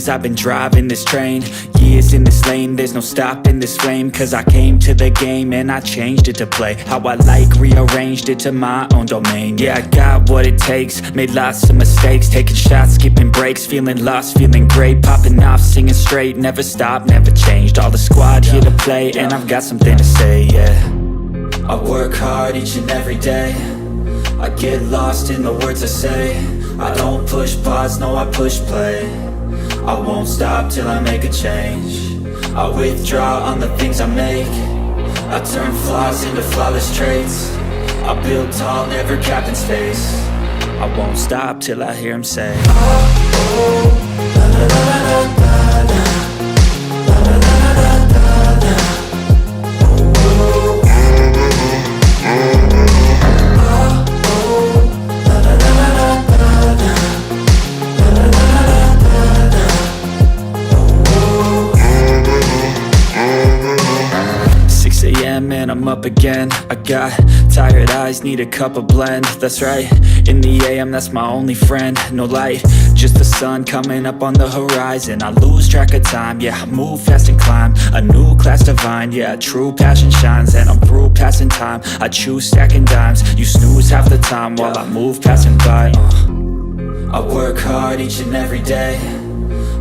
veins, I've been driving this train. Years in this lane, there's no stopping this flame. Cause I came to the game and I changed it to play how I like, rearranged it to my own domain. Yeah, I got what it takes, made lots of mistakes, taking shots, skipping breaks, feeling lost, feeling great, popping off, singing straight, never stopped, never changed. All the squad here to play, and I've got something to say, yeah. I work hard each and every day, I get lost in the words I say. I don't push pause, no I push play. I won't stop till I make a change. I withdraw on the things I make. I turn flaws into flawless traits. I build tall, never capped in space. I won't stop till I hear him say, oh, oh, la la la la la la, la la la la la la, oh, oh, and I'm up again. I got tired eyes, need a cup of blend. That's right, in the AM, that's my only friend. No light, just the sun coming up on the horizon. I lose track of time, yeah, I move fast and climb a new class divine, yeah, true passion shines. And I'm through passing time, I choose stacking dimes. You snooze half the time while I move passing by. I work hard each and every day,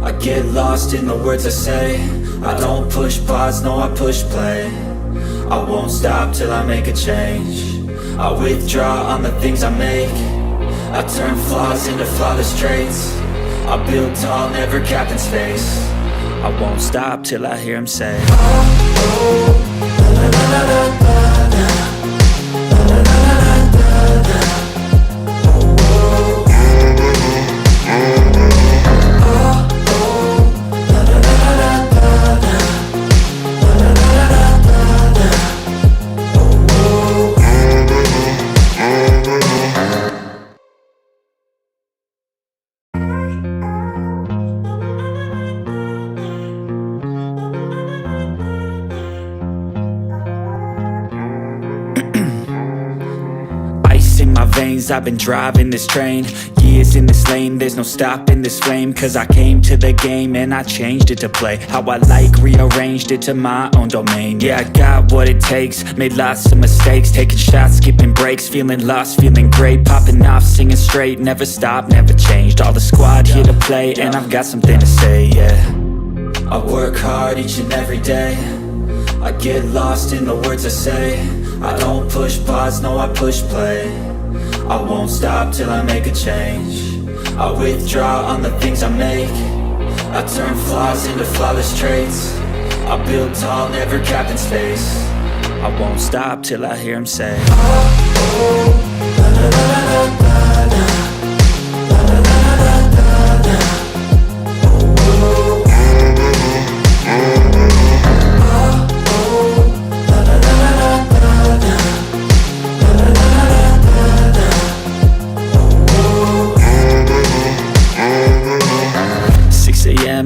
I get lost in the words I say. I don't push pause, no I push play. I won't stop till I make a change. I withdraw on the things I make. I turn flaws into flawless traits. I build tall, never capped in space. I won't stop till I hear him say, oh, oh, la la la la la la, la la la la la, oh, oh, I've been driving this train. Years in this lane, there's no stopping this flame. Cause I came to the game and I changed it to play how I like, rearranged it to my own domain. Yeah, I got what it takes, made lots of mistakes, taking shots, skipping breaks, feeling lost, feeling great, popping off, singing straight, never stopped, never changed. All the squad here to play, and I've got something to say, yeah. I work hard each and every day, I get lost in the words I say. I don't push pause, no I push play. I won't stop till I make a change. I withdraw on the things I make. I turn flaws into flawless traits. I build tall, never capped in space. I won't stop till I hear him say, oh, oh, la la la la la la, la la la la la la, oh, oh,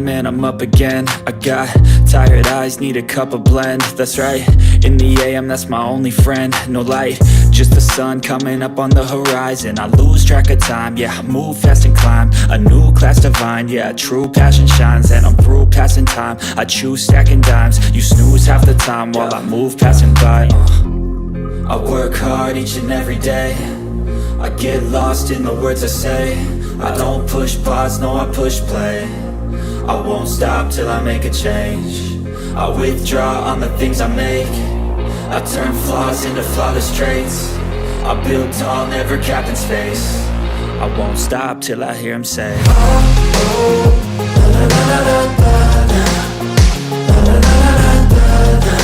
and I'm up again. I got tired eyes, need a cup of blend. That's right, in the AM, that's my only friend. No light, just the sun coming up on the horizon. I lose track of time, yeah, I move fast and climb a new class divine, yeah, true passion shines. And I'm through passing time, I choose stacking dimes. You snooze half the time while I move passing by. I work hard each and every day, I get lost in the words I say. I don't push pause, no I push play. I won't stop till I make a change. I withdraw on the things I make. I turn flaws into flawless traits. I build tall, never capped in space. I won't stop till I hear him say, oh, oh, la la la la la la, la la la la la la.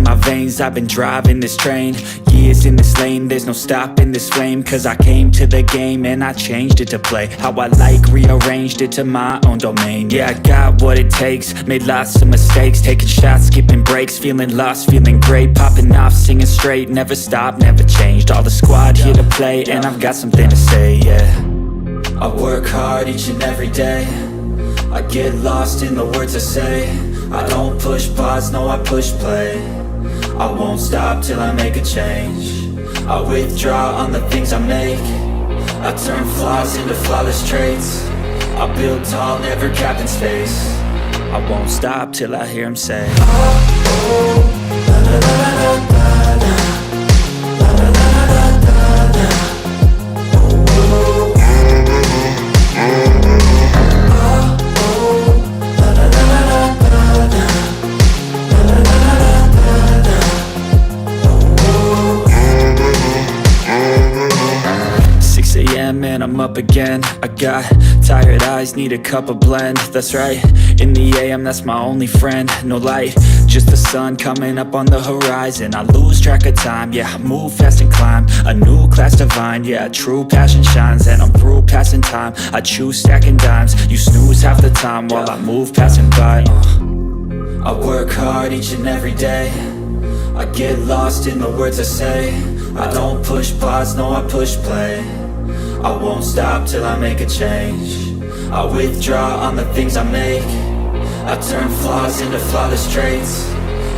my veins, I've been driving this train. Years in this lane, there's no stopping this flame. Cause I came to the game and I changed it to play how I like, rearranged it to my own domain. Yeah, I got what it takes, made lots of mistakes, taking shots, skipping breaks, feeling lost, feeling great, popping off, singing straight, never stopped, never changed. All the squad here to play, and I've got something to say, yeah. I work hard each and every day, I get lost in the words I say. I don't push pause, no I push play. I won't stop till I make a change. I withdraw on the things I make. I turn flaws into flawless traits. I build tall, never capped in space. I won't stop till I hear him say, oh, oh, la, la, la, la, la, la, la, la, la, la, la, la. Oh, oh, and I'm up again. I got tired eyes, need a cup of blend. That's right, in the AM, that's my only friend. No light, just the sun coming up on the horizon. I lose track of time, yeah, I move fast and climb a new class divine, yeah, true passion shines. And I'm through passing time, I choose stacking dimes. You snooze half the time while I move passing by. I work hard each and every day, I get lost in the words I say. I don't push pause, no I push play. I won't stop till I make a change. I withdraw on the things I make. I turn flaws into flawless traits.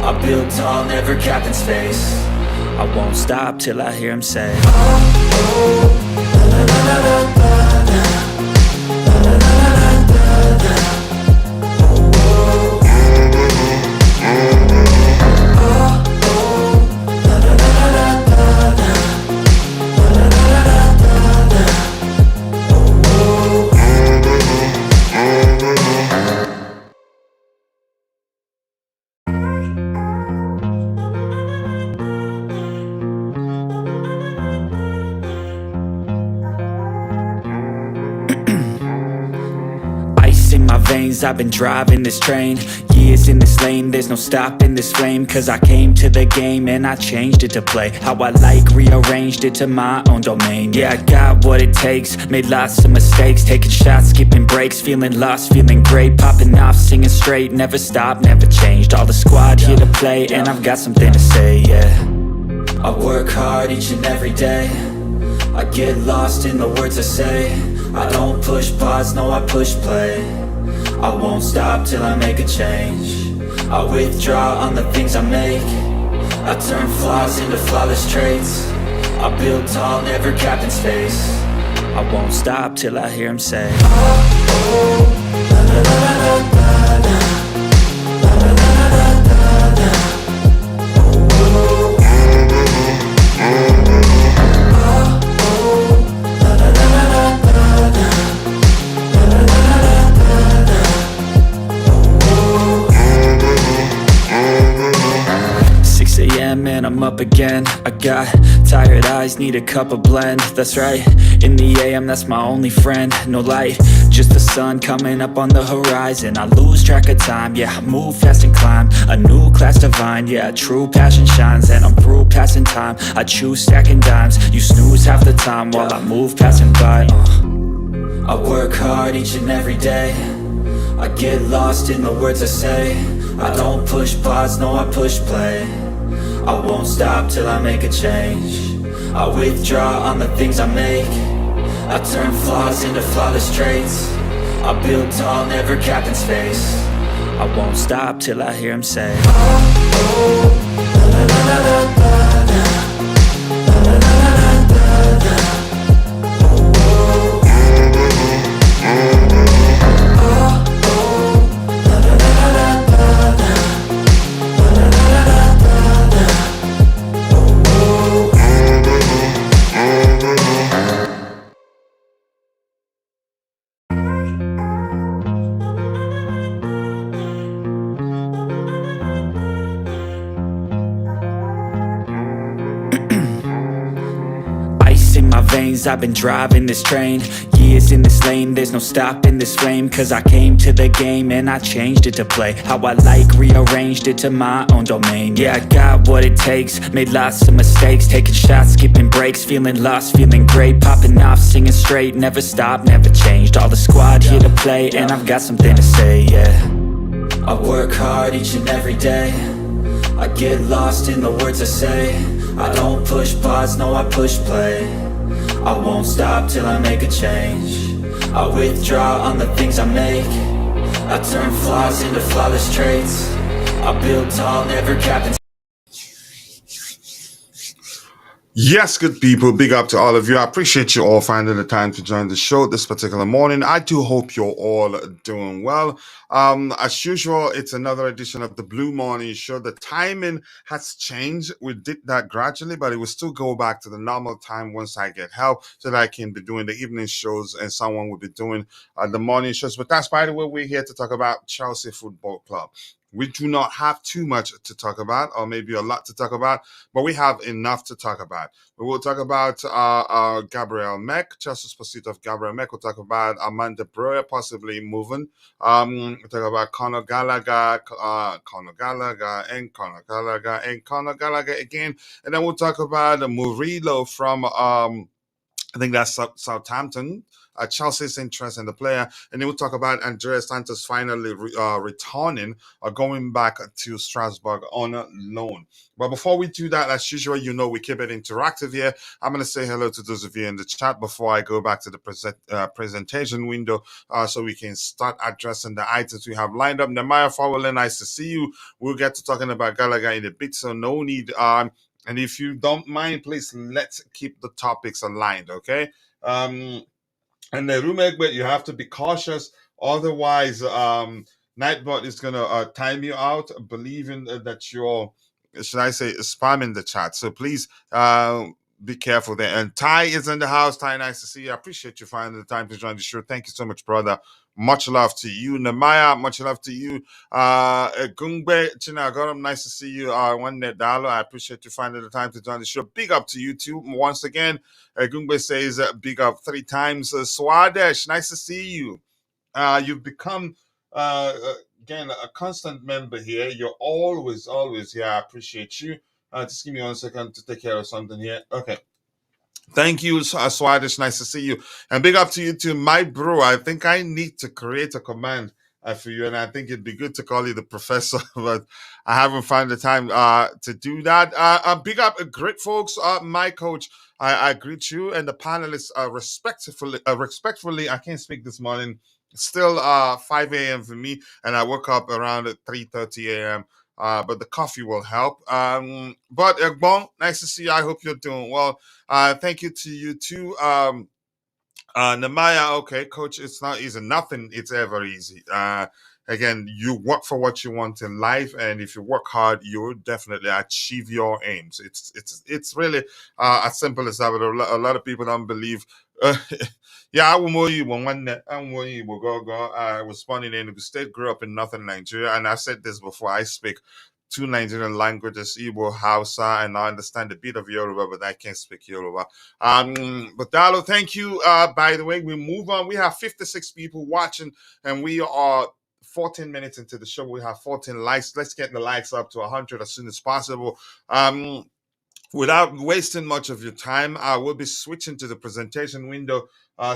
I build tall, never capped in space. I won't stop till I hear him say, oh, oh, la, la, la, la, la, la, la, la, la, la, la. I've been driving this train, years in this lane, there's no stopping this flame. Cause I came to the game and I changed it to play how I like, rearranged it to my own domain. Yeah, I got what it takes, made lots of mistakes, taking shots, skipping breaks, feeling lost, feeling great, popping off, singing straight, never stopped, never changed. All the squad here to play, and I've got something to say, yeah. I work hard each and every day, I get lost in the words I say. I don't push pause, no I push play. I won't stop till I make a change. I withdraw on the things I make. I turn flaws into flawless traits. I build tall, never capped in space. I won't stop till I hear him say, oh, oh, la, la, la, la, la, la, la, la, la, la, la, la. And I'm up again. I got tired eyes, need a cup of blend. That's right, in the AM, that's my only friend. No light, just the sun coming up on the horizon. I lose track of time, yeah, I move fast and climb a new class divine, yeah, true passion shines. And I'm through passing time, I choose stacking dimes. You snooze half the time while I move passing by. I work hard each and every day, I get lost in the words I say. I don't push pause, no I push play. I won't stop till I make a change. I withdraw on the things I make. I turn flaws into flawless traits. I build tall, never capped in space. I won't stop till I hear him say, oh, oh, la, la, la, la, la, la, la, la, la, la, la, la. things. I've been driving this train, years in this lane, there's no stopping this flame. Cause I came to the game and I changed it to play how I like, rearranged it to my own domain. Yeah, I got what it takes, made lots of mistakes, taking shots, skipping breaks, feeling lost, feeling great, popping off, singing straight, never stopped, never changed. All the squad here to play, and I've got something to say, yeah. I work hard each and every day, I get lost in the words I say. I don't push pause, no I push play. I won't stop till I make a change. I withdraw on the things I make. I turn flaws into flawless traits. I build tall, never capped. Yes, good people, big up to all of you. I appreciate you all finding the time to join the show this particular morning. I do hope you're all doing well. As usual, it's another edition of the Blue Morning Show. The timing has changed. We did that gradually, but it will still go back to the normal time once I get help so that I can be doing the evening shows and someone will be doing the morning shows. But that's, by the way, we're here to talk about Chelsea Football Club. We do not have too much to talk about, or maybe a lot to talk about, but we have enough to talk about. We will talk about Gabriel Mec, Chelsea's pursuit of Gabriel Mec. We'll talk about Amanda Broja possibly moving. We'll talk about Conor Gallagher, Conor Gallagher, and Conor Gallagher, and Conor Gallagher again. And then we'll talk about Murillo from I think that's Southampton, Chelsea's interest in the player. And then we'll talk about Andrey Santos finally returning or going back to Strasbourg on a loan. But before we do that, as usual, we keep it interactive here. I'm going to say hello to those of you in the chat before I go back to the presentation window so we can start addressing the items we have lined up. Nehemiah Fowler, nice to see you. We'll get to talking about Gallagher in a bit, so no need. And if you don't mind, please let's keep the topics aligned, okay? And the roommate, but you have to be cautious. Otherwise, Nightbot is going to time you out, believing that you're, should I say, spamming the chat. So please be careful there. And Ty is in the house. Ty, nice to see you. I appreciate you finding the time to join the show. Thank you so much, brother. Much love to you. Namaya, much love to you. Gungbe Chinagoram, nice to see you. One net dollar. I appreciate you finding the time to join the show. Big up to you too. Once again, Gungbe says big up 3 times. Swadesh, nice to see you. You've become again a constant member here. You're always here. I appreciate you. Just give me 1 second to take care of something here. Okay. Thank you, Swadish. Nice to see you. And big up to you too, my bro. I think I need to create a command for you, and I think it'd be good to call you the professor, but I haven't found the time to do that. Big up, great folks. My coach, I greet you and the panelists respectfully. I can't speak this morning. Still 5 a.m. for me, and I woke up around 3:30 a.m. But the coffee will help. But Egbon, nice to see you. I hope you're doing well. Thank you to you too. Namaya, okay, coach, it's not easy. Nothing, it's ever easy. Again, you work for what you want in life, and if you work hard, you will definitely achieve your aims. It's really as simple as that. But a lot of people don't believe. Yeah, I was born in Enugu State, grew up in northern Nigeria, and I said this before. I speak 2 Nigerian languages, Igbo, Hausa, and I understand a bit of Yoruba, but I can't speak Yoruba. But Dalo, thank you. By the way, we move on. We have 56 people watching, and we are 14 minutes into the show. We have 14 likes. Let's get the likes up to 100 as soon as possible. Without wasting much of your time, I will be switching to the presentation window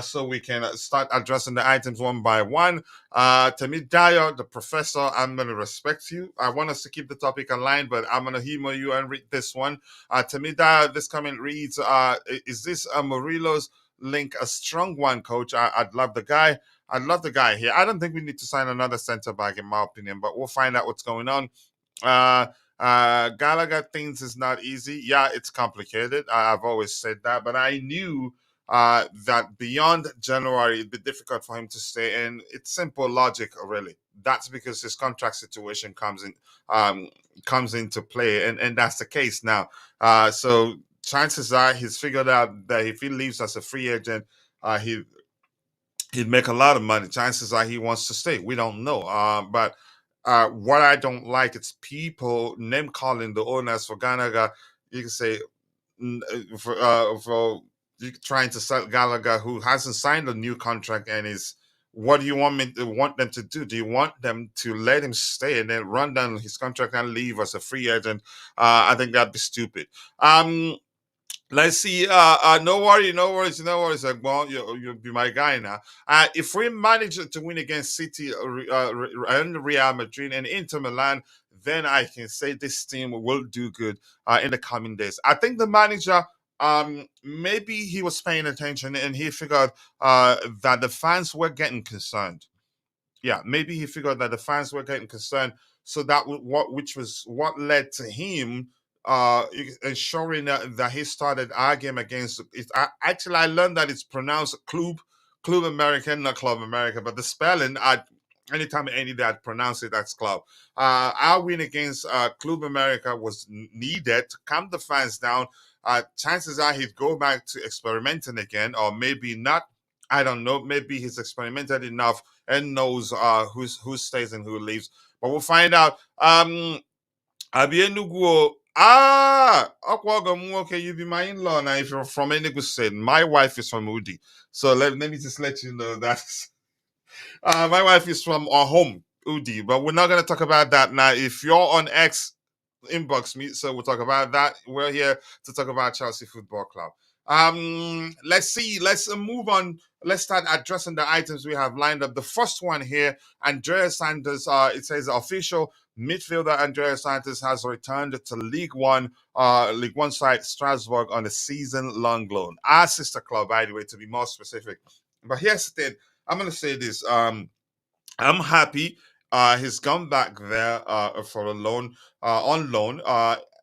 so we can start addressing the items one by one. Temidayo, the professor, I'm going to respect you. I want us to keep the topic aligned, but I'm going to humor you and read this one. Temidayo, this comment reads, is this Murillo's link a strong one, coach? I'd love the guy. I'd love the guy here. I don't think we need to sign another center back, in my opinion, but we'll find out what's going on. Gallagher thinks it's not easy. Yeah, it's complicated. I've always said that, but I knew that beyond January it'd be difficult for him to stay in. It's simple logic, really. That's because his contract situation comes into play, and that's the case now. So chances are he's figured out that if he leaves as a free agent, he'd make a lot of money. Chances are he wants to stay. We don't know. But what I don't like is people name calling the owners for Ganaga. You can say for trying to sell Gallagher, who hasn't signed a new contract and is. What do you want them to do? Do you want them to let him stay and then run down his contract and leave as a free agent? I think that'd be stupid. Um, Let's see. No worry, no worries, no worries. Like, well, you'll be my guy now. If we manage to win against City and Real Madrid and Inter Milan, then I can say this team will do good in the coming days. I think the manager, maybe he was paying attention and he figured that the fans were getting concerned. Yeah, maybe he figured that the fans were getting concerned, so which was what led to him ensuring that he started our game against it. Actually, I learned that it's pronounced Club American, not Club America, but the spelling, anytime any day I'd pronounce it as club. Our win against Club America was needed to calm the fans down. Chances are he'd go back to experimenting again, or maybe not. I don't know. Maybe he's experimented enough and knows who stays and who leaves. But we'll find out. Abienugu. Okay, you be my in-law now if you're from Enugu State. My wife is from Udi. So let me just let you know that my wife is from our home, Udi, but we're not going to talk about that now. If you're on X, inbox me, so we'll talk about that. We're here to talk about Chelsea Football Club. Let's see. Let's move on. Let's start addressing the items we have lined up. The first one here, Andrey Santos. It says official midfielder Andrey Santos has returned to League One side Strasbourg on a season-long loan. Our sister club, by the way, to be more specific. But here's the thing. I'm gonna say this. I'm happy. He's gone back there for a loan, on loan.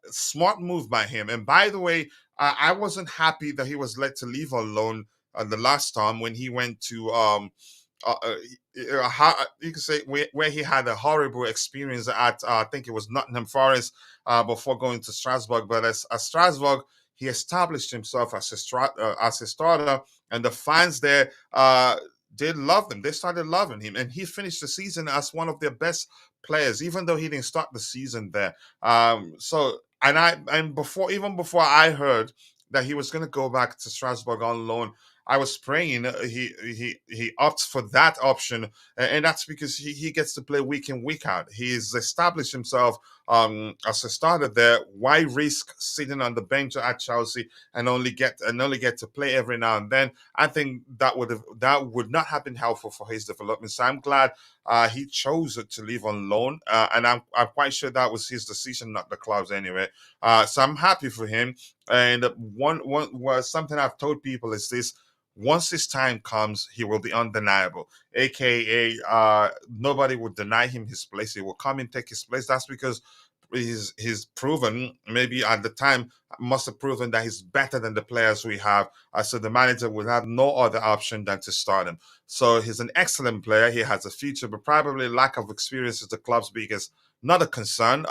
Smart move by him. And by the way, I wasn't happy that he was let to leave on loan the last time when he went to uh, uh, you could say where he had a horrible experience at I think it was Nottingham Forest before going to Strasbourg. But as Strasbourg, he established himself as a starter, and the fans there they loved him. They started loving him, and he finished the season as one of their best players, even though he didn't start the season there. So and before I heard that he was going to go back to Strasbourg on loan, I was praying he opts for that option, and that's because he gets to play week in week out. He's established himself as a starter there. Why risk sitting on the bench at Chelsea and only get to play every now and then? I think that would not have been helpful for his development. So I'm glad he chose to leave on loan, and I'm quite sure that was his decision, not the club's anyway. So I'm happy for him. And one was something I've told people is this: once his time comes, he will be undeniable. AKA, nobody will deny him his place. He will come and take his place. That's because he's proven, maybe at the time, must have proven that he's better than the players we have. So the manager will have no other option than to start him. So he's an excellent player. He has a future, but probably lack of experience is the club's biggest, not a concern,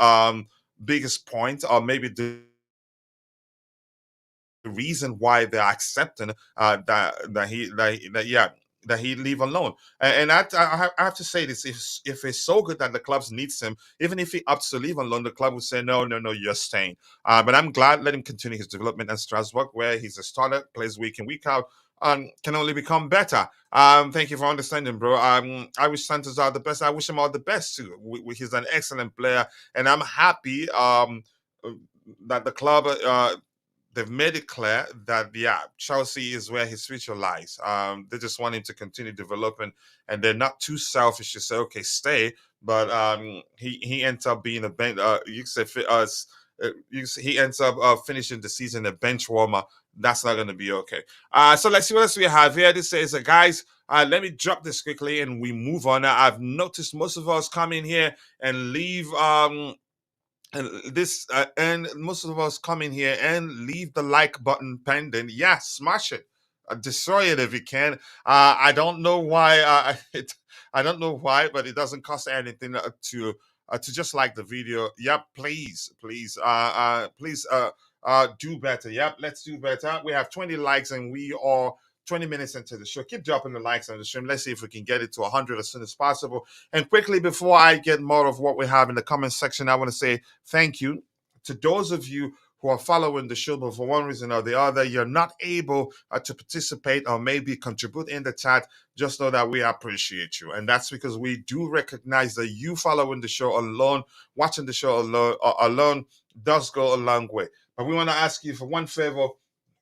biggest point, or maybe the reason why they're accepting that he leave alone. And I have to say this: if it's so good that the clubs needs him, even if he opts to leave on loan, the club will say no, no, no, you're staying. But I'm glad, let him continue his development at Strasbourg, where he's a starter, plays week in week out, can only become better. Thank you for understanding, bro. I wish Santos all the best. I wish him all the best too. He's an excellent player, and I'm happy that the club they've made it clear that Chelsea is where his future lies. They just want him to continue developing, and they're not too selfish to say, okay, stay. But he ends up being a bench. You say he ends up finishing the season a bench warmer. That's not going to be okay. So let's see what else we have here. This says, guys. Let me drop this quickly and we move on. I've noticed most of us come in here and leave and most of us come in here and leave the like button pending. Yeah, smash it, destroy it if you can. I don't know why. I don't know why, but it doesn't cost anything to just like the video. Yep, please do better. Yep, let's do better. We have 20 likes and we are 20 minutes into the show. Keep dropping the likes on the stream. Let's see if we can get it to 100 as soon as possible. And quickly, before I get more of what we have in the comment section, I want to say thank you to those of you who are following the show, but for one reason or the other, you're not able to participate or maybe contribute in the chat, just know that we appreciate you. And that's because we do recognize that you following the show alone, watching the show alone does go a long way. But we want to ask you for one favor,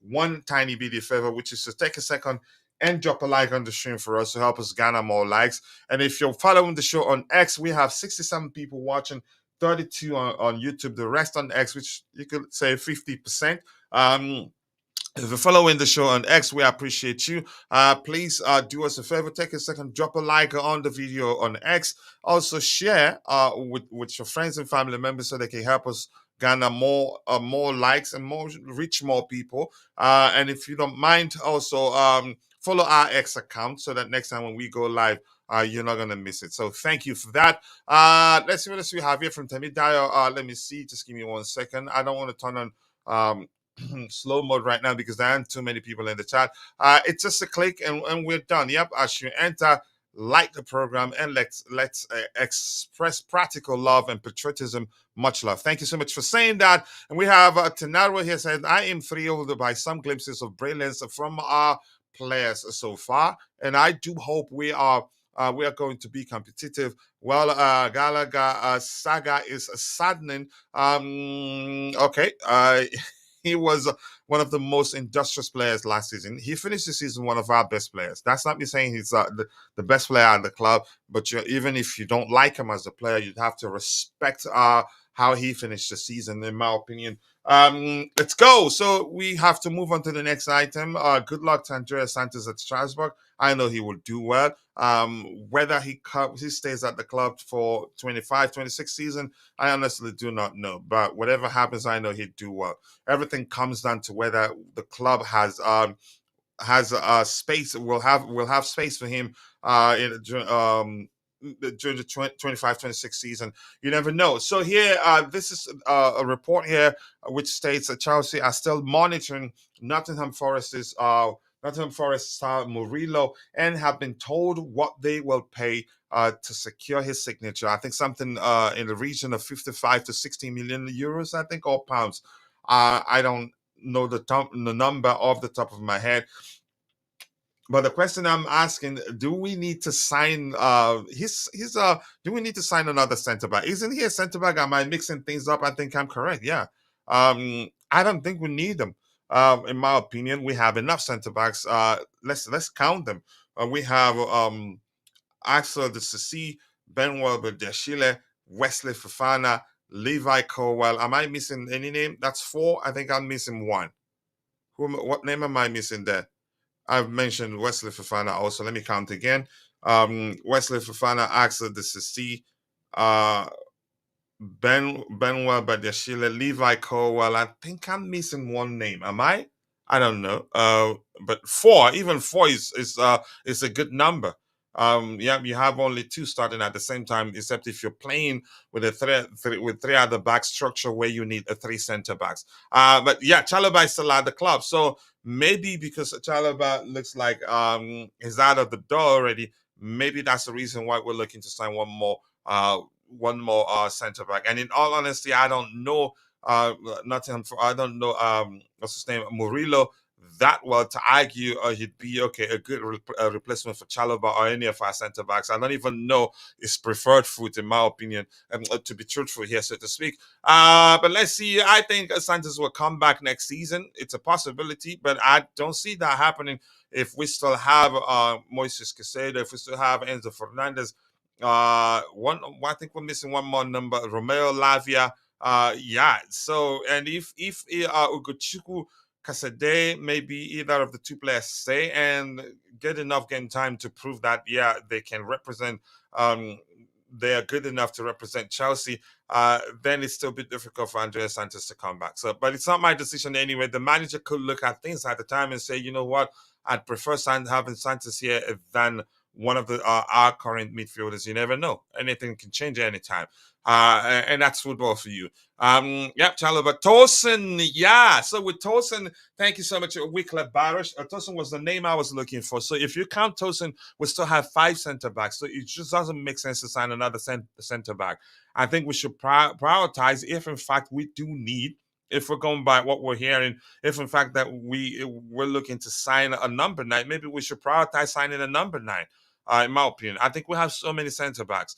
one tiny bitty favor, which is to take a second and drop a like on the stream for us to help us garner more likes. And if you're following the show on X, we have 67 people watching, 32 on YouTube, the rest on X, which you could say 50%. If you're following the show on X, we appreciate you. Please do us a favor, take a second, drop a like on the video on X. Also share with your friends and family members so they can help us garner more likes and reach more people. And if you don't mind, also follow our X account so that next time when we go live, you're not gonna miss it. So thank you for that. Let's see what else we have here from Temidayo. Let me see. Just give me 1 second. I don't want to turn on slow mode right now because there aren't too many people in the chat. It's just a click and we're done. Yep, as you enter, like the program and let's express practical love and patriotism. Much love. Thank you so much for saying that. And we have Tenaro here saying, I am thrilled by some glimpses of brilliance from our players so far, and I do hope we are going to be competitive. Well, Gallagher saga is saddening. Okay. He was one of the most industrious players last season. He finished the season one of our best players. That's not me saying he's the best player at the club, but even if you don't like him as a player, you'd have to respect how he finished the season, in my opinion. Let's go. So we have to move on to the next item. Good luck to Andrey Santos at Strasbourg. I know he will do well. Whether he stays at the club for 25-26 season, I honestly do not know. But whatever happens, I know he'd do well. Everything comes down to whether the club has space. Will have space for him during the 25-26 season. You never know. So here, this is a report here which states that Chelsea are still monitoring Nottingham Forest's star Murillo and have been told what they will pay to secure his signature. I think something in the region of 55 to 60 million euros, I think, or pounds. I don't know the number off the top of my head. But the question I'm asking, do we need to sign do we need to sign another center back? Isn't he a center back? Am I mixing things up? I think I'm correct. Yeah. I don't think we need them. In my opinion, we have enough center backs. Let's count them. We have Axel de Sissi, Benwell Badiashile, Wesley Fofana, Levi Colwell. Am I missing any name? That's 4. I think I'm missing 1. What name am I missing there? I've mentioned Wesley Fofana also. Let me count again. Wesley Fofana, Axel de Sissi, Benwell Badiashile, Levi Colwell. I think I'm missing 1 name. Am I? I don't know. But 4, even 4 is a good number. Yeah, you have only 2 starting at the same time, except if you're playing with with 3 at the back structure where you need a 3 center backs. But yeah, Chalobah is still at the club, so maybe because Chalobah looks like he's out of the door already, maybe that's the reason why we're looking to sign one more center back. And in all honesty, I don't know I don't know what's his name, Murillo, that well to argue he'd be a good replacement for Chalobah or any of our center backs. I don't even know his preferred foot, in my opinion, to be truthful here, so to speak. But let's see. I think Santos will come back next season. It's a possibility, but I don't see that happening if we still have Moises Caicedo, if we still have Enzo Fernandez. I think we're missing 1 more number, Romeo Lavia. Yeah. So, and if Ugochukwu Kasede, maybe either of the 2 players stay and get enough game time to prove that they can represent. They are good enough to represent Chelsea. Then it's still a bit difficult for Andrey Santos to come back. So, but it's not my decision anyway. The manager could look at things at the time and say, you know what, I'd prefer having Santos here than one of our current midfielders. You never know. Anything can change at any time. And that's football for you. Yep, Chalobah. Tosin, yeah. So with Tosin, thank you so much, Wycliffe Barish. Tosin was the name I was looking for. So if you count Tosin, we still have 5 center backs. So it just doesn't make sense to sign another center back. I think we should prioritize if, in fact, we do need if we're going by what we're hearing, if in fact that we're looking to sign a number nine, maybe we should prioritize signing a number nine. In my opinion, I think we have so many centre backs.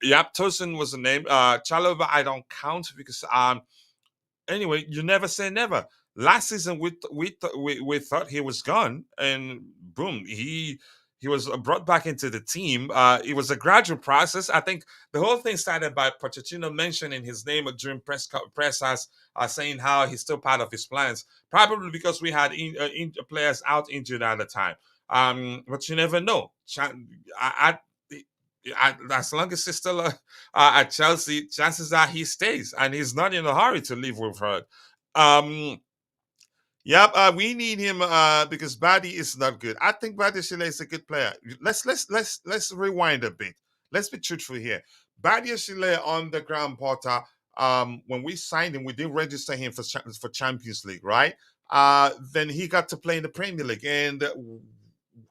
Yep, Tosin was the name. Chalobah, I don't count because anyway, you never say never. Last season, we thought he was gone, and boom, he was brought back into the team. It was a gradual process. I think the whole thing started by Pochettino mentioning his name during press saying how he's still part of his plans. Probably because we had players out injured at the time. But you never know. As long as he's still at Chelsea, chances are he stays, and he's not in a hurry to leave with her. Um, Yep, we need him because Buddy is not good. I think Buddy Shile is a good player. Let's rewind a bit. Let's be truthful here. Buddy Shile on the ground, Potter. When we signed him, we didn't register him for Champions League, right? Then he got to play in the Premier League, and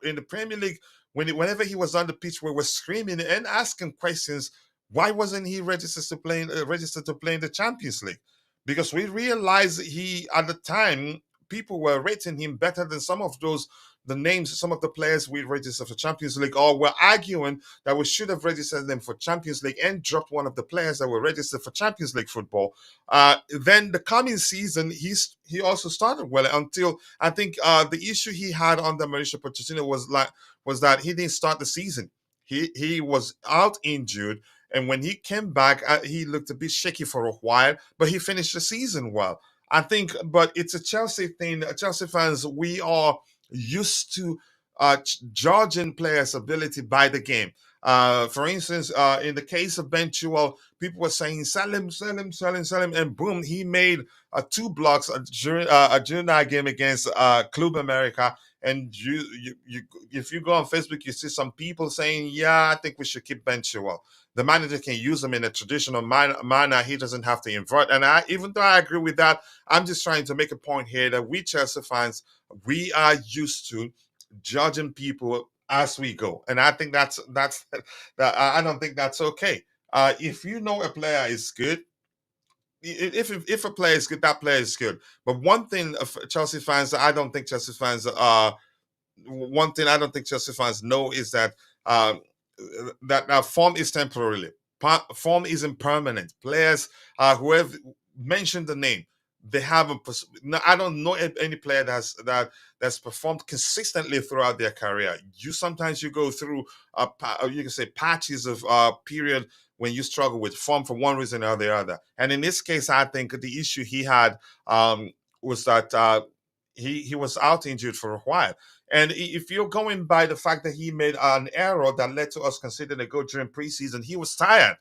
in the Premier League, whenever he was on the pitch, we were screaming and asking questions. Why wasn't he registered to play in the Champions League? Because we realized he at the time people were rating him better than some of the names, some of the players we registered for Champions League, or were arguing that we should have registered them for Champions League and dropped one of the players that were registered for Champions League football. Then the coming season, he also started well until I think the issue he had under Mauricio Pochettino was that he didn't start the season. He was out injured, and when he came back, he looked a bit shaky for a while, but he finished the season well. I think, but it's a Chelsea thing. Chelsea fans, we are used to judging players' ability by the game. For instance, in the case of Ben Chilwell, people were saying, sell him, sell him, sell him, sell him. And boom, he made two blocks during that game against Club America. And if you go on Facebook, you see some people saying, yeah, I think we should keep Ben Chilwell. The manager can use him in a traditional manner. He doesn't have to invert. And even though I agree with that, I'm just trying to make a point here that we Chelsea fans, we are used to judging people as we go, and I think that's that. I don't think that's okay. If you know a player is good, if a player is good, that player is good. But one thing of Chelsea fans, I don't think Chelsea fans one thing I don't think Chelsea fans know is that form is temporarily. Form isn't permanent. Players who have mentioned the name, they have I don't know any player that's performed consistently throughout their career. Sometimes you go through you can say patches of period when you struggle with form for one reason or the other. And in this case, I think the issue he had was that he was out injured for a while. And if you're going by the fact that he made an error that led to us considering a goal during preseason, he was tired.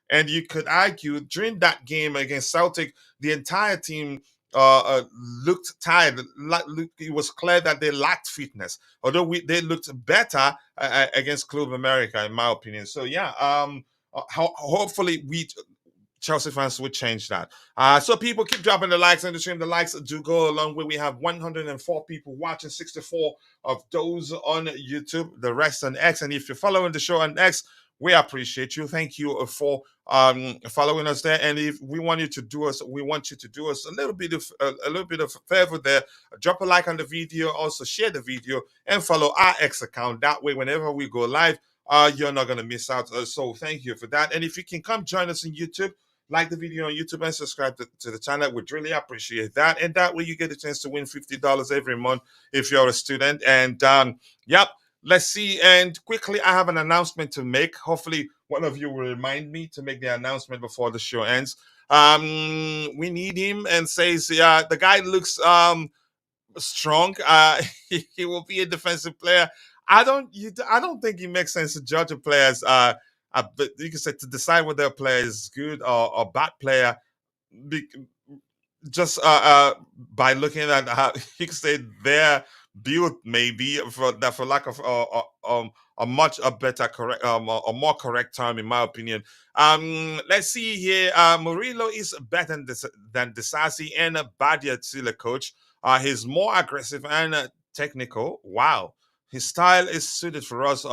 And you could argue during that game against Celtic, the entire team looked tired. It was clear that they lacked fitness, although they looked better against Club America, in my opinion. So yeah, hopefully we Chelsea fans would change that. So people keep dropping the likes on the stream. The likes do go a long way. We have 104 people watching, 64 of those on YouTube, the rest on X. And if you're following the show on X, we appreciate you. Thank you for following us there. And if we want you to do us, we want you to do us a little bit of favor there. Drop a like on the video, also share the video, and follow our X account. That way, whenever we go live, you're not gonna miss out. So thank you for that. And if you can come join us on YouTube, like the video on YouTube and subscribe to the channel. We'd really appreciate that. And that way you get a chance to win $50 every month if you're a student. And yep, let's see. And quickly, I have an announcement to make. Hopefully, one of you will remind me to make the announcement before the show ends. We need him and says, yeah, the guy looks strong. He will be a defensive player. I don't think it makes sense to judge a player's but you can say to decide whether a player is good or bad player be, just by looking at how you can say their build maybe for lack of a much a better correct a more correct term in my opinion. Let's see here. Murillo is better than Disasi and Badia Tsila coach. He's more aggressive and technical. Wow, his style is suited for us.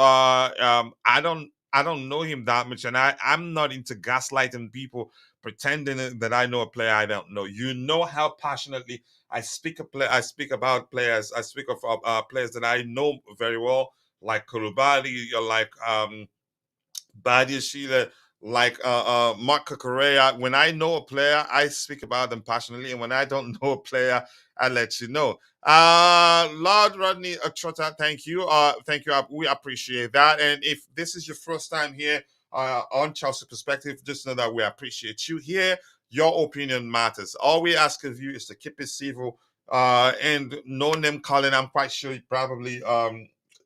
I don't know him that much, and I'm not into gaslighting people pretending that I know a player I don't know. You know how passionately I speak about players. I speak of players that I know very well, like Koulibaly, like Badia Sheila, like Marco Correa. When I know a player, I speak about them passionately, and when I don't know a player, I let you know. Lord Rodney Trotter, thank you. Thank you. We appreciate that. And if this is your first time here on Chelsea Perspective, just know that we appreciate you here. Your opinion matters. All we ask of you is to keep it civil. And no name calling. I'm quite sure you probably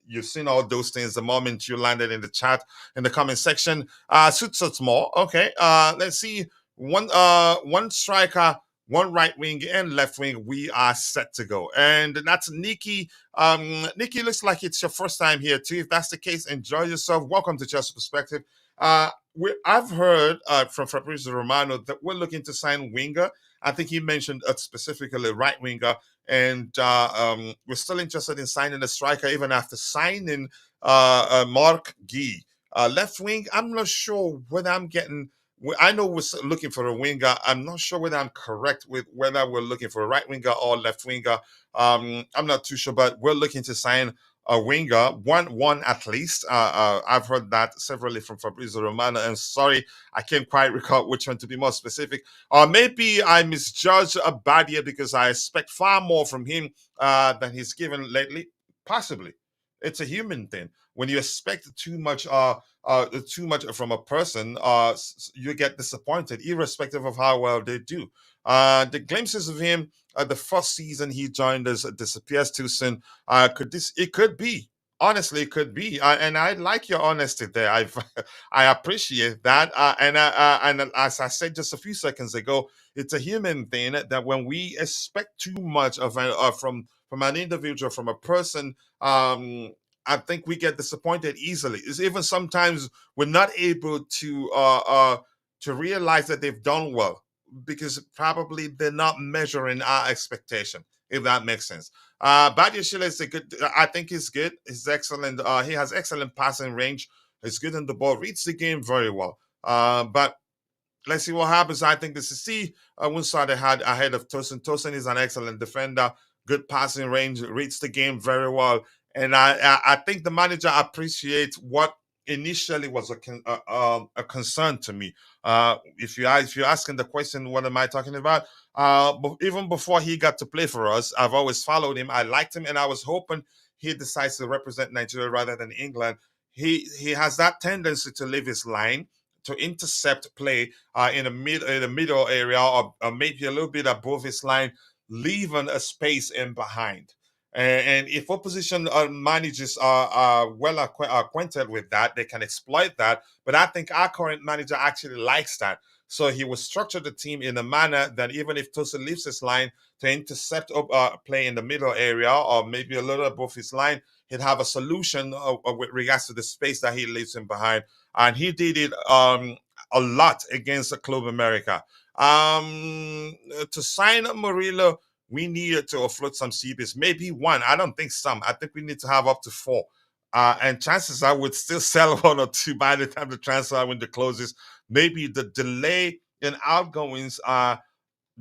you've seen all those things the moment you landed in the chat in the comment section. Suits us more. Okay. Let's see. One striker, one right wing and left wing. We are set to go. And that's Nikki. Nikki, looks like it's your first time here too. If that's the case, enjoy yourself. Welcome to Chelsea Perspective. I've heard from Fabrizio Romano that we're looking to sign winger. I think he mentioned specifically right winger, and we're still interested in signing a striker even after signing Mark Guy. Left wing, I'm not sure whether I'm getting. I know we're looking for a winger. I'm not sure whether I'm correct with whether we're looking for a right winger or left winger. I'm not too sure, but we're looking to sign a winger, one at least. I've heard that severally from Fabrizio Romano. And sorry, I can't quite recall which one to be more specific. Or maybe I misjudged Badia because I expect far more from him than he's given lately. Possibly, it's a human thing. When you expect too much from a person, you get disappointed, irrespective of how well they do. The glimpses of him the first season he joined us disappears too soon. It could be. Honestly, it could be, and I like your honesty there. I appreciate that. And as I said just a few seconds ago, it's a human thing that when we expect too much from an individual, from a person, I think we get disappointed easily. It's even sometimes we're not able to realize that they've done well because probably they're not measuring our expectation, if that makes sense. Badia Shile is a good. I think he's good. He's excellent. He has excellent passing range. He's good in the ball. Reads the game very well. But let's see what happens. I think this is Winside had ahead of Tosin. Tosin is an excellent defender, good passing range, reads the game very well, and I think the manager appreciates what initially was a concern to me. If you're asking the question, what am I talking about? But even before he got to play for us, I've always followed him. I liked him, and I was hoping he decides to represent Nigeria rather than England. He has that tendency to leave his line to intercept play in the middle area or maybe a little bit above his line, leaving a space in behind. And if opposition managers are well acquainted with that, they can exploit that. But I think our current manager actually likes that. So he will structure the team in a manner that even if Tosin leaves his line to intercept play in the middle area or maybe a little above his line, he'd have a solution with regards to the space that he leaves him behind. And he did it a lot against the Club America. To sign Murillo, we needed to offload some CBs, maybe one. I don't think some. I think we need to have up to four. And chances I would still sell one or two by the time the transfer window closes. Maybe the delay in outgoings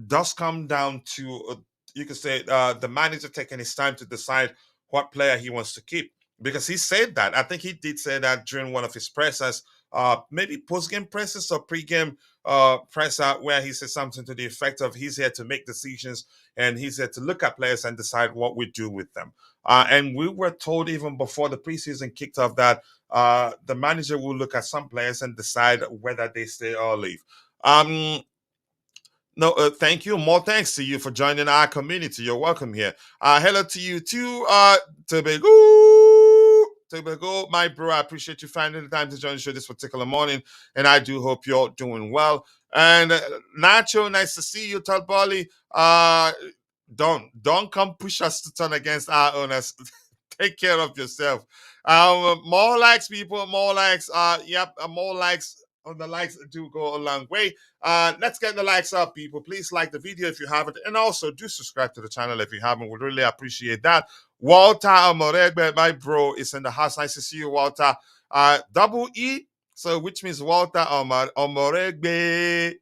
does come down to, you could say, the manager taking his time to decide what player he wants to keep. Because he said that. I think he did say that during one of his pressers, maybe post-game presses or pre-game presser, where he said something to the effect of he's here to make decisions and he's here to look at players and decide what we do with them. And we were told even before the preseason kicked off that the manager will look at some players and decide whether they stay or leave. No, thank you. More thanks to you for joining our community. You're welcome here. Hello to you too, Tobago. Tobago, my bro. I appreciate you finding the time to join the show this particular morning, and I do hope you're doing well. And Nacho, nice to see you, Talbali. Don't come push us to turn against our owners. Take care of yourself. More likes, people. More likes. Yep, more likes. On the likes do go a long way. Let's get the likes up, people. Please like the video if you haven't, and also do subscribe to the channel if you haven't. We'd really appreciate that. Walter Amoregbe, my bro, is in the house. Nice to see you, Walter. Double E, so which means Walter Amoregbe.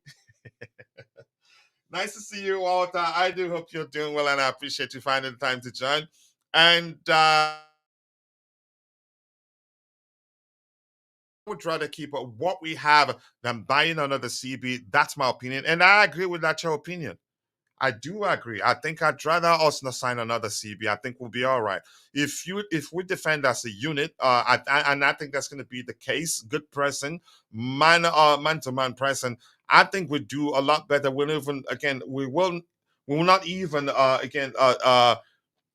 Nice to see you, Walter. I do hope you're doing well, and I appreciate you finding the time to join. And would rather keep what we have than buying another CB. That's my opinion. And I agree with that, your opinion. I do agree. I think I'd rather us not sign another CB. I think we'll be all right. If we defend as a unit, and I think that's going to be the case. Good pressing, man to man pressing. I think we do a lot better. We'll even again we will not even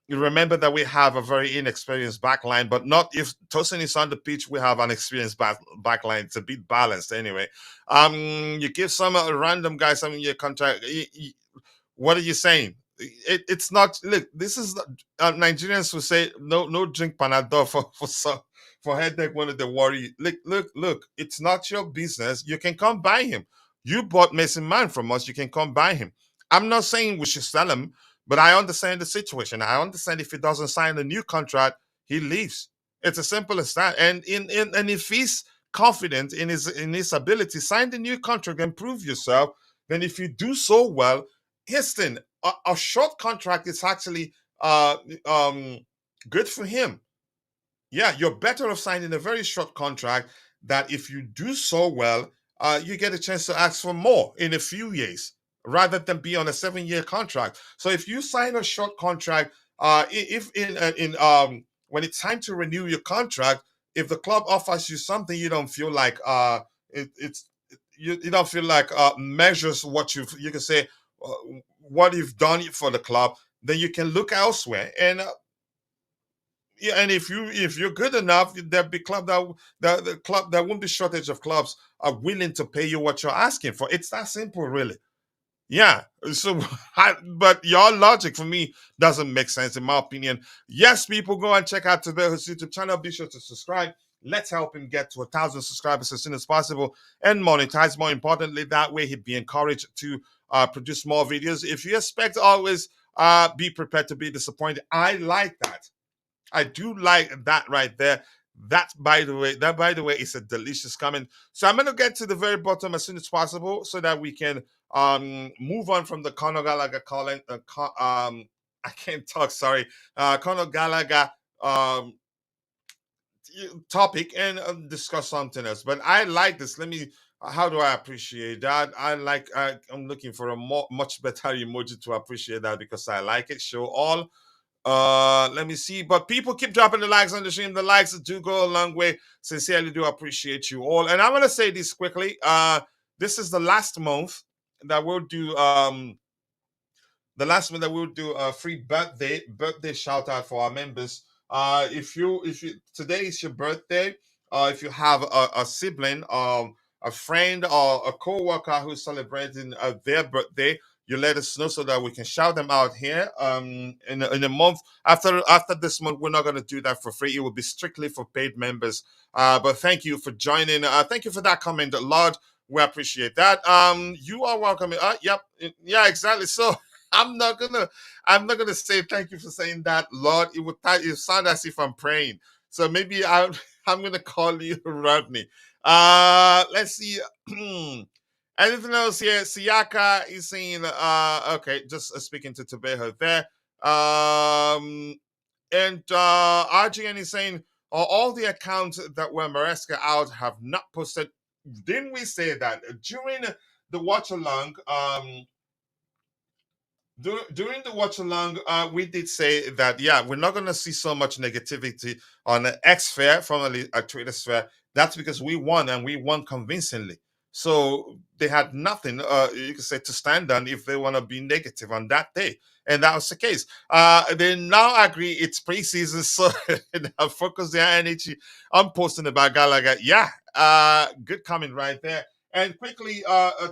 you remember that we have a very inexperienced back line, but not if Tosin is on the pitch, we have an experienced back line. It's a bit balanced anyway. You give some random guy some in your contract. What are you saying? It's not. Look, this is Nigerians who say no drink Panadol for headache when they worry. Look. It's not your business. You can come buy him. You bought Mason Man from us. You can come buy him. I'm not saying we should sell him, but I understand the situation. I understand if he doesn't sign a new contract, he leaves. It's as simple as that. And if he's confident in his ability, sign the new contract and prove yourself. Then if you do so well, Houston, a short contract is actually good for him. Yeah, you're better off signing a very short contract that if you do so well, you get a chance to ask for more in a few years rather than be on a 7-year contract. So if you sign a short contract, if in when it's time to renew your contract, if the club offers you something you don't feel like it's you don't feel like measures what you can say uh, what you've done for the club, then you can look elsewhere. And yeah, and if you're good enough, there'll be club the club there won't be shortage of clubs are willing to pay you what you're asking for. It's that simple, really. Yeah. So, but your logic for me doesn't make sense, in my opinion. Yes, people go and check out Trevoh's YouTube channel. Be sure to subscribe. Let's help him get to 1,000 subscribers as soon as possible and monetize. More importantly, that way he'd be encouraged to produce more videos. If you expect always be prepared to be disappointed, I like that. I do like that right there. That by the way is a delicious comment. So I'm gonna get to the very bottom as soon as possible so that we can move on from the Conor Gallagher calling I can't talk, sorry. Conor Gallagher um topic and discuss something else. But I like this. Let me how do I appreciate that? I'm looking for a much better emoji to appreciate that because I like it. Show all. Let me see. But people keep dropping the likes on the stream. The likes do go a long way. Sincerely do appreciate you all. And I'm gonna say this quickly. This is the last month that we'll do a free birthday shout out for our members. If you today is your birthday, if you have a sibling, a friend or a co-worker who's celebrating their birthday, you let us know so that we can shout them out here. In a month after this month, we're not going to do that for free. It will be strictly for paid members. But thank you for joining. Thank you for that comment, Lord. We appreciate that. You are welcome. Yep, yeah, exactly. So I'm not gonna say thank you for saying that, Lord. It sound as if I'm praying. So maybe I'm gonna call you Rodney. Let's see. Anything else here? Siaka is saying okay, just speaking to Tebeho there. And RGN is saying all the accounts that were Maresca out have not posted. Didn't we say that during the watch along? During the watch along, we did say that we're not going to see so much negativity on the X Fair, formerly a Twitter sphere. That's because we won and we won convincingly. So they had nothing, you could say, to stand on if they want to be negative on that day, and that was the case. They now agree it's preseason, so they focus their energy on posting about Gallagher. Yeah, good comment right there. And quickly,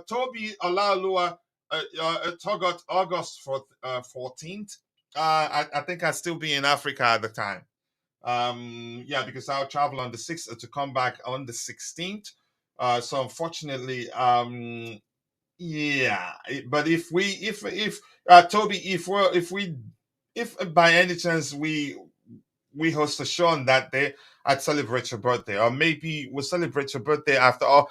Toby Alaulua August 14th. I think I'd still be in Africa at the time. Because I'll travel on the 6th to come back on the 16th. So unfortunately, but if Toby, if by any chance we host a show on that day, I'd celebrate your birthday, or maybe we'll celebrate your birthday after all.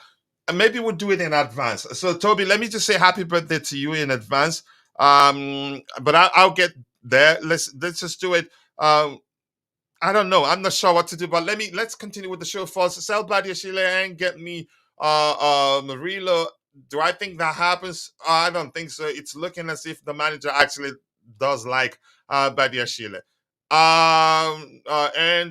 maybe we'll do it in advance. So, Toby, let me just say happy birthday to you in advance. But I'll get there. Let's just do it. I don't know. I'm not sure what to do, but let's continue with the show first. Sell Badiashile and get me Murillo. Do I think that happens? I don't think so. It's looking as if the manager actually does like Badiashile. And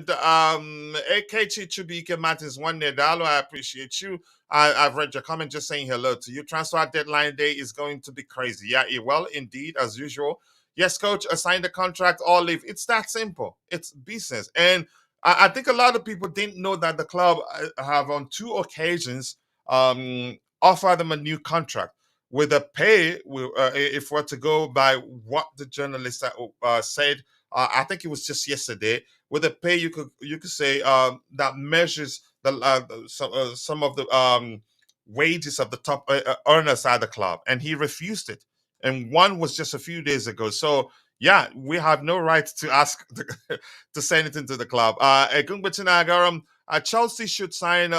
AKC Chubike Martins one day. Dalo, I appreciate you. I've read your comment, just saying hello to you. Transfer deadline day is going to be crazy. Yeah, well, indeed, as usual. Yes, coach, sign the contract or leave. It's that simple. It's business. And I think a lot of people didn't know that the club have on two occasions offered them a new contract with a pay. If we're to go by what the journalist said, I think it was just yesterday. With a pay, you could say that measures some of the wages of the top earners at the club, and he refused it, and one was just a few days ago. So yeah, we have no right to ask to say anything to the club. Chelsea should sign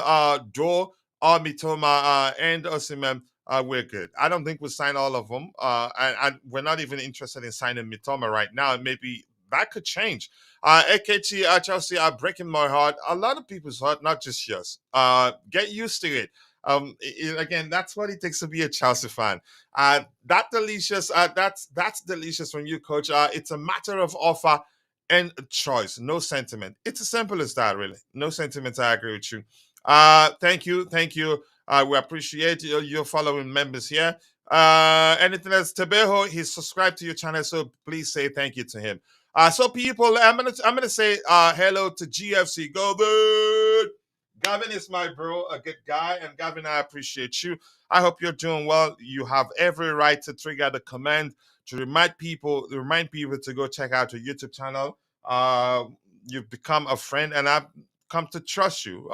Dor, Mitoma, and Osimhen. We're good. I don't think we'll sign all of them. And we're not even interested in signing Mitoma right now. And maybe that could change. AKT, Chelsea are breaking my heart. A lot of people's heart, not just yours. Get used to it. Again, that's what it takes to be a Chelsea fan. That's delicious from you, coach. It's a matter of offer and choice, no sentiment. It's as simple as that, really. No sentiments. I agree with you. Thank you. We appreciate your following members here. Anything else? Tebeho, he's subscribed to your channel, so please say thank you to him. So people, I'm gonna say hello to GFC. Go good. Gavin is my bro, a good guy, and Gavin, I appreciate you. I hope you're doing well. You have every right to trigger the command to remind people to go check out your YouTube channel. You've become a friend, and I've come to trust you.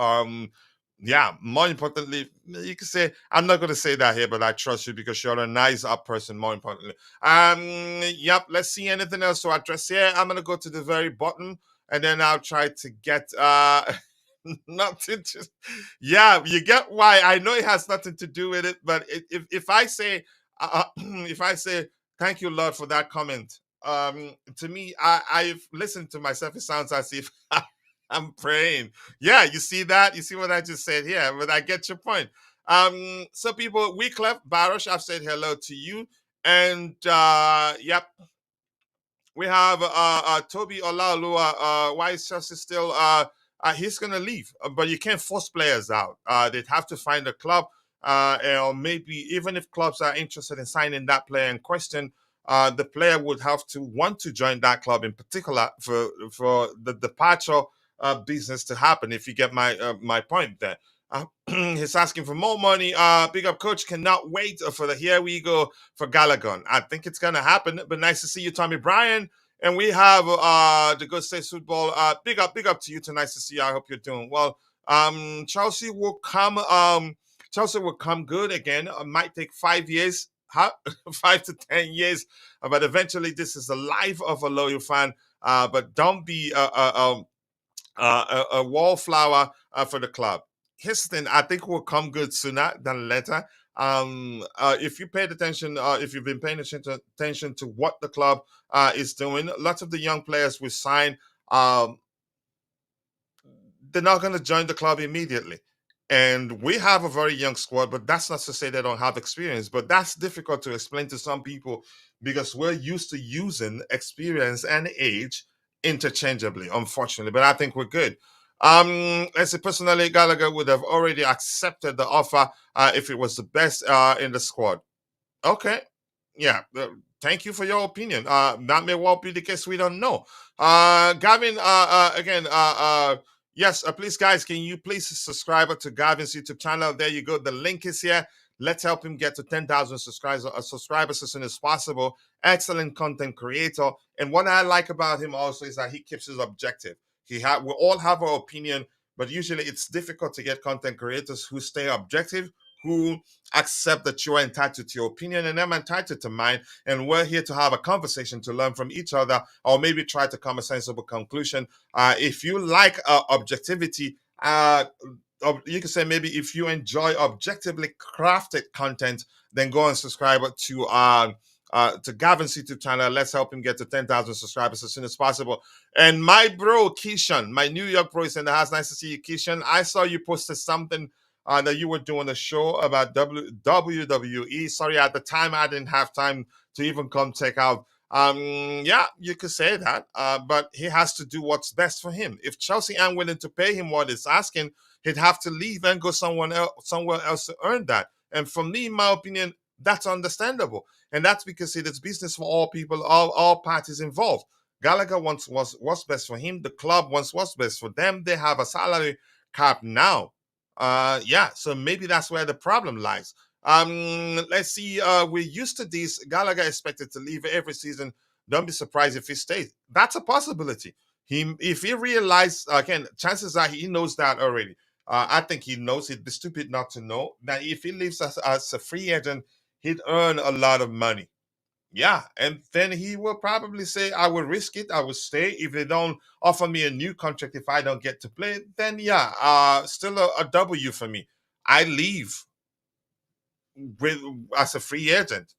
Yeah, more importantly, you can say I'm not going to say that here, but I trust you because you're a nice up person. More importantly, yep. Let's see anything else to address here. I'm going to go to the very bottom, and then I'll try to get nothing to. Yeah, you get why. I know it has nothing to do with it, but if I say if I say thank you, Lord, for that comment, to me, I've listened to myself. It sounds as if I'm praying. Yeah, you see that? You see what I just said here? But I get your point. So people, Wyclef Baruch, I've said hello to you. And yep, we have Toby Olaoluwa. Why is Chelsea still he's gonna leave, but you can't force players out. They'd have to find a club, or maybe even if clubs are interested in signing that player in question, the player would have to want to join that club in particular for the departure business to happen. If you get my point there. He's asking for more money. Big up coach, cannot wait for the here we go for Gallagher. I think it's gonna happen. But nice to see you, Tommy Bryan. And we have the Good States Football. Big up to you. Too nice to see you. I hope you're doing well. Chelsea will come. Chelsea will come good again. Might take 5 years, 5 to 10 years, but eventually this is the life of a loyal fan. But don't be a wallflower for the club. His thing, I think, will come good sooner than later. If you paid attention, if you've been paying attention to what the club is doing, lots of the young players we sign, they're not going to join the club immediately. And we have a very young squad, but that's not to say they don't have experience. But that's difficult to explain to some people because we're used to using experience and age interchangeably, unfortunately. But I think we're good. As a personally, Gallagher would have already accepted the offer if it was the best in the squad. Okay. Yeah. Thank you for your opinion. That may well be the case. We don't know. Gavin, again, yes, please, guys, can you please subscribe to Gavin's YouTube channel? There you go. The link is here. Let's help him get to 10,000 subscribers as soon as possible. Excellent content creator. And what I like about him also is that he keeps his objective. We all have our opinion, but usually it's difficult to get content creators who stay objective, who accept that you're entitled to your opinion and I'm entitled to mine. And we're here to have a conversation to learn from each other or maybe try to come a sensible conclusion. If you like objectivity, you can say maybe if you enjoy objectively crafted content, then go and subscribe to Gavin's YouTube channel. Let's help him get to 10,000 subscribers as soon as possible. And my bro Keishan, my New York bro, is in the house. Nice to see you, Keishan. I saw you posted something that you were doing a show about WWE. Sorry, at the time I didn't have time to even come check out. Yeah, you could say that, but he has to do what's best for him. If Chelsea aren't willing to pay him what it's asking, he'd have to leave and go somewhere else to earn that. And for me, in my opinion, that's understandable, and that's because it is business for all people, all parties involved. Gallagher wants what's best for him. The club wants what's best for them. They have a salary cap now. Yeah, so maybe that's where the problem lies. Let's see. We're used to this. Gallagher expected to leave every season. Don't be surprised if he stays. That's a possibility. If he realized, again, chances are he knows that already. I think he knows. He'd be stupid not to know that if he leaves as a free agent, he'd earn a lot of money. Yeah, and then he will probably say, "I will risk it. I will stay. If they don't offer me a new contract, if I don't get to play, then yeah, still a W for me. I leave with as a free agent."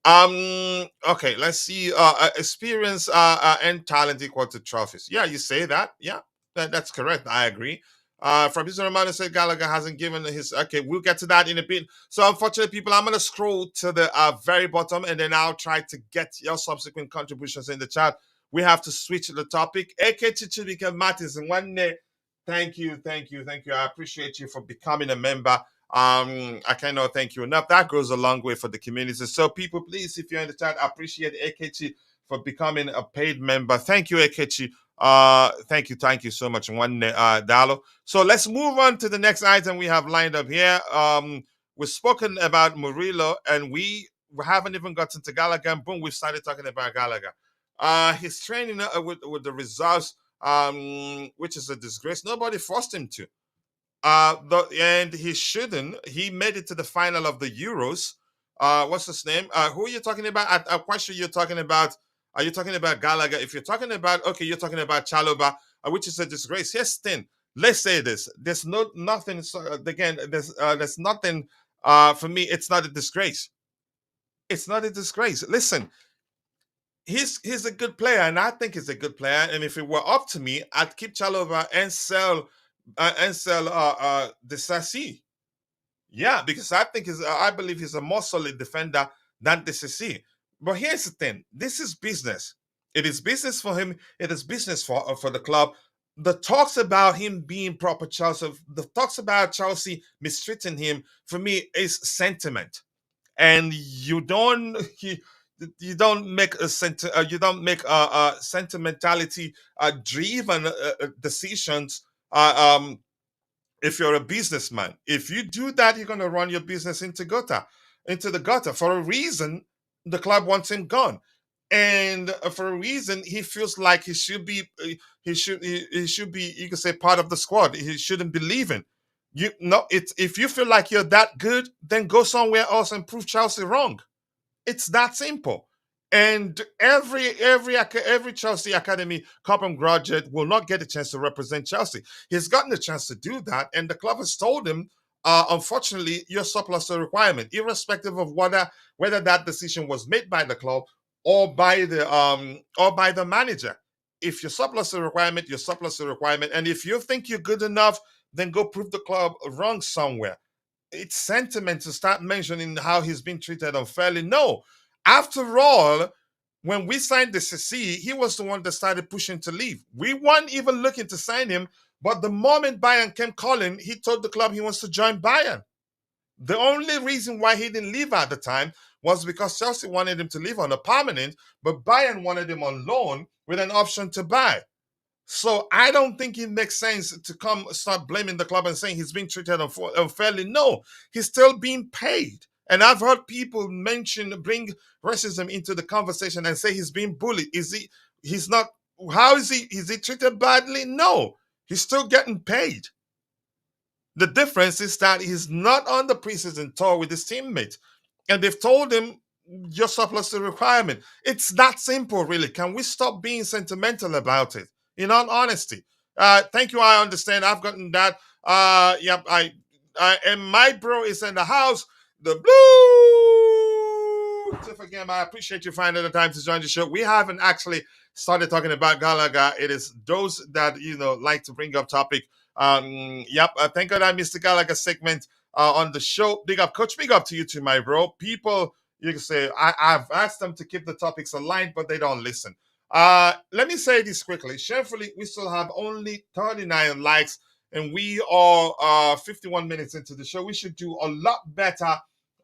Okay, let's see. Experience and talent equal to trophies. Yeah, you say that. Yeah, that's correct. I agree. From his reminder said Gallagher hasn't given his. Okay, we'll get to that in a bit. So, unfortunately, people, I'm gonna scroll to the very bottom, and then I'll try to get your subsequent contributions in the chat. We have to switch the topic. Eke Chichibika Martins and one day. Thank you, thank you, thank you. I appreciate you for becoming a member. I cannot thank you enough. That goes a long way for the community. So, people, please, if you're in the chat, I appreciate Akechi for becoming a paid member. Thank you, Akechi. Thank you so much, one Dalo. So let's move on to the next item we have lined up here. We've spoken about Murillo, and we haven't even gotten to Gallagher. And boom, we've started talking about Gallagher. His training with the results, which is a disgrace. Nobody forced him to. And he shouldn't. He made it to the final of the Euros. What's his name? Who are you talking about? I'm quite sure you're talking about. Are you talking about Gallagher? If you're talking about, okay, you're talking about Chalobah, which is a disgrace. Yes, then let's say this. There's nothing. Again, there's nothing. For me, it's not a disgrace. It's not a disgrace. Listen, he's a good player, and I think he's a good player. And if it were up to me, I'd keep Chalobah and sell the Sassi. Yeah, because I believe he's a more solid defender than the Sassi. But here's the thing: this is business. It is business for him. It is business for the club. The talks about him being proper Chelsea, the talks about Chelsea mistreating him, for me is sentiment, and you don't make sentimentality driven decisions. If you're a businessman, if you do that, you're going to run your business into the gutter. For a reason, the club wants him gone, and for a reason, he feels like he should be. He should be. You could say part of the squad. He shouldn't be leaving. You know, it's if you feel like you're that good, then go somewhere else and prove Chelsea wrong. It's that simple. And every Chelsea Academy Cobham graduate will not get a chance to represent Chelsea. He's gotten a chance to do that, and the club has told him, unfortunately, you're surplus to requirement, irrespective of whether that decision was made by the club or by the manager. If you're surplus to requirement, you're surplus to requirement, and if you think you're good enough, then go prove the club wrong somewhere. It's sentiment to start mentioning how he's been treated unfairly. No. After all, when we signed the CC, he was the one that started pushing to leave. We weren't even looking to sign him, but the moment Bayern came calling, he told the club he wants to join Bayern. The only reason why he didn't leave at the time was because Chelsea wanted him to leave on a permanent, but Bayern wanted him on loan with an option to buy. So I don't think it makes sense to come start blaming the club and saying he's being treated unfairly. No, he's still being paid. And I've heard people bring racism into the conversation and say he's being bullied. He's not, how is he treated badly? No, he's still getting paid. The difference is that he's not on the preseason tour with his teammates. And they've told him, you're surplus to requirement. It's that simple, really. Can we stop being sentimental about it? In all honesty. Thank you. I understand. I've gotten that. Yep, and my bro is in the house. The blue. Tiff again, I appreciate you finding the time to join the show. We haven't actually started talking about Gallagher. It is those that like to bring up topic. Yep. Thank God I missed the Gallagher segment on the show. Big up, coach. Big up to you too, my bro. People, you can say I've asked them to keep the topics aligned, but they don't listen. Let me say this quickly. Shamefully, we still have only 39 likes, and we are 51 minutes into the show. We should do a lot better.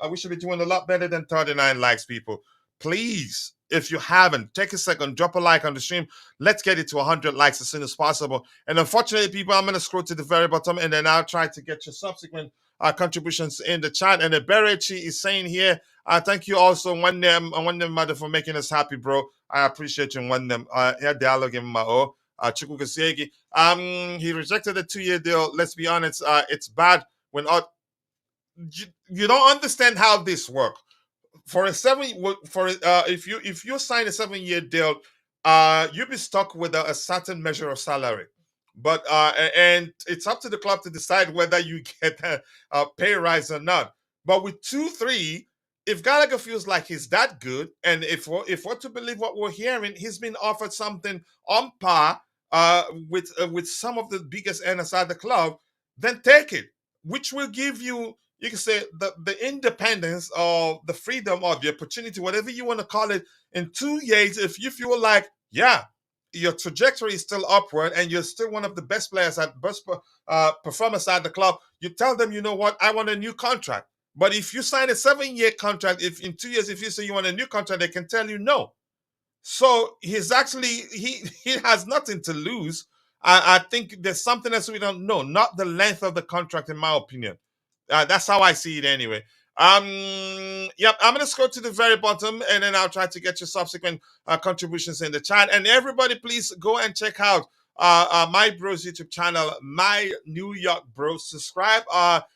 We should be doing a lot better than 39 likes, people. Please, if you haven't, take a second, drop a like on the stream. Let's get it to 100 likes as soon as possible. And unfortunately, people, I'm going to scroll to the very bottom, and then I'll try to get your subsequent contributions in the chat. And Berechi is saying here, thank you also, one them mother, for making us happy, bro. I appreciate you, one them. Yeah, dialogue in my own. Chukwukasiegi. He rejected a 2-year deal. Let's be honest, it's bad when you don't understand how this works. For a if you sign a 7-year deal, you'll be stuck with a certain measure of salary. But and it's up to the club to decide whether you get a pay rise or not. But with 2-3, if Gallagher feels like he's that good, and if we're to believe what we're hearing, he's been offered something on par with some of the biggest earners at the club, then take it, which will give you, you can say, the independence or the freedom or the opportunity, whatever you want to call it, in 2 years. If you feel like, yeah, your trajectory is still upward and you're still one of the best players at best performance at the club, you tell them, you know what, I want a new contract. But if you sign a 7-year contract, if in 2 years, if you say you want a new contract, they can tell you no. So he's actually, he has nothing to lose. I think there's something else we don't know, not the length of the contract, in my opinion. That's how I see it anyway. Yep, I'm gonna scroll to the very bottom, and then I'll try to get your subsequent contributions in the chat. And everybody, please go and check out my bro's YouTube channel, My New York Bros. Subscribe.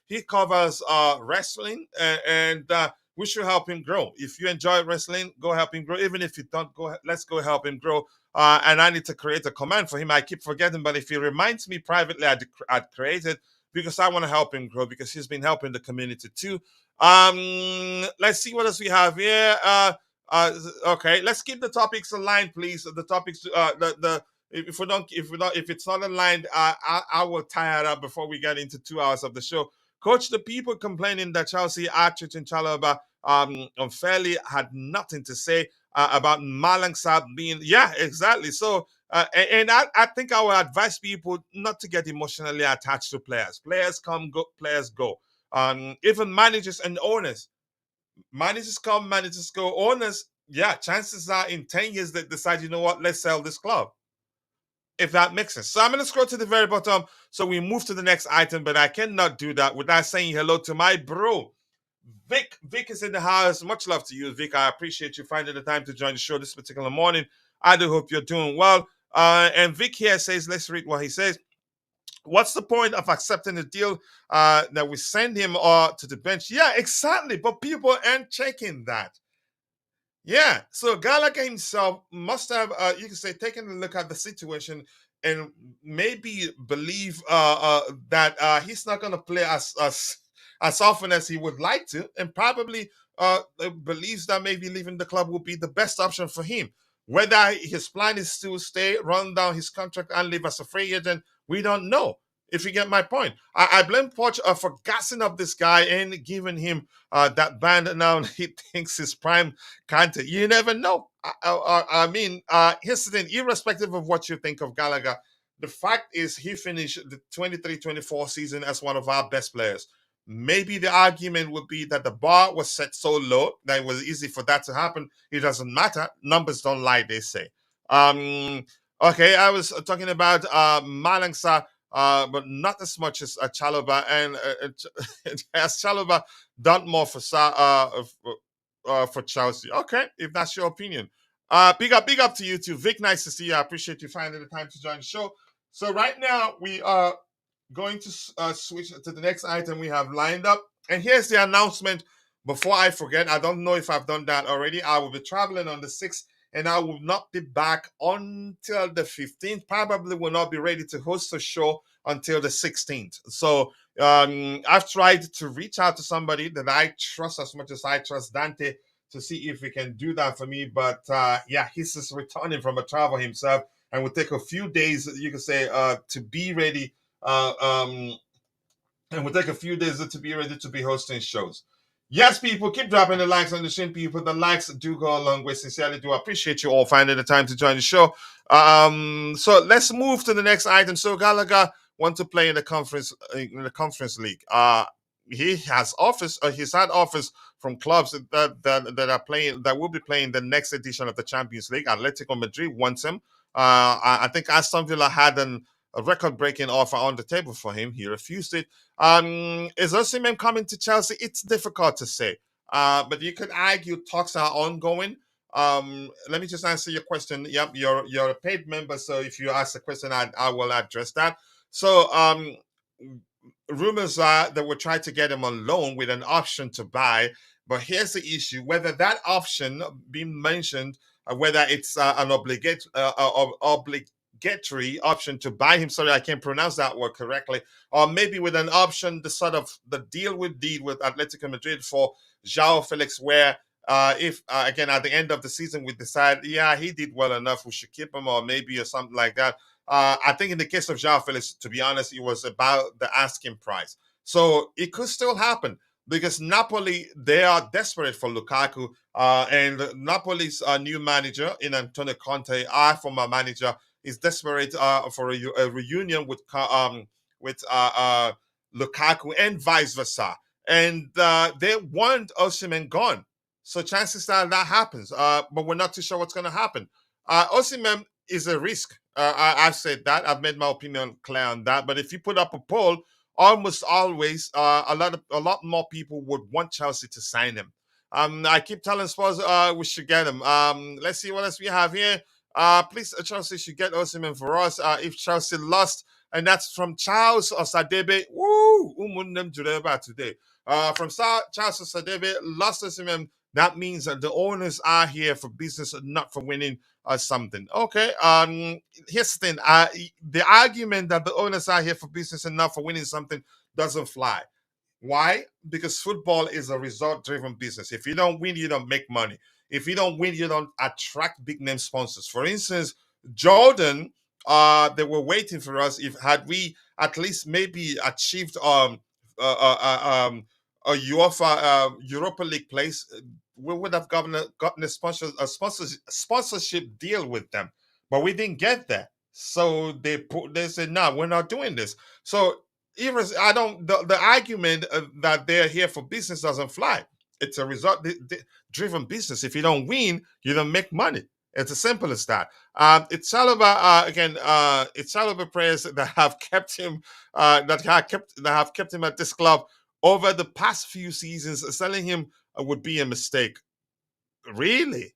He covers wrestling, and we should help him grow. If you enjoy wrestling, go help him grow. Even if you don't, let's go help him grow. And I need to create a command for him. I keep forgetting, but if he reminds me privately, I'd create it, because I want to help him grow, because he's been helping the community too. Let's see what else we have here. Okay, let's keep the topics aligned, please. The topics, if it's not aligned, I will tie it up before we get into 2 hours of the show. Coach, the people complaining that Chelsea archers in Chalobah unfairly had nothing to say about Malang Sarr being, yeah, exactly. So and I think I will advise people not to get emotionally attached to players. Players come, go, players go. Even managers and owners. Managers come, managers go. Owners, yeah, chances are in 10 years they decide, you know what, let's sell this club. If that makes sense. So I'm going to scroll to the very bottom so we move to the next item, but I cannot do that without saying hello to my bro, Vic. Vic is in the house. Much love to you, Vic. I appreciate you finding the time to join the show this particular morning. I do hope you're doing well. And Vic here says, let's read what he says. What's the point of accepting the deal that we send him to the bench? Yeah, exactly. But people aren't checking that. Yeah, so Gallagher himself must have, you can say, taken a look at the situation and maybe believe that he's not going to play as often as he would like to, and probably believes that maybe leaving the club would be the best option for him. Whether his plan is to stay, run down his contract, and leave as a free agent, we don't know. If you get my point, I blame Poch for gassing up this guy and giving him that ban. Now he thinks his prime Kante. You never know. I mean, here's the thing. Irrespective of what you think of Gallagher, the fact is he finished the 23-24 season as one of our best players. Maybe the argument would be that the bar was set so low that it was easy for that to happen. It doesn't matter. Numbers don't lie, they say. Okay, I was talking about Malang Sarr, but not as much as Chalobah. And has Chalobah done more for for Chelsea? Okay, if that's your opinion. Big up to you too. Vic, nice to see you. I appreciate you finding the time to join the show. So right now we are going to switch to the next item we have lined up. And here's the announcement. Before I forget, I don't know if I've done that already. I will be traveling on the 6th and I will not be back until the 15th. Probably will not be ready to host a show until the 16th. So I've tried to reach out to somebody that I trust as much as I trust Dante to see if he can do that for me. But yeah, he's just returning from a travel himself and will take a few days, you can say, to be ready. Uh, um, and will take a few days to be ready to be hosting shows. Yes, people, keep dropping the likes on the stream, people. The likes do go a long way. Sincerely, do appreciate you all finding the time to join the show. So let's move to the next item. So Gallagher want to play in the conference league. He has offers. He's had offers from clubs that are playing that will be playing the next edition of the Champions League. Atletico Madrid wants him. I think Aston Villa had a record-breaking offer on the table for him. He refused it. Is Osimhen coming to Chelsea? It's difficult to say, but you could argue talks are ongoing. Let me just answer your question. Yep, you're a paid member, so if you ask a question, I will address that. So rumors are that we'll try to get him on loan with an option to buy. But here's the issue: whether that option being mentioned, whether it's an obligatory option to buy him. Sorry, I can't pronounce that word correctly. Or maybe with an option, the deal we did with Atletico Madrid for João Felix, where if again at the end of the season we decide, yeah, he did well enough, we should keep him, or maybe or something like that. I think in the case of João Felix, to be honest, it was about the asking price. So it could still happen because Napoli, they are desperate for Lukaku. And Napoli's new manager in Antonio Conte, our former manager, is desperate for a reunion with Lukaku and vice versa. And they want Osimhen gone. So chances are that happens. But we're not too sure what's going to happen. Osimhen is a risk. I've said that. I've made my opinion clear on that. But if you put up a poll, almost always a lot more people would want Chelsea to sign him. I keep telling Spurs we should get him. Let's see what else we have here. Please, Chelsea should get Osimhen for us. If Chelsea lost, and that's from Charles Osadebe. Woo! Umunnem Jureba today. From Charles Osadebe, lost Osimhen. That means that the owners are here for business, not for winning or something. Okay. Here's the thing. The argument that the owners are here for business and not for winning something doesn't fly. Why? Because football is a result-driven business. If you don't win, you don't make money. If you don't win, you don't attract big-name sponsors. For instance, Jordan, they were waiting for us. If had we at least maybe achieved a UEFA Europa League place, we would have gotten a sponsorship deal with them. But we didn't get that. So they said, no, we're not doing this. So I don't the argument that they're here for business doesn't fly. It's a driven business. If you don't win, you don't make money. It's as simple as that. It's Chalobah again. It's Chalobah players that have kept him that have kept him at this club over the past few seasons. Selling him would be a mistake. Really?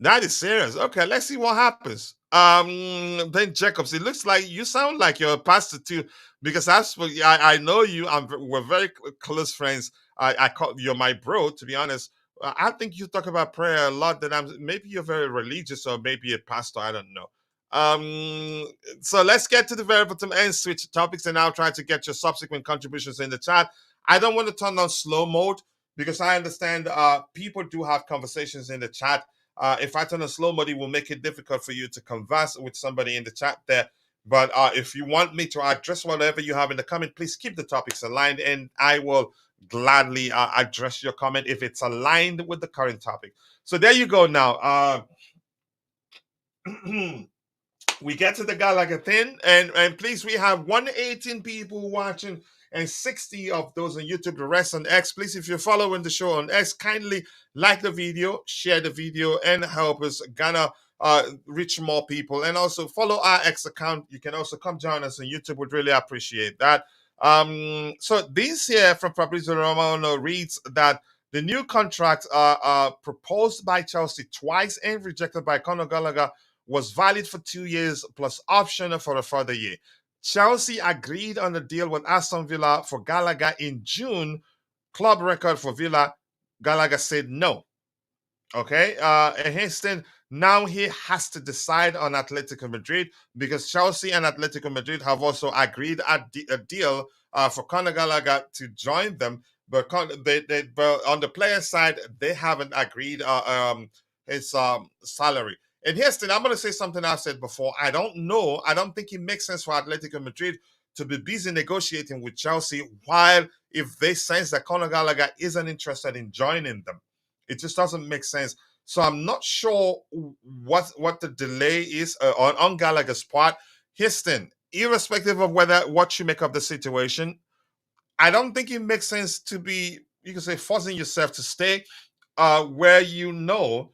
That is serious. Okay, let's see what happens. Ben Jacobs, it looks like you sound like you're a pastor too, because I know you. We're very close friends. I call you're my bro. To be honest, I think you talk about prayer a lot. That maybe you're very religious or maybe a pastor. I don't know. So let's get to the very bottom and switch topics, and I'll try to get your subsequent contributions in the chat. I don't want to turn on slow mode because I understand people do have conversations in the chat. If I turn on slow mode, it will make it difficult for you to converse with somebody in the chat there. But if you want me to address whatever you have in the comment, please keep the topics aligned, and I will gladly address your comment if it's aligned with the current topic. So there you go now. We get to the Gallagher thing, and please, we have 118 people watching and 60 of those on YouTube, the rest on X. Please, if you're following the show on X, kindly like the video, share the video, and help us gonna reach more people. And also follow our X account. You can also come join us on YouTube. Would really appreciate that. So this here from Fabrizio Romano reads that the new contract proposed by Chelsea twice and rejected by Conor Gallagher was valid for 2 years plus option for a further year. Chelsea agreed on a deal with Aston Villa for Gallagher in June. Club record for Villa, Gallagher said no. Okay, and Houston now he has to decide on Atletico Madrid because Chelsea and Atletico Madrid have also agreed a deal for Conor Gallagher to join them, but but on the player side they haven't agreed his salary. And Houston, I'm going to say something I've said before. I don't know. I don't think it makes sense for Atletico Madrid to be busy negotiating with Chelsea while if they sense that Conor Gallagher isn't interested in joining them. It just doesn't make sense. So I'm not sure what the delay is on Gallagher's part. Houston, irrespective of whether what you make of the situation, I don't think it makes sense to be, you can say, forcing yourself to stay where you know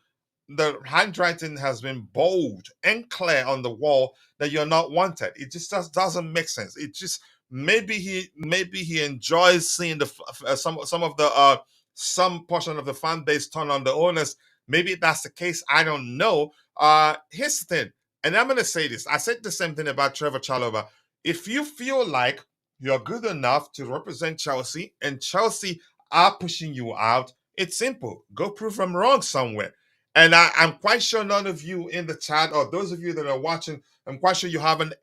the handwriting has been bold and clear on the wall that you're not wanted. It just doesn't make sense. It just maybe he enjoys seeing the some of the some portion of the fan base turn on the owners. Maybe that's the case. I don't know. Here's the thing, and I'm gonna say this. I said the same thing about Trevoh Chalobah. If you feel like you're good enough to represent Chelsea and Chelsea are pushing you out, it's simple. Go prove them wrong somewhere. And I'm quite sure none of you in the chat or those of you that are watching, I'm quite sure you haven't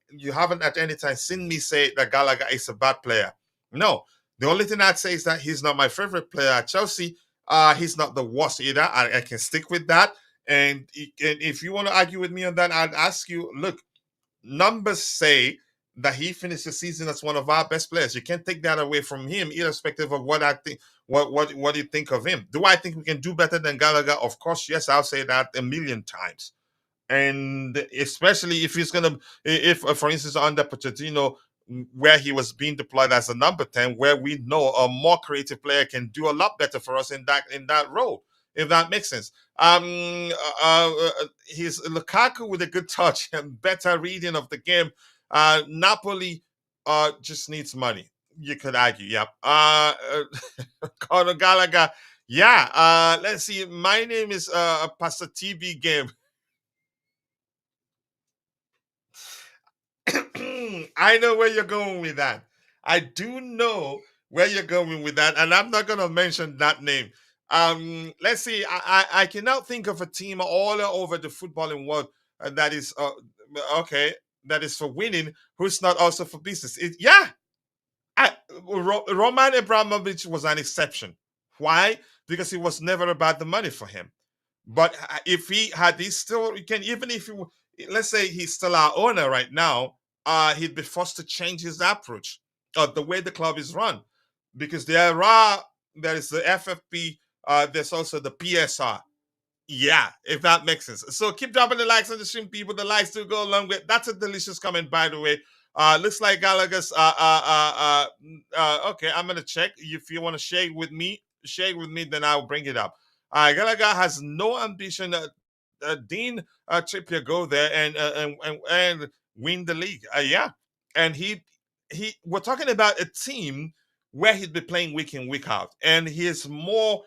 at any time seen me say that Gallagher is a bad player. No. The only thing I'd say is that he's not my favorite player at Chelsea. He's not the worst either. I can stick with that. And if you want to argue with me on that, I'd ask you, look, numbers say that he finished the season as one of our best players. You can't take that away from him, irrespective of what I think. What you think of him? Do I think we can do better than Gallagher? Of course, yes. I'll say that a million times. And especially if he's gonna, if for instance under Pochettino, where he was being deployed as a number 10, where we know a more creative player can do a lot better for us in that role, if that makes sense. He's Lukaku with a good touch and better reading of the game. Napoli just needs money. You could argue, yeah. Conor Gallagher, yeah. Let's see. My name is Pastor TB Game. I know where you're going with that. I do know where you're going with that, and I'm not going to mention that name. Let's see. I cannot think of a team all over the footballing world that is okay. That is for winning. Who's not also for business? Yeah, Roman Abramovich was an exception. Why? Because it was never about the money for him. But if he still he can, even if let's say he's still our owner right now, he'd be forced to change his approach, the way the club is run, because there is the FFP, there's also the PSR. Yeah, if that makes sense. So keep dropping the likes on the stream, people. The likes do go along with. That's a delicious comment, by the way. Looks like Gallagher's. Okay, I'm gonna check. If you want to share with me, then I'll bring it up. Gallagher has no ambition. Dean Trippier go there and win the league. Yeah, and he. We're talking about a team where he'd be playing week in week out, and he is more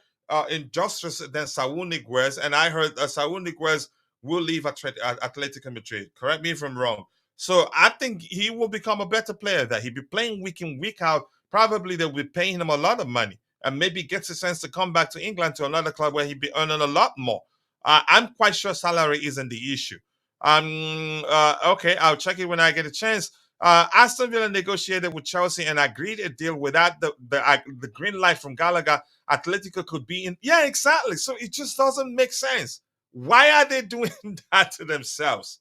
industrious than Saúl Ñíguez, and I heard Saúl Ñíguez will leave Atletico Madrid. Correct me if I'm wrong. So I think he will become a better player there. He'll be playing week in, week out. Probably they'll be paying him a lot of money and maybe gets a chance to come back to England to another club where he'll be earning a lot more. I'm quite sure salary isn't the issue. Okay, I'll check it when I get a chance. Aston Villa negotiated with Chelsea and agreed a deal without the green light from Gallagher. Atletico could be in. Yeah, exactly. So it just doesn't make sense. Why are they doing that to themselves?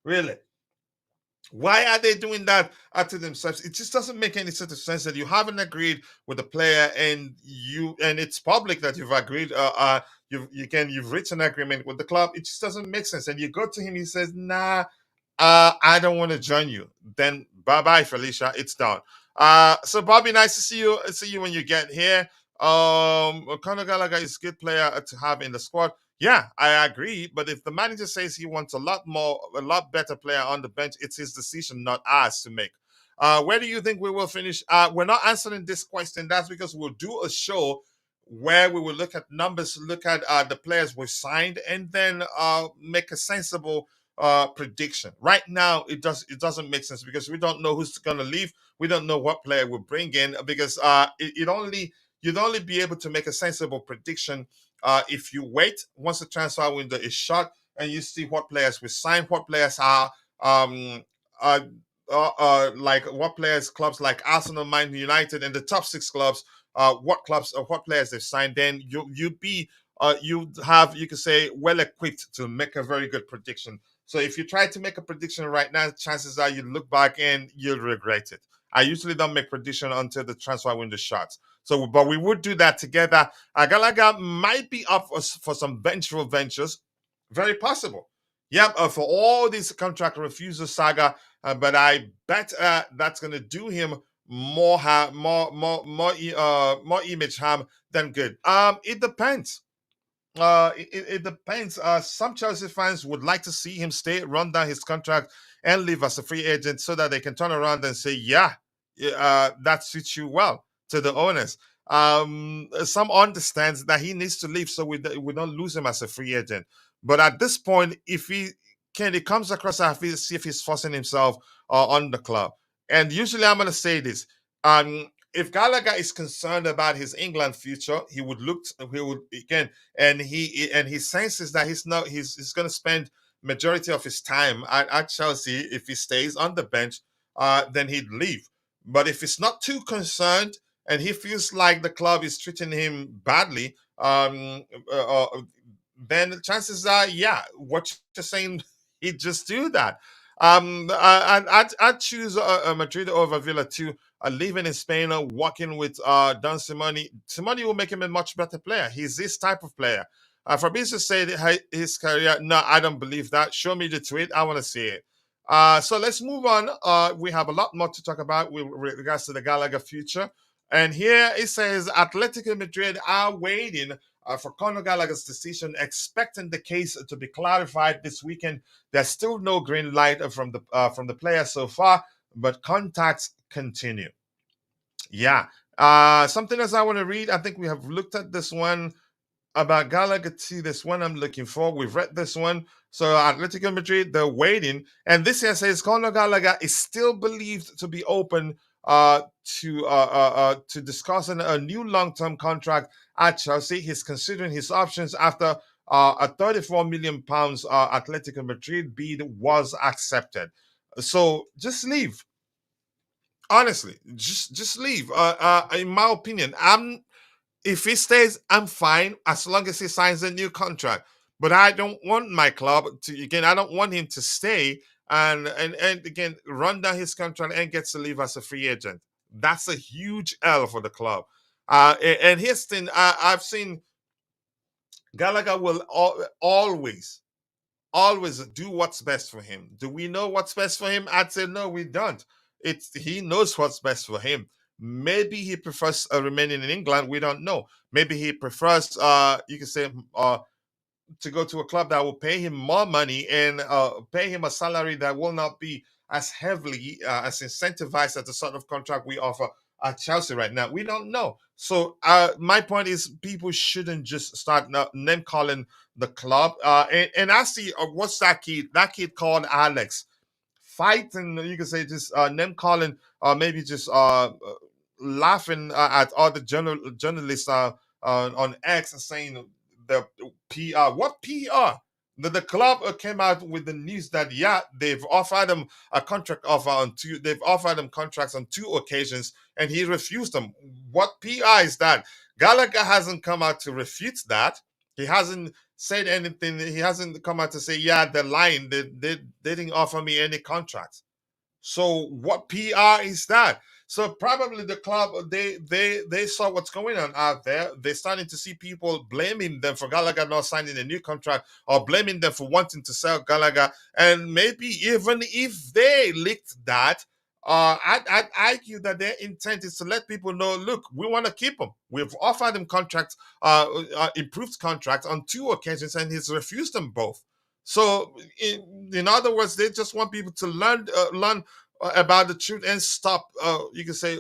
Really? Why are they doing that to themselves? It just doesn't make any sort of sense that you haven't agreed with the player and it's public that you've agreed. You've reached an agreement with the club. It just doesn't make sense. And you go to him, he says, "Nah, I don't want to join you." Then bye bye, Felicia. It's done. So Bobby, nice to see you. See you when you get here. Conor Gallagher is a good player to have in the squad. Yeah, I agree. But if the manager says he wants a lot better player on the bench, it's his decision, not ours to make. Where do you think we will finish? We're not answering this question. That's because we'll do a show where we will look at numbers, look at the players we've signed, and then make a sensible prediction. Right now, it doesn't make sense because we don't know who's going to leave. We don't know what player we'll bring in because you'd only be able to make a sensible prediction If you wait once the transfer window is shut and you see what players we sign, what players are um, uh, like what players clubs like Arsenal, Man United, and the top six clubs, what clubs or what players they've signed, then you'd be you have you could say well equipped to make a very good prediction. So if you try to make a prediction right now, chances are you look back and you'll regret it. I usually don't make prediction until the transfer window shuts. So, but we would do that together. Gallagher might be up for some vengeful ventures, very possible. Yep, for all this contract refusal saga, but I bet that's going to do him more image harm than good. It depends. It depends. Some Chelsea fans would like to see him stay, run down his contract, and leave as a free agent so that they can turn around and say, "Yeah, that suits you well," to the owners. Some understands that he needs to leave so we don't lose him as a free agent. But at this point, if it comes across as if he's forcing himself on the club. And usually, I'm going to say this. If Gallagher is concerned about his England future, he would again, and he senses that he's going to spend majority of his time at Chelsea. If he stays on the bench, then he'd leave. But if he's not too concerned and he feels like the club is treating him badly, then the chances are, yeah, what you're saying, he'd just do that. I'd choose Madrid over Villa too. Living in Spain, working with Don Simone. Simone will make him a much better player. He's this type of player. Fabrizio said his career. No, I don't believe that. Show me the tweet. I want to see it. So let's move on. We have a lot more to talk about with regards to the Gallagher future. And here it says Atletico Madrid are waiting for Conor Gallagher's decision, expecting the case to be clarified this weekend. There's still no green light from the player so far, but contacts continue. Yeah. Something else I want to read. I think we have looked at this one about Gallagher too. This one I'm looking for. We've read this one. So Atletico Madrid, they're waiting. And this here says Conor Gallagher is still believed to be open to discussing a new long-term contract at Chelsea. He's considering his options after a 34 million pounds Atletico Madrid bid was accepted. So just leave. Honestly, just leave. In my opinion, if he stays, I'm fine as long as he signs a new contract. But I don't want my club to again. I don't want him to stay and again run down his contract and gets to leave as a free agent. That's a huge L for the club. And here's the thing: I've seen Gallagher will always do what's best for him. Do we know what's best for him? I'd say no, we don't. He knows what's best for him. Maybe he prefers remaining in England. We don't know. Maybe he prefers, you can say, to go to a club that will pay him more money and pay him a salary that will not be as heavily as incentivized as the sort of contract we offer at Chelsea right now. We don't know. So my point is, people shouldn't just start name calling the club. And I see what's that kid? That kid called Alex. Fighting, you can say, just name calling, maybe just laughing at all the journalists on X and saying the PR. What PR? The club came out with the news that yeah, they've offered him a contract offer on two. They've offered him contracts on two occasions, and he refused them. What PR is that? Gallagher hasn't come out to refute that. He hasn't said anything. He hasn't come out to say, yeah, they're lying. They didn't offer me any contracts. So what PR is that? So probably the club they saw what's going on out there. They're starting to see people blaming them for Gallagher not signing a new contract or blaming them for wanting to sell Gallagher. And maybe even if they leaked that, I'd argue that their intent is to let people know, look, we want to keep him. We've offered him contracts, improved contracts on two occasions, and he's refused them both. So, in other words, they just want people to learn about the truth and stop. You can say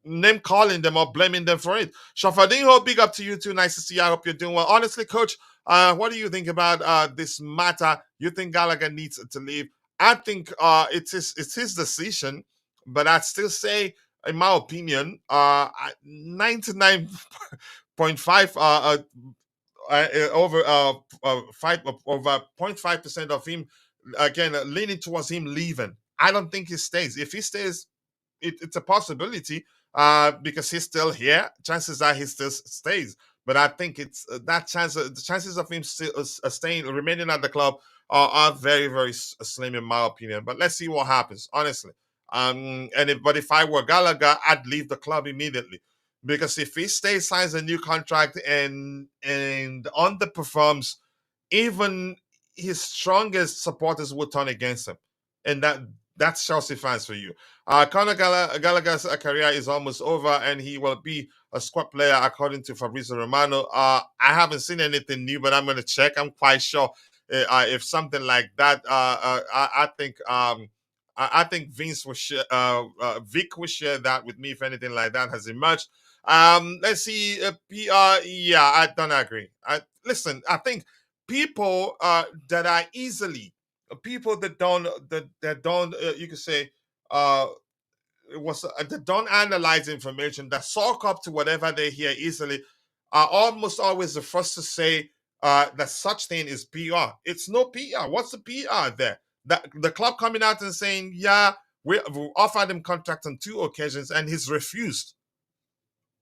name calling them or blaming them for it. Shafadinho, big up to you too. Nice to see you. I hope you're doing well. Honestly, coach, what do you think about this matter? You think Gallagher needs to leave? I think it's his decision, but I'd still say, in my opinion, 99.5 over 0.5% of him again leaning towards him leaving. I don't think he stays. If he stays, it's a possibility because he's still here. Chances are he still stays. But I think it's the chances of him still staying, remaining at the club are very, very slim in my opinion. But let's see what happens, honestly. But if I were Gallagher, I'd leave the club immediately because if he stays, signs a new contract and underperforms, even his strongest supporters will turn against him, and that's Chelsea fans for you. Conor Gallagher's career is almost over, and he will be a squad player according to Fabrizio Romano. I haven't seen anything new, but I'm going to check. I'm quite sure if something like that. I think. I think Vince will share, Vic will share that with me if anything like that has emerged. Let's see, PR. Yeah, I don't agree. Listen. I think people that are easily people that don't you could say uh that don't analyze information, that soak up to whatever they hear easily, are almost always the first to say that such thing is PR. It's no PR. What's the PR there? That the club coming out and saying, yeah, we offered him contract on 2 occasions and he's refused.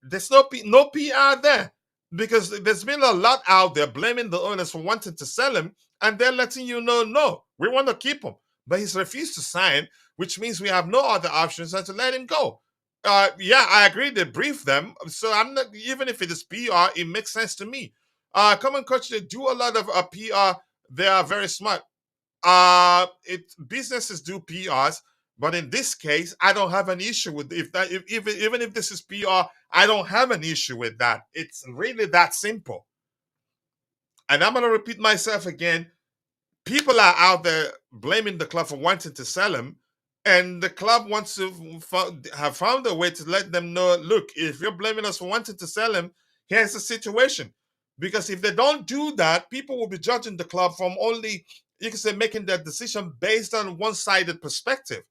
There's no PR there because there's been a lot out there blaming the owners for wanting to sell him, and they're letting you know, no, we want to keep him, but he's refused to sign, which means we have no other options than to let him go. Yeah, I agree. They briefed them, so I'm not. Even if it is PR, it makes sense to me. Common coach, they do a lot of PR. They are very smart. Businesses do PRs, but in this case, I don't have an issue with even if this is PR, I don't have an issue with that. It's really that simple. And I'm gonna repeat myself again. People are out there blaming the club for wanting to sell him, and the club wants to have found a way to let them know, look, if you're blaming us for wanting to sell him, here's the situation. Because if they don't do that, people will be judging the club from only, you can say, making their decision based on one-sided perspective,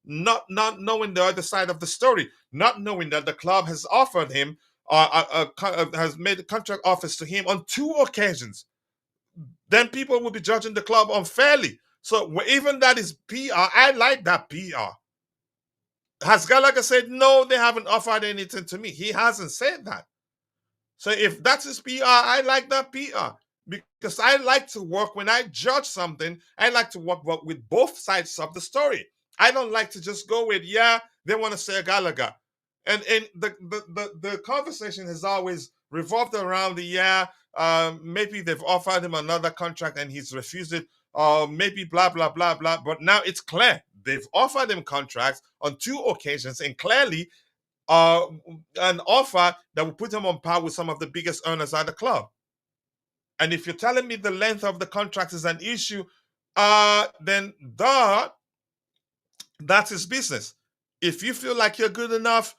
not knowing the other side of the story, not knowing that the club has offered him has made contract offers to him on 2 occasions. Then people will be judging the club unfairly. So even that is PR. I like that PR. Has Gallagher said no? They haven't offered anything to me. He hasn't said that. So if that's his PR, I like that PR because I like to work when I judge something. I like to work with both sides of the story. I don't like to just go with, yeah, they want to say Gallagher, and the conversation has always revolved around the, yeah, maybe they've offered him another contract and he's refused it, or maybe blah blah blah blah. But now it's clear they've offered him contracts on 2 occasions, and clearly uh, an offer that will put him on par with some of the biggest earners at the club. And if you're telling me the length of the contract is an issue, then that's his business. If you feel like you're good enough,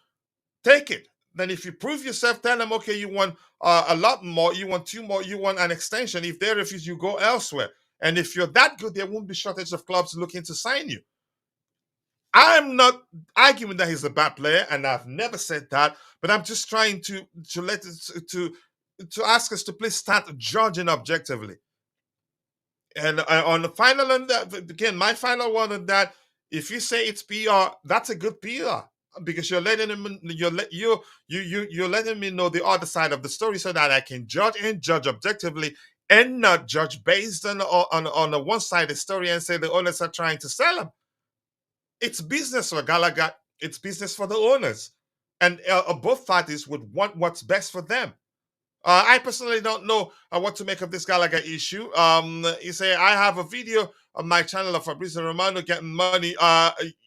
take it. Then if you prove yourself, tell them, okay, you want a lot more, you want 2 more, you want an extension. If they refuse, you go elsewhere. And if you're that good, there won't be shortage of clubs looking to sign you. I'm not arguing that he's a bad player, and I've never said that. But I'm just trying to let it, to ask us to please start judging objectively. And on the final, on that, again, my final one on that: if you say it's PR, that's a good PR because you're letting him, you're letting me know the other side of the story so that I can judge and judge objectively and not judge based on a one-sided story and say the owners are trying to sell him. It's business for Gallagher. It's business for the owners, and both parties would want what's best for them. I personally don't know what to make of this Gallagher issue. You say I have a video on my channel of Fabrizio Romano getting money.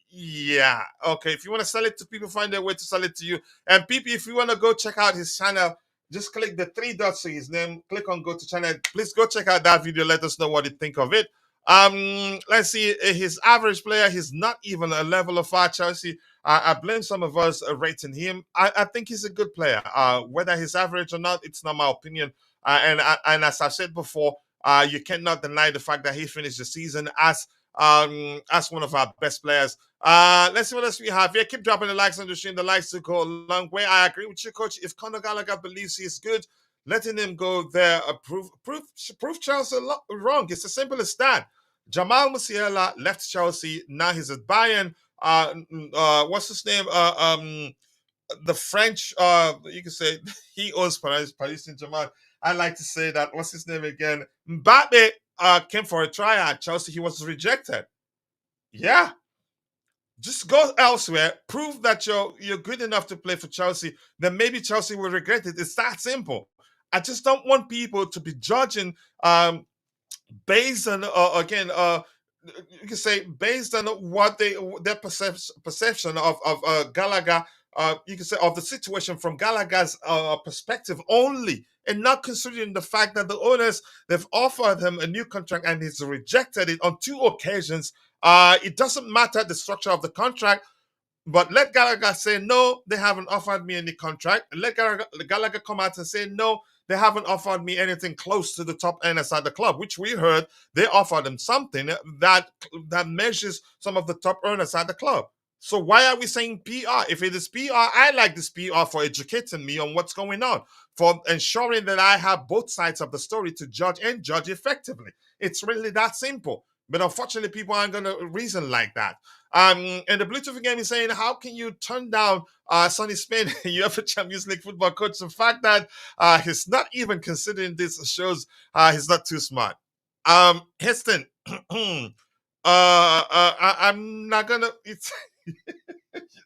Yeah, okay. If you want to sell it to people, find a way to sell it to you. And people, if you want to go check out his channel, just click the 3 dots to his name. Click on go to channel. Please go check out that video. Let us know what you think of it. Let's see. His average player, he's not even a level of our Chelsea. I blame some of us rating him. I think he's a good player. Whether he's average or not, it's not my opinion. And as I've said before, you cannot deny the fact that he finished the season as one of our best players. Let's see what else we have here. Keep dropping the likes on the stream. The likes to go a long way. I agree with you, coach. If Conor Gallagher believes he's good, letting him go there. Prove Chelsea wrong. It's as simple as that. Jamal Musiala left Chelsea. Now he's at Bayern. What's his name? The French, you can say he owns Paris Saint-Germain. I like to say that, what's his name again? Mbappe came for a try at Chelsea. He was rejected. Yeah. Just go elsewhere, prove that you're good enough to play for Chelsea, then maybe Chelsea will regret it. It's that simple. I just don't want people to be judging based on you can say based on what their perception of Gallagher, you can say of the situation from Gallagher's perspective only, and not considering the fact that the owners, they've offered him a new contract and he's rejected it on 2 occasions. It doesn't matter the structure of the contract. But let Gallagher say, no, they haven't offered me any contract. Let Gallagher come out and say, no, they haven't offered me anything close to the top end at the club, which we heard they offered him something that measures some of the top earners at the club. So why are we saying PR? If it is PR, I like this PR for educating me on what's going on, for ensuring that I have both sides of the story to judge and judge effectively. It's really that simple. But unfortunately, people aren't going to reason like that. And the Bluetooth game is saying, how can you turn down Sonny Spain, UEFA Champions League football coach? The fact that he's not even considering this shows he's not too smart. Heston, I'm not gonna. It's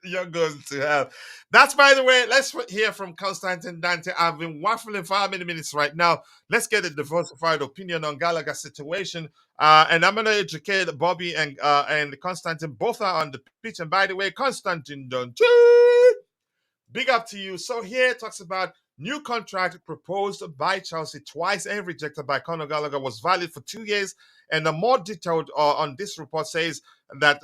you're going to hell. That's, by the way. Let's hear from Constantine Dante. I've been waffling for how many minutes right now? Let's get a diversified opinion on Gallagher's situation. And I'm going to educate Bobby and Constantine. Both are on the pitch. And by the way, Constantine Dante, big up to you. So here it talks about new contract proposed by Chelsea twice and rejected by Conor Gallagher was valid for 2 years. And the more detailed on this report says that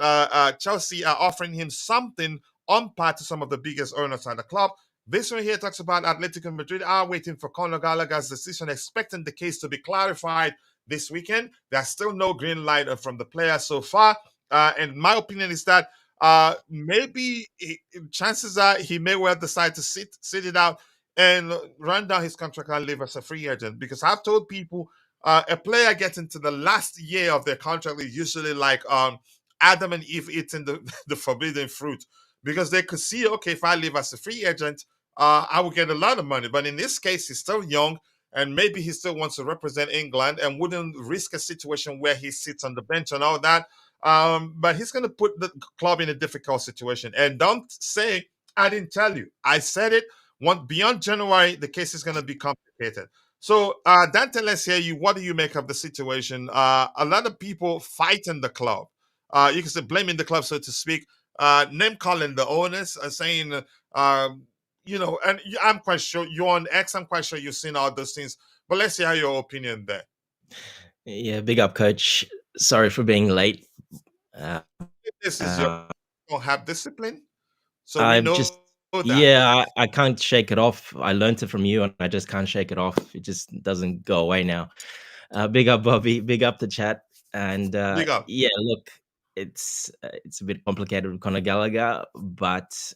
Chelsea are offering him something on par to some of the biggest earners at the club. This one here talks about Atletico Madrid are waiting for Conor Gallagher's decision, expecting the case to be clarified this weekend. There's still no green light from the player so far. And my opinion is that maybe chances are he may well decide to sit it out and run down his contract and leave as a free agent. Because I've told people a player getting to the last year of their contract is usually like Adam and Eve eating the forbidden fruit, because they could see, okay, if I leave as a free agent, I will get a lot of money. But in this case, he's still young, and maybe he still wants to represent England and wouldn't risk a situation where he sits on the bench and all that. But he's going to put the club in a difficult situation. And don't say I didn't tell you. I said it. Beyond January, the case is going to be complicated. So, Dante, let's hear you. What do you make of the situation? A lot of people fighting the club. You can say blaming the club, so to speak. Name calling the owners, saying, and I'm quite sure you're on X. I'm quite sure you've seen all those things. But let's hear your opinion there. Yeah, big up, coach. Sorry for being late. This is you don't have discipline, so I we know just that. yeah, I can't shake it off. I learned it from you, and I just can't shake it off. It just doesn't go away now. Big up, Bobby. Big up the chat. And Big up. yeah, look, it's a bit complicated with Conor Gallagher, but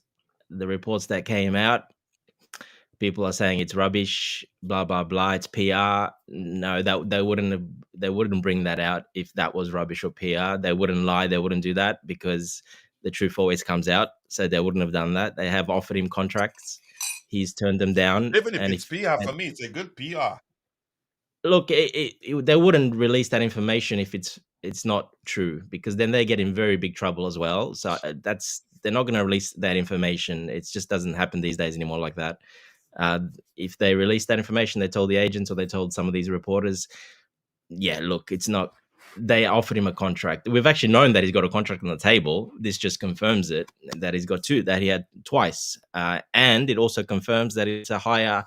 the reports that came out, people are saying it's rubbish, blah blah blah. It's PR. No, that they wouldn't bring that out if that was rubbish or PR. They wouldn't lie. They wouldn't do that, because the truth always comes out. So they wouldn't have done that. They have offered him contracts. He's turned them down. Even if it's PR, for me, it's a good PR. Look, they wouldn't release that information if it's not true, because then they get in very big trouble as well. So they're not going to release that information. It just doesn't happen these days anymore like that. If they release that information, they told the agents or they told some of these reporters, yeah, look, it's not. They offered him a contract. We've actually known that he's got a contract on the table. This just confirms it, that he's got two, that he had twice. And it also confirms that it's a higher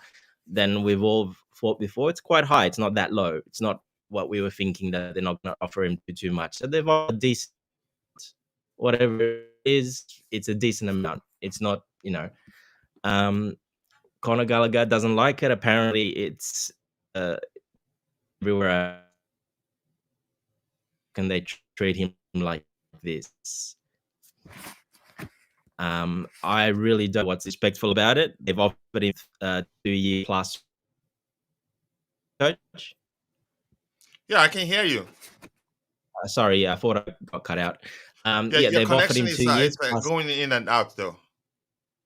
than we've all thought before. It's quite high. It's not that low. It's not what we were thinking, that they're not going to offer him too much. So they've offered a decent, whatever it is, it's a decent amount. It's not, Conor Gallagher doesn't like it. Apparently, it's everywhere. Can they treat him like this? I really don't know what's respectful about it. They've offered him 2 year plus Coach? Yeah, I can hear you. Sorry, I thought I got cut out. Yeah, Yeah, your they've offered connection him is 2 years it's plus. going in and out though.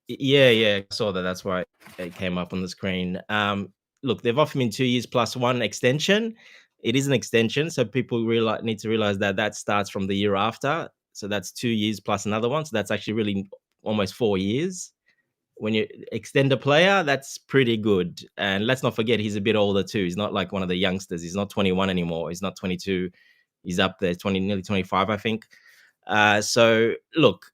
Yeah, I saw that. That's why it came up on the screen. Look, they've offered him 2 years plus one extension. It is an extension, so people need to realize that that starts from the year after. So that's 2 years plus another one. So that's actually really almost 4 years. When you extend a player, that's pretty good. And let's not forget, he's a bit older too. He's not like one of the youngsters. He's not 21 anymore. He's not 22. He's up there, 20, nearly 25, I think. So look,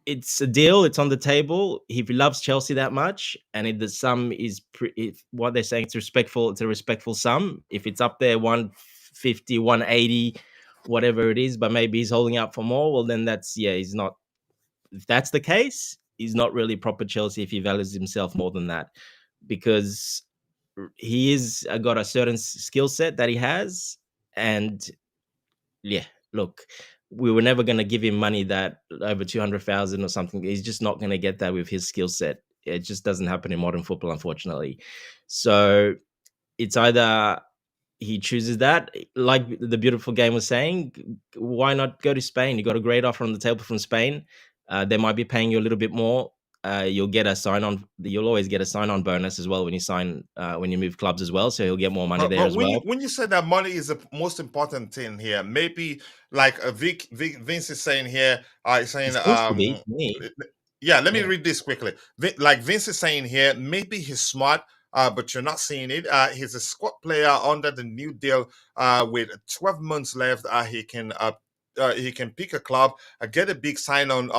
it's a deal. It's on the table. If he loves Chelsea that much, and if the sum is if what they're saying, it's respectful. It's a respectful sum. If it's up there, 150, 180, whatever it is, but maybe he's holding out for more. Well, then he's not. If that's the case, he's not really proper Chelsea if he values himself more than that, because he is got a certain skill set that he has, and yeah, look, we were never going to give him money that over 200,000 or something. He's just not going to get that with his skill set. It just doesn't happen in modern football, unfortunately. So it's either he chooses that, like the beautiful game was saying, why not go to Spain? You got a great offer on the table from Spain. They might be paying you a little bit more. You'll get a sign on. You'll always get a sign on bonus as well when you sign when you move clubs as well. So he'll get more money there But as well. when you said that money is the most important thing here, maybe like Vince is saying here, It saying seems to be to me. yeah, let me Yeah. read this quickly. Like Vince is saying here, maybe he's smart, but you're not seeing it. He's a squad player under the new deal. With 12 months left, he can pick a club, get a big sign-on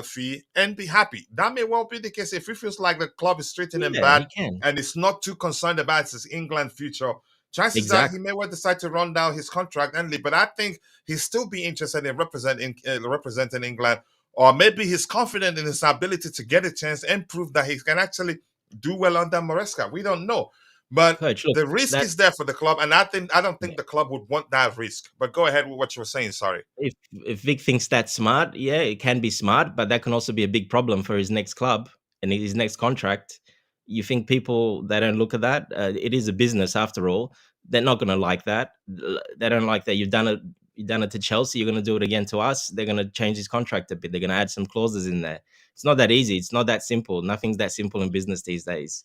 fee, and be happy. That may well be the case if he feels like the club is treating him Yeah, he bad can. and is not too concerned about his England future. Chances are he Exactly. may well decide to run down his contract and leave. But I think he'd still be interested in representing England, or maybe he's confident in his ability to get a chance and prove that he can actually do well under Maresca. We don't know, but Coach, look, the risk that is there for the club, and I don't think the club would want that risk. But go ahead with what you were saying. Sorry. if Vic thinks that's smart, yeah, it can be smart, but that can also be a big problem for his next club and his next contract. You think people they don't look at that? It is a business after all. They're not going to like that. They don't like that you've done it. You've done it to Chelsea. You're going to do it again to us. They're going to change his contract a bit. They're going to add some clauses in there. It's not that easy. It's not that simple. Nothing's that simple in business these days.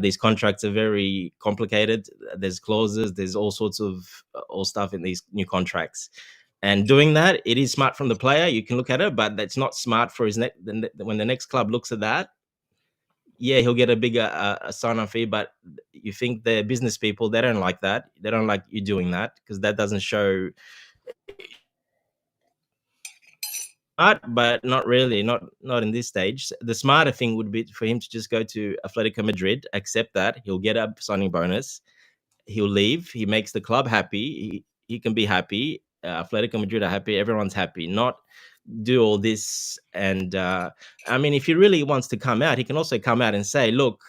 These contracts are very complicated. There's clauses. There's all sorts of all stuff in these new contracts. And doing that, it is smart from the player. You can look at it, but that's not smart for his next. When the next club looks at that, yeah, he'll get a bigger sign-on fee. But you think the business people, they don't like that. They don't like you doing that because that doesn't show smart, but not really, not in this stage. The smarter thing would be for him to just go to Atletico Madrid, accept that he'll get a signing bonus, he'll leave, he makes the club happy, he can be happy. Atletico Madrid are happy, everyone's happy. Not do all this, and I mean, if he really wants to come out, he can also come out and say, "Look,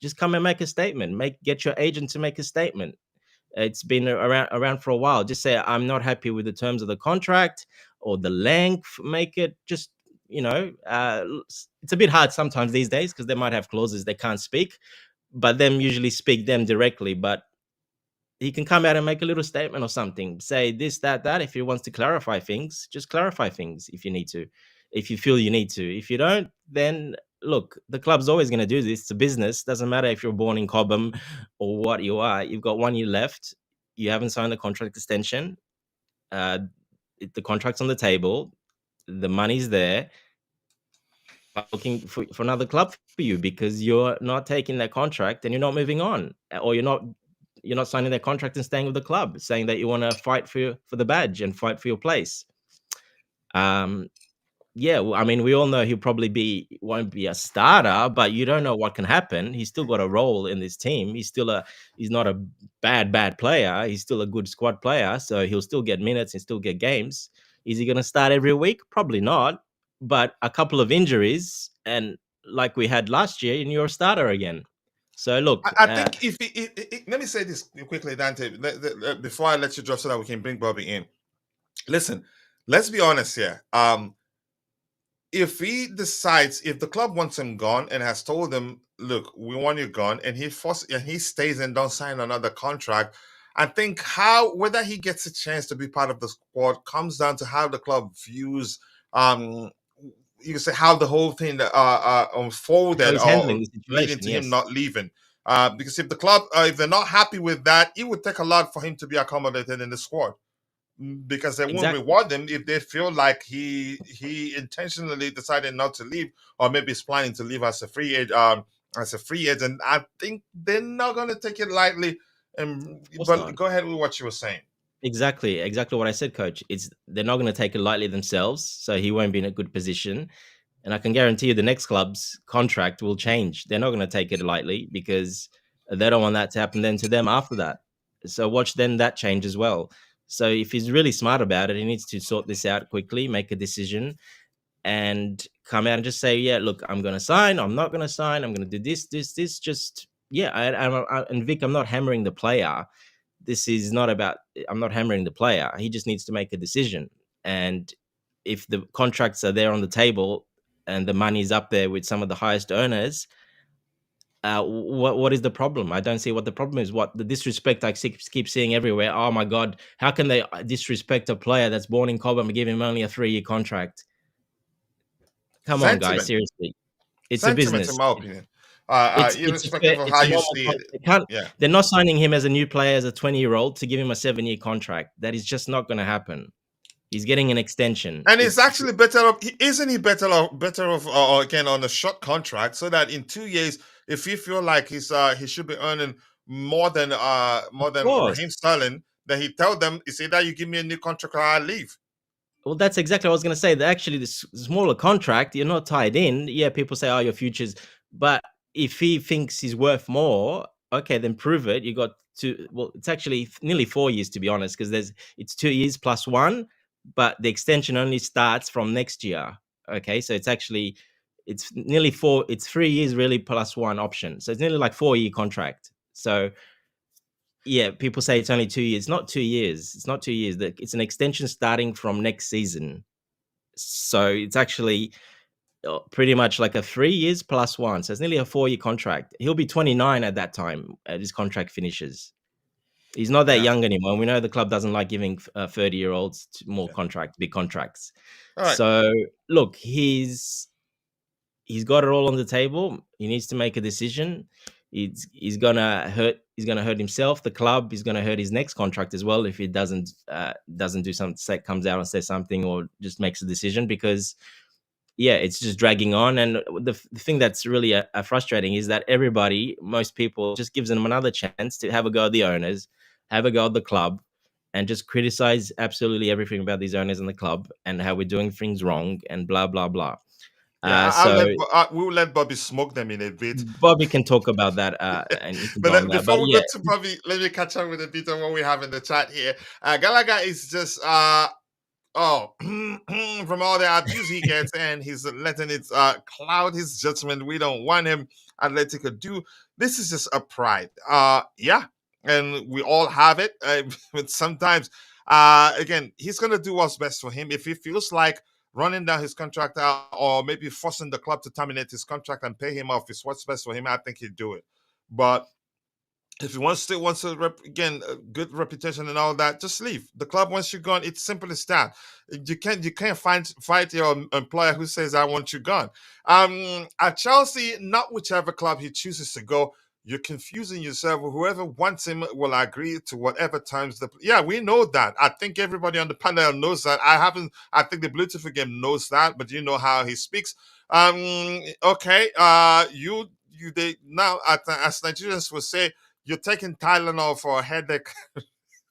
just come and make a statement. Get your agent to make a statement. It's been around for a while. Just say I'm not happy with the terms of the contract or the length. Make it just." It's a bit hard sometimes these days because they might have clauses they can't speak, but them usually speak them directly. But he can come out and make a little statement or something, say this, that. If he wants to clarify things, just clarify things if you need to, if you feel you need to. If you don't, then look, the club's always going to do this. It's a business. Doesn't matter if you're born in Cobham or what you are. You've got 1 year left. You haven't signed a contract extension. The contract's on the table. The money's there. Looking for another club for you because you're not taking that contract and you're not moving on, or you're not signing that contract and staying with the club, saying that you want to fight for the badge and fight for your place. Yeah, well, I mean, we all know won't be a starter, but you don't know what can happen. He's still got a role in this team. He's not a bad player. He's still a good squad player, so he'll still get minutes and still get games. Is he going to start every week? Probably not. But a couple of injuries, and like we had last year, and you're a starter again. So look, I think let me say this quickly, Dante, before I let you drop so that we can bring Bobby in. Listen, let's be honest here. if he decides, if the club wants him gone and has told him, look, we want you gone, and he stays and don't sign another contract, I think whether he gets a chance to be part of the squad comes down to how the club views, um you can say, how the whole thing How unfolded, he's handling or the leading situation, to him yes. not leaving. Because if the club, if they're not happy with that, it would take a lot for him to be accommodated in the squad, because they won't Exactly. reward him if they feel like he intentionally decided not to leave, or maybe is planning to leave as a free agent. As a free agent, I think they're not going to take it lightly. Of course But not. go ahead with what you were saying. Exactly what I said, coach. It's they're not going to take it lightly themselves, so he won't be in a good position. And I can guarantee you the next club's contract will change. They're not going to take it lightly because they don't want that to happen then to them after that. So watch then that change as well. So if he's really smart about it, he needs to sort this out quickly, make a decision, and come out and just say, yeah, look, I'm going to sign. I'm not going to sign. I'm going to do this. Just yeah. And Vic, I'm not hammering the player. This is not about. I'm not hammering the player. He just needs to make a decision. And if the contracts are there on the table and the money's up there with some of the highest earners, what is the problem? I don't see what the problem is. What the disrespect I keep seeing everywhere. Oh my God, how can they disrespect a player that's born in Cobham and give him only a 3-year contract? Come on, guys, Sentiment, seriously. It's a sentiment, in business. my opinion. It's a fair, Irrespective of how it's a you normal see con it. they can't Yeah. they're not signing him as a new player, as a 20-year-old to give him a 7-year contract. That is just not gonna happen. He's getting an extension. And it's It's actually better off. Isn't he better off again on a short contract, so that in 2 years, if he feel like he should be earning more of than course. Raheem Sterling, then he tell them, it's either you give me a new contract or I leave. Well, that's exactly what I was gonna say. That actually, the smaller contract, you're not tied in. Yeah, people say, "Oh, your futures," but if he thinks he's worth more, okay, then prove it. You got to. Well, it's actually nearly 4 years to be honest, because it's 2 years plus one, but the extension only starts from next year. Okay, so it's nearly four. It's 3 years really plus one option, so it's nearly like 4-year contract. So yeah, people say it's only 2 years. It's not 2 years. It's not 2 years. It's an extension starting from next season. So it's actually pretty much like a 3 years plus one. So it's nearly a 4-year contract. He'll be 29 at that time his contract finishes. He's not that Yeah. young anymore. We know the club doesn't like giving 30-year-olds more Yeah. big contracts. All right. So look, he's got it all on the table. He needs to make a decision. He's gonna hurt himself, the club. He's gonna hurt his next contract as well if he doesn't do something, comes out and says something or just makes a decision, because yeah, it's just dragging on. And the thing that's really frustrating is that most people just gives them another chance to have a go at the owners, have a go at the club, and just criticize absolutely everything about these owners and the club and how we're doing things wrong and blah blah blah. Yeah. So We'll let Bobby smoke them in a bit. Bobby can talk about that, and he can But go on that. But before we go yeah, to Bobby, let me catch up with a bit of what we have in the chat here. Gallagher is just oh, from all the abuse he gets, and he's letting it cloud his judgment. We don't want him. Atletico do. This is just a pride. Yeah, and we all have it. But sometimes, again, he's gonna do what's best for him. If he feels like running down his contract out, or maybe forcing the club to terminate his contract and pay him off, is what's best for him, I think he'd do it. But if he wants to again a good reputation and all that, just leave. The club wants you gone. It's simple as that. You can't fight your employer who says I want you gone. At Chelsea, not whichever club he chooses to go. You're confusing yourself. Whoever wants him will agree to whatever terms. Yeah, we know that. I think everybody on the panel knows that. I think the Bluetooth game knows that, but you know how he speaks. Okay. They now, as Nigerians will say, you're taking Tylenol for a headache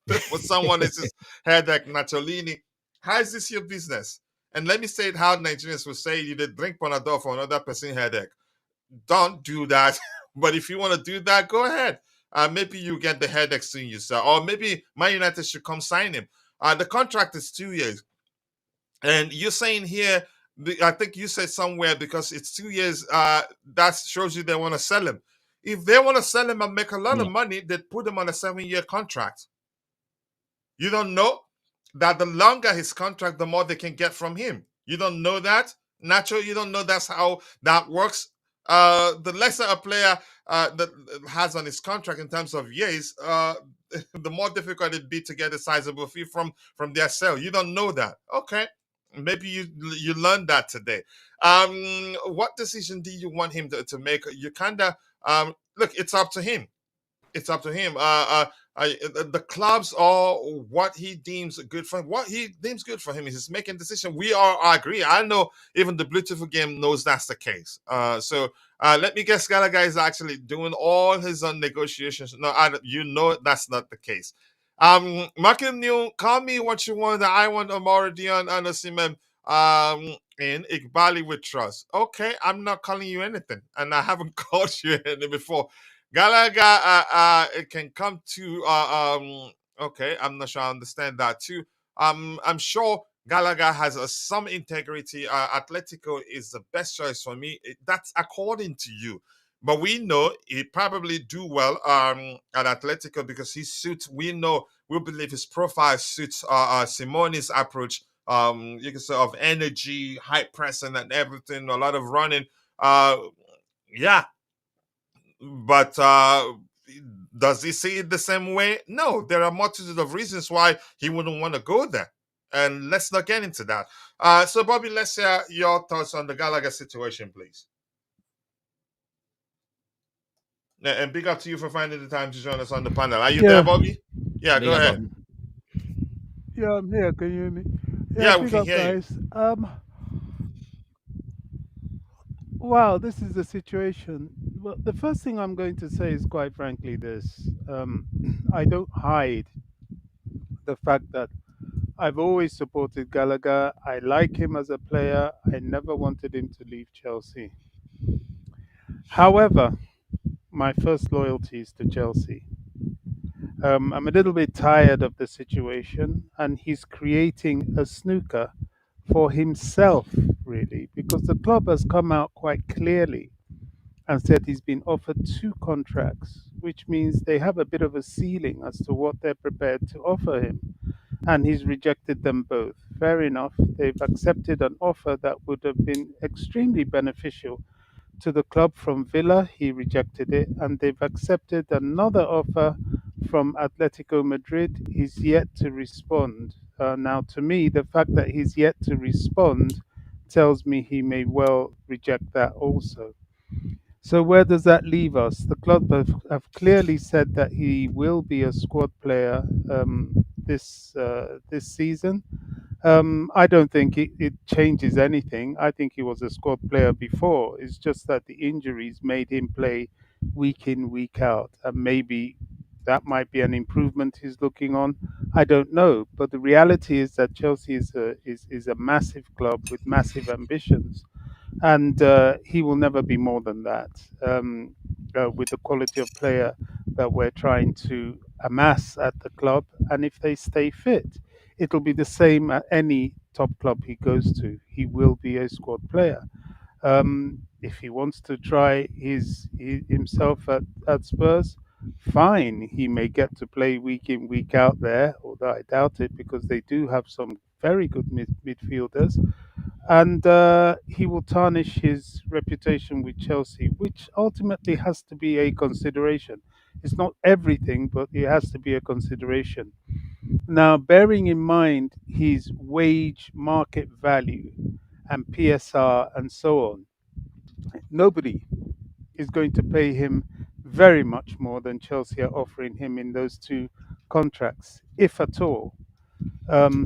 for someone else's headache, Natolini. How is this your business? And let me say it how Nigerians will say, you did drink Panadol for another person's headache. Don't do that. But if you want to do that, go ahead. Maybe you get the headache soon yourself. Or maybe Man United should come sign him. The contract is 2 years. And you're saying here, I think you said somewhere, because it's 2 years, that shows you they want to sell him. If they want to sell him and make a lot of no, money, they'd put him on a 7-year contract. You don't know that the longer his contract, the more they can get from him. You don't know that. Nacho, you don't know that's how that works. The lesser a player that has on his contract in terms of years, the more difficult it'd be to get a sizable fee from their sale. You don't know that. Okay, maybe you learned that today. What decision do you want him to make? You kind of look. It's up to him. It's up to him. The clubs are what he deems good for him. What he deems good for him is he's making decision. I agree. I know even the Bluetooth game knows that's the case. Let me guess, Gallagher is actually doing all his negotiations. No, you know that's not the case. Markin New, call me what you want. I want Amara Dion and Osimhen in Igbali with trust. Okay, I'm not calling you anything, and I haven't called you anything before. Galaga it can come to okay, I'm not sure I understand that too. I'm sure Galaga has some integrity. Atletico is the best choice for me. That's according to you. But we know he probably do well at Atletico because he suits. We believe his profile suits Simone's approach. You can say of energy, high pressing, and everything. A lot of running. Uh, yeah, but does he see it the same way? No, there are multitude of reasons why he wouldn't want to go there. And let's not get into that. So, Bobby, let's hear your thoughts on the Gallagher situation, please. And big up to you for finding the time to join us on the panel. Are you there, Yeah, Bobby? Yeah, Big go up, ahead. Bobby. yeah, I'm here. Can you hear me? Yeah, Yeah, we big can up, hear you. guys. Wow, this is the situation. Well, the first thing I'm going to say is quite frankly this. I don't hide the fact that I've always supported Gallagher. I like him as a player. I never wanted him to leave Chelsea. However, my first loyalty is to Chelsea. I'm a little bit tired of the situation, and he's creating a snooker for himself, really, because the club has come out quite clearly and said he's been offered two contracts, which means they have a bit of a ceiling as to what they're prepared to offer him. And he's rejected them both. Fair enough, they've accepted an offer that would have been extremely beneficial to the club from Villa. He rejected it, and they've accepted another offer from Atletico Madrid. He's yet to respond. Now, to me, the fact that he's yet to respond tells me he may well reject that also. So where does that leave us? The club have clearly said that he will be a squad player this season. I don't think it changes anything. I think he was a squad player before. It's just that the injuries made him play week in, week out, and maybe that might be an improvement he's looking on. I don't know, but the reality is that Chelsea is a massive club with massive ambitions, and he will never be more than that. With the quality of player that we're trying to amass at the club, and if they stay fit, it'll be the same at any top club he goes to. He will be a squad player. If he wants to try himself at Spurs, fine. He may get to play week in, week out there, although I doubt it because they do have some very good midfielders. And he will tarnish his reputation with Chelsea, which ultimately has to be a consideration. It's not everything, but it has to be a consideration. Now, bearing in mind his wage market value and PSR and so on, nobody is going to pay him very much more than Chelsea are offering him in those two contracts, if at all.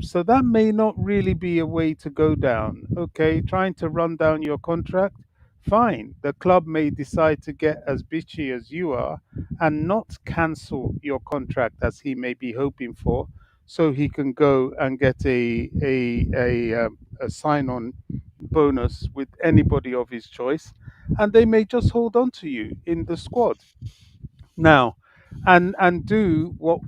So that may not really be a way to go down. Okay, trying to run down your contract, fine. The club may decide to get as bitchy as you are and not cancel your contract as he may be hoping for, so he can go and get a sign on bonus with anybody of his choice, and they may just hold on to you in the squad now, and do what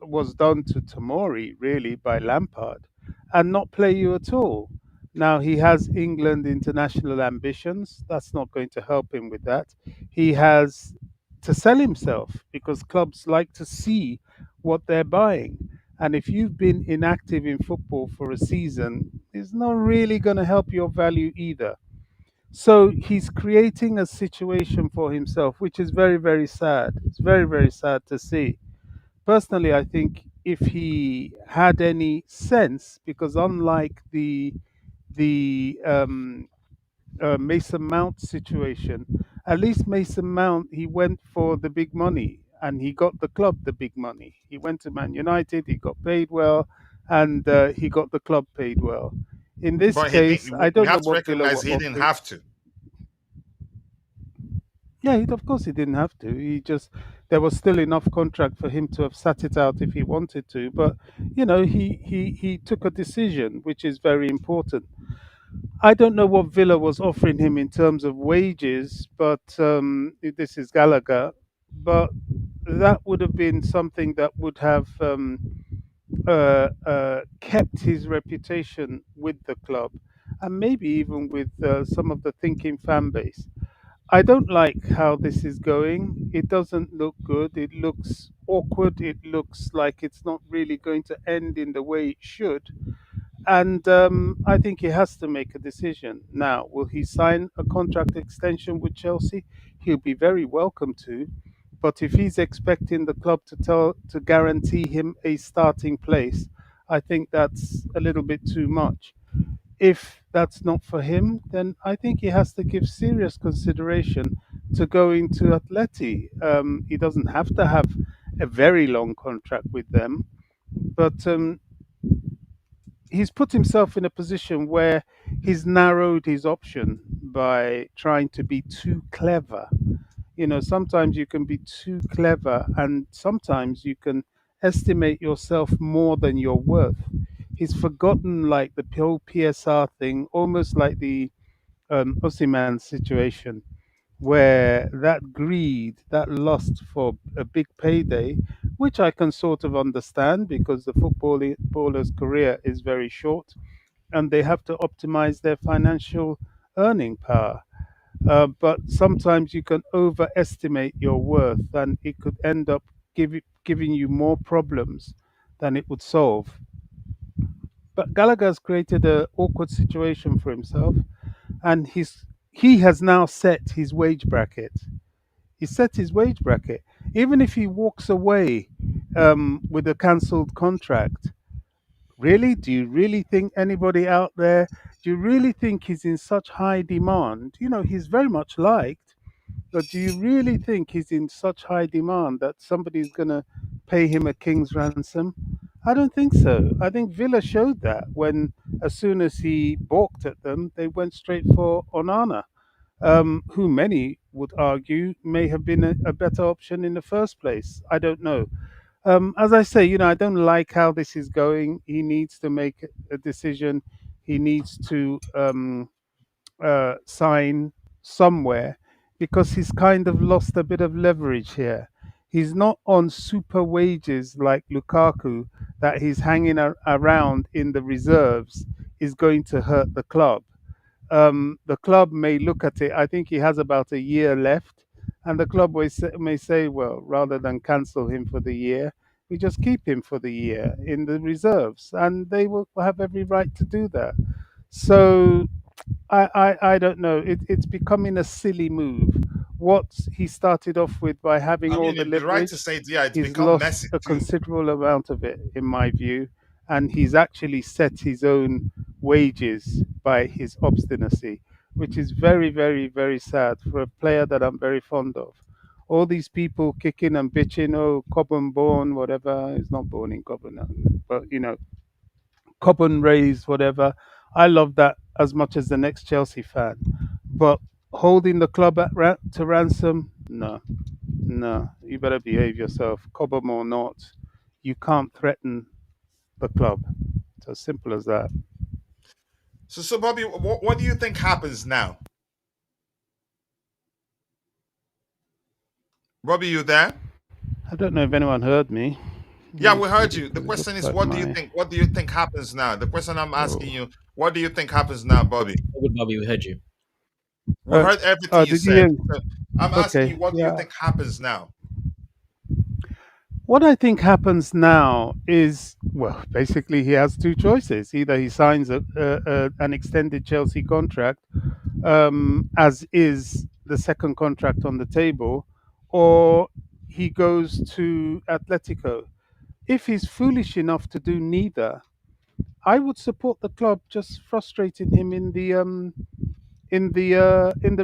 was done to Tamori really by Lampard, and not play you at all. Now he has England international ambitions. That's not going to help him with that. He has to sell himself because clubs like to see what they're buying. And if you've been inactive in football for a season, is not really going to help your value either. So he's creating a situation for himself, which is very, very sad. It's very, very sad to see. Personally, I think if he had any sense, because unlike the Mason Mount situation, at least Mason Mount, he went for the big money and he got the club the big money. He went to Man United, he got paid well, and he got the club paid well. In this But he case, didn't. I We don't know have to what Villa recognize were he didn't offering. have to. Yeah, of course he didn't have to. He just there was still enough contract for him to have sat it out if he wanted to. But he took a decision, which is very important. I don't know what Villa was offering him in terms of wages, but this is Gallagher. But that would have been something that would have kept his reputation with the club, and maybe even with some of the thinking fan base. I don't like how this is going. It doesn't look good. It looks awkward. It looks like it's not really going to end in the way it should. And I think he has to make a decision. Now, will he sign a contract extension with Chelsea? He'll be very welcome to. But if he's expecting the club to guarantee him a starting place, I think that's a little bit too much. If that's not for him, then I think he has to give serious consideration to going to Atleti. He doesn't have to have a very long contract with them, but he's put himself in a position where he's narrowed his option by trying to be too clever. Sometimes you can be too clever, and sometimes you can estimate yourself more than you're worth. He's forgotten like the whole PSR thing, almost like the Osimhen situation, where that greed, that lust for a big payday, which I can sort of understand because the footballer's career is very short and they have to optimize their financial earning power. But sometimes you can overestimate your worth and it could end up giving you more problems than it would solve. But Gallagher's created an awkward situation for himself, and he has now set his wage bracket. He set his wage bracket. Even if he walks away with a cancelled contract, really, do you really think anybody out there? Do you really think he's in such high demand? He's very much liked, but do you really think he's in such high demand that somebody's going to pay him a king's ransom? I don't think so. I think Villa showed that when, as soon as he balked at them, they went straight for Onana, who many would argue may have been a better option in the first place. I don't know. As I say, I don't like how this is going. He needs to make a decision. He needs to sign somewhere because he's kind of lost a bit of leverage here. He's not on super wages like Lukaku that he's hanging around in the reserves is going to hurt the club. The club may look at it. I think he has about a year left, and the club may say, well, rather than cancel him for the year, we just keep him for the year in the reserves, and they will have every right to do that. So I don't know. It's becoming a silly move. What he started off with by having I all mean, the it'd be right to leverage, say, yeah, it's he's become lost messy a too. considerable amount of it, in my view, and he's actually set his own wages by his obstinacy, which is very, very, very sad for a player that I'm very fond of. All these people kicking and bitching, oh, Cobham born, whatever. He's not born in Cobham, but Cobham raised, whatever. I love that as much as the next Chelsea fan. But holding the club to ransom, no, no. You better behave yourself, Cobham or not. You can't threaten the club. It's as simple as that. So Bobby, what do you think happens now? Bobby, you there? I don't know if anyone heard me. Yeah, Let me we see. heard you. The It question looks is, like what do you my. think? What do you think happens now? The question I'm asking Oh. you, what do you think happens now, Bobby? Good, Bobby, we heard you. We heard everything you Did you said. hear? So I'm asking Okay. you, what do you Yeah. think happens now? What I think happens now is, well, basically he has two choices. Either he signs an extended Chelsea contract, as is the second contract on the table, or he goes to Atletico. If he's foolish enough to do neither, I would support the club just frustrating him in the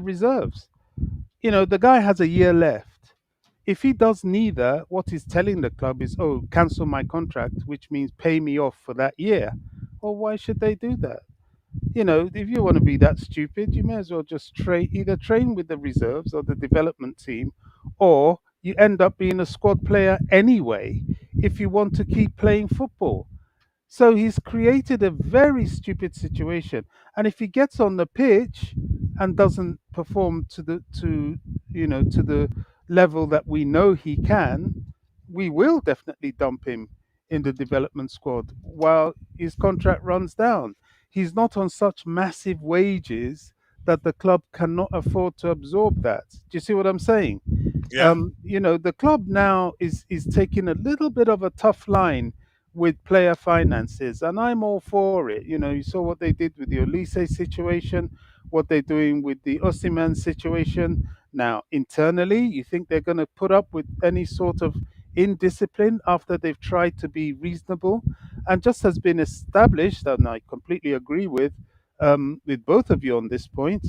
reserves. You know, the guy has a year left. If he does neither, what he's telling the club is, "Oh, cancel my contract," which means pay me off for that year. Well, why should they do that? You know, if you want to be that stupid, you may as well just either train with the reserves or the development team, or you end up being a squad player anyway if you want to keep playing football. So he's created a very stupid situation. And if he gets on the pitch and doesn't perform to the level that we know he can, we will definitely dump him in the development squad while his contract runs down. He's not on such massive wages that the club cannot afford to absorb that. Do you see what I'm saying? Yeah. You know, the club now is taking a little bit of a tough line with player finances, and I'm all for it. You know, you saw what they did with the Olise situation, what they're doing with the Osimhen situation. Now, internally, you think they're going to put up with any sort of indiscipline after they've tried to be reasonable? And just has been established, and I completely agree with both of you on this point.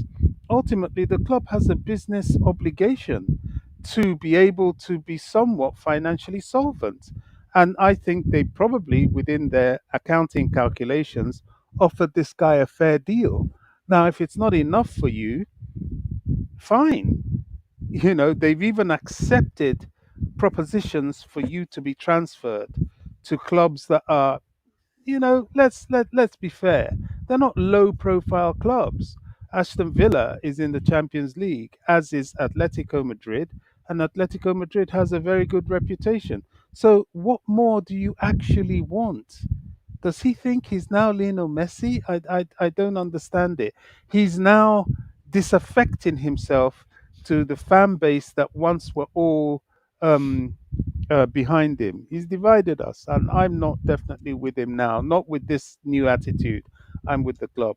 Ultimately, the club has a business obligation to be able to be somewhat financially solvent. And I think they probably, within their accounting calculations, offered this guy a fair deal. Now, if it's not enough for you, fine. You know, they've even accepted propositions for you to be transferred to clubs that are, let's be fair. They're not low profile clubs. Aston Villa is in the Champions League, as is Atletico Madrid, and Atletico Madrid has a very good reputation. So what more do you actually want? Does he think he's now Lionel Messi? I don't understand it. He's now disaffecting himself to the fan base that once were all behind him. He's divided us, and I'm not definitely with him now. Not with this new attitude. I'm with the club.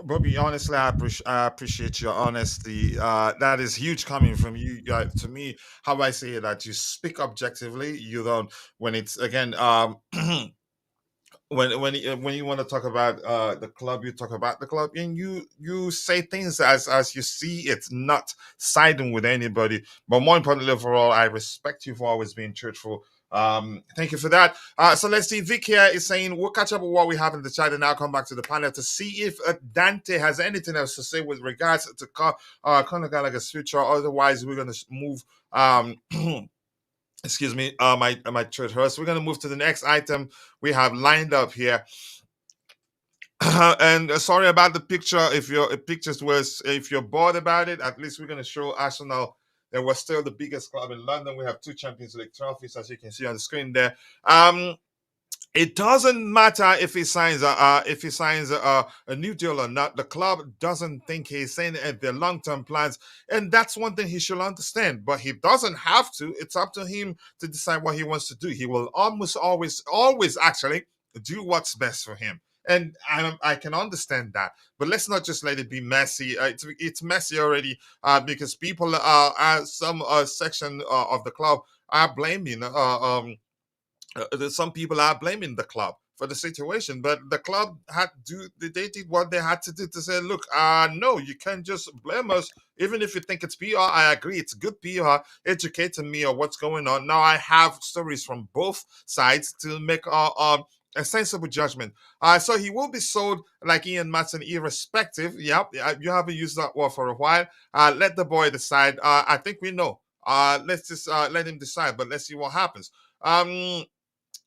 Bobby, honestly, I appreciate your honesty. That is huge coming from you. To me, how I say it, that you speak objectively. You don't, when it's again, when you want to talk about the club, you talk about the club, and you say things as you see it, not siding with anybody. But more importantly, overall, I respect you for always being truthful. Thank you for that. So let's see. Vic here is saying we'll catch up with what we have in the chat and now come back to the panel to see if Dante has anything else to say with regards to Conor Gallagher's future. Otherwise, we're going to move. Excuse me, my church host. We're gonna move to the next item we have lined up here. And sorry about the picture. If you're bored about it, at least we're gonna show Arsenal. They were still the biggest club in London. We have 2 Champions League trophies, as you can see on the screen there. It doesn't matter if he signs a new deal or not. The club doesn't think he's saying their long-term plans, and that's one thing he should understand. But he doesn't have to. It's up to him to decide what he wants to do. He will almost always actually do what's best for him. And I can understand that, but let's not just let it be messy. It's messy already because people some section of the club are blaming some people are blaming the club for the situation, but the club they did what they had to do to say, look, no, you can't just blame us. Even if you think it's PR, I agree, it's good PR, educating me on what's going on. Now I have stories from both sides to make a sensible judgment. So he will be sold like Ian Matson, irrespective. Yep, you haven't used that word for a while. Let the boy decide. I think we know. Let's just let him decide, but let's see what happens.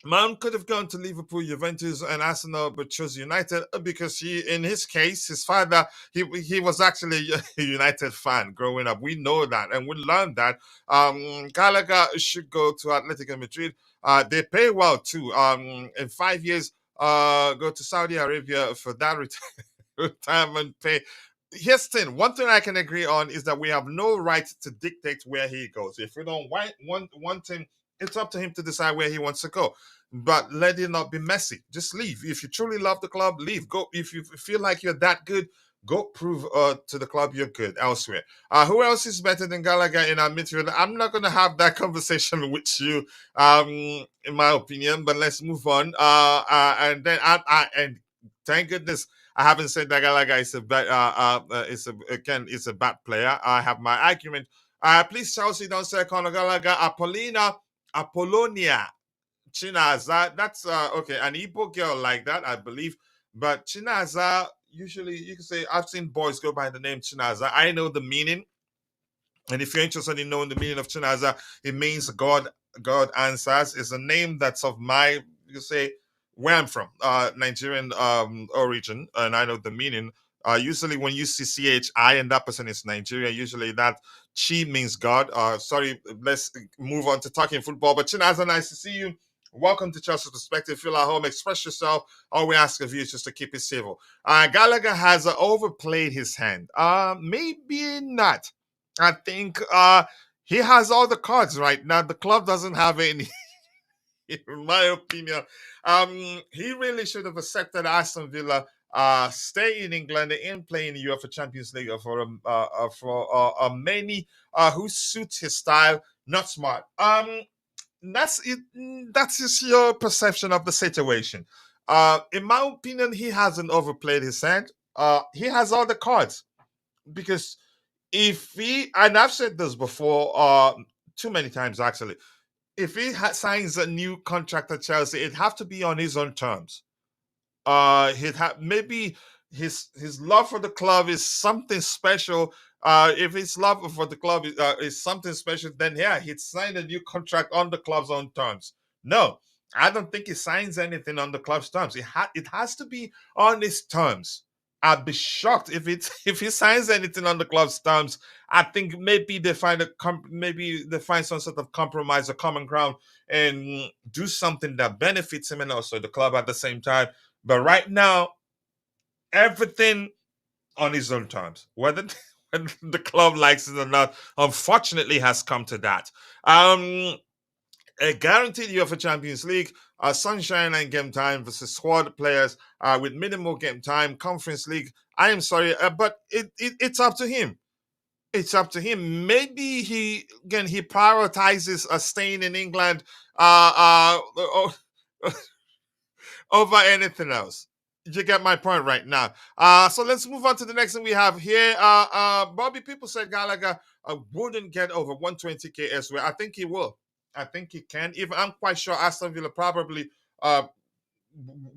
Mount could have gone to Liverpool, Juventus, and Arsenal, but chose United because in his case, his father, he was actually a United fan growing up. We know that, and we learned that. Gallagher should go to Atletico Madrid. They pay well too. In 5 years, go to Saudi Arabia for that retirement pay. here's the thing. One thing I can agree on is that we have no right to dictate where he goes. If we don't want him, it's up to him to decide where he wants to go. But let it not be messy. Just leave. If you truly love the club, leave. Go. If you feel like you're that good, go prove to the club you're good elsewhere. Who else is better than Gallagher in our midfield? I'm not going to have that conversation with you, in my opinion. But let's move on. And then and thank goodness I haven't said that Gallagher is a bad, it's a bad player. I have my argument. Please, Chelsea, don't say Conor Gallagher. Apollonia Chinaza. That's okay. An Igbo girl like that, I believe. But Chinaza, usually you can say I've seen boys go by the name Chinaza. I know the meaning. And if you're interested in knowing the meaning of Chinaza, it means God answers. It's a name that's of my, you say, where I'm from, Nigerian origin, and I know the meaning. Usually when you see CHI and that person is Nigeria, usually that Chi means God. Sorry, let's move on to talking football. But Chinaza, nice to see you. Welcome to Chelsea Perspective. Feel at home, express yourself. All we ask of you is just to keep it civil. Gallagher has overplayed his hand. Maybe not. I think he has all the cards right now. The club doesn't have any, in my opinion. He really should have accepted Aston Villa, stay in England and play in the UEFA Champions League for many who suits his style. Not smart. That's it. That's just your perception of the situation. In my opinion, he hasn't overplayed his hand. He has all the cards because if he, and I've said this before, too many times actually, if he signs a new contract at Chelsea, it'd have to be on his own terms. He'd have maybe his love for the club is something special. If his love for the club is something special, then yeah, he'd sign a new contract on the club's own terms. No, I don't think he signs anything on the club's terms. It has to be on his terms. I'd be shocked if if he signs anything on the club's terms. I think maybe they find maybe they find some sort of compromise or common ground and do something that benefits him and also the club at the same time. But right now, everything on his own terms, whether the club likes it or not, unfortunately has come to that. A guaranteed UEFA Champions League, sunshine and game time versus squad players with minimal game time, Conference League. I am sorry, but it's up to him. It's up to him. Maybe he prioritizes staying in England over anything else. You get my point right now. So let's move on to the next thing we have here. Bobby, people said Gallagher wouldn't get over 120k elsewhere. I think he will. I think he can. Even I'm quite sure Aston Villa probably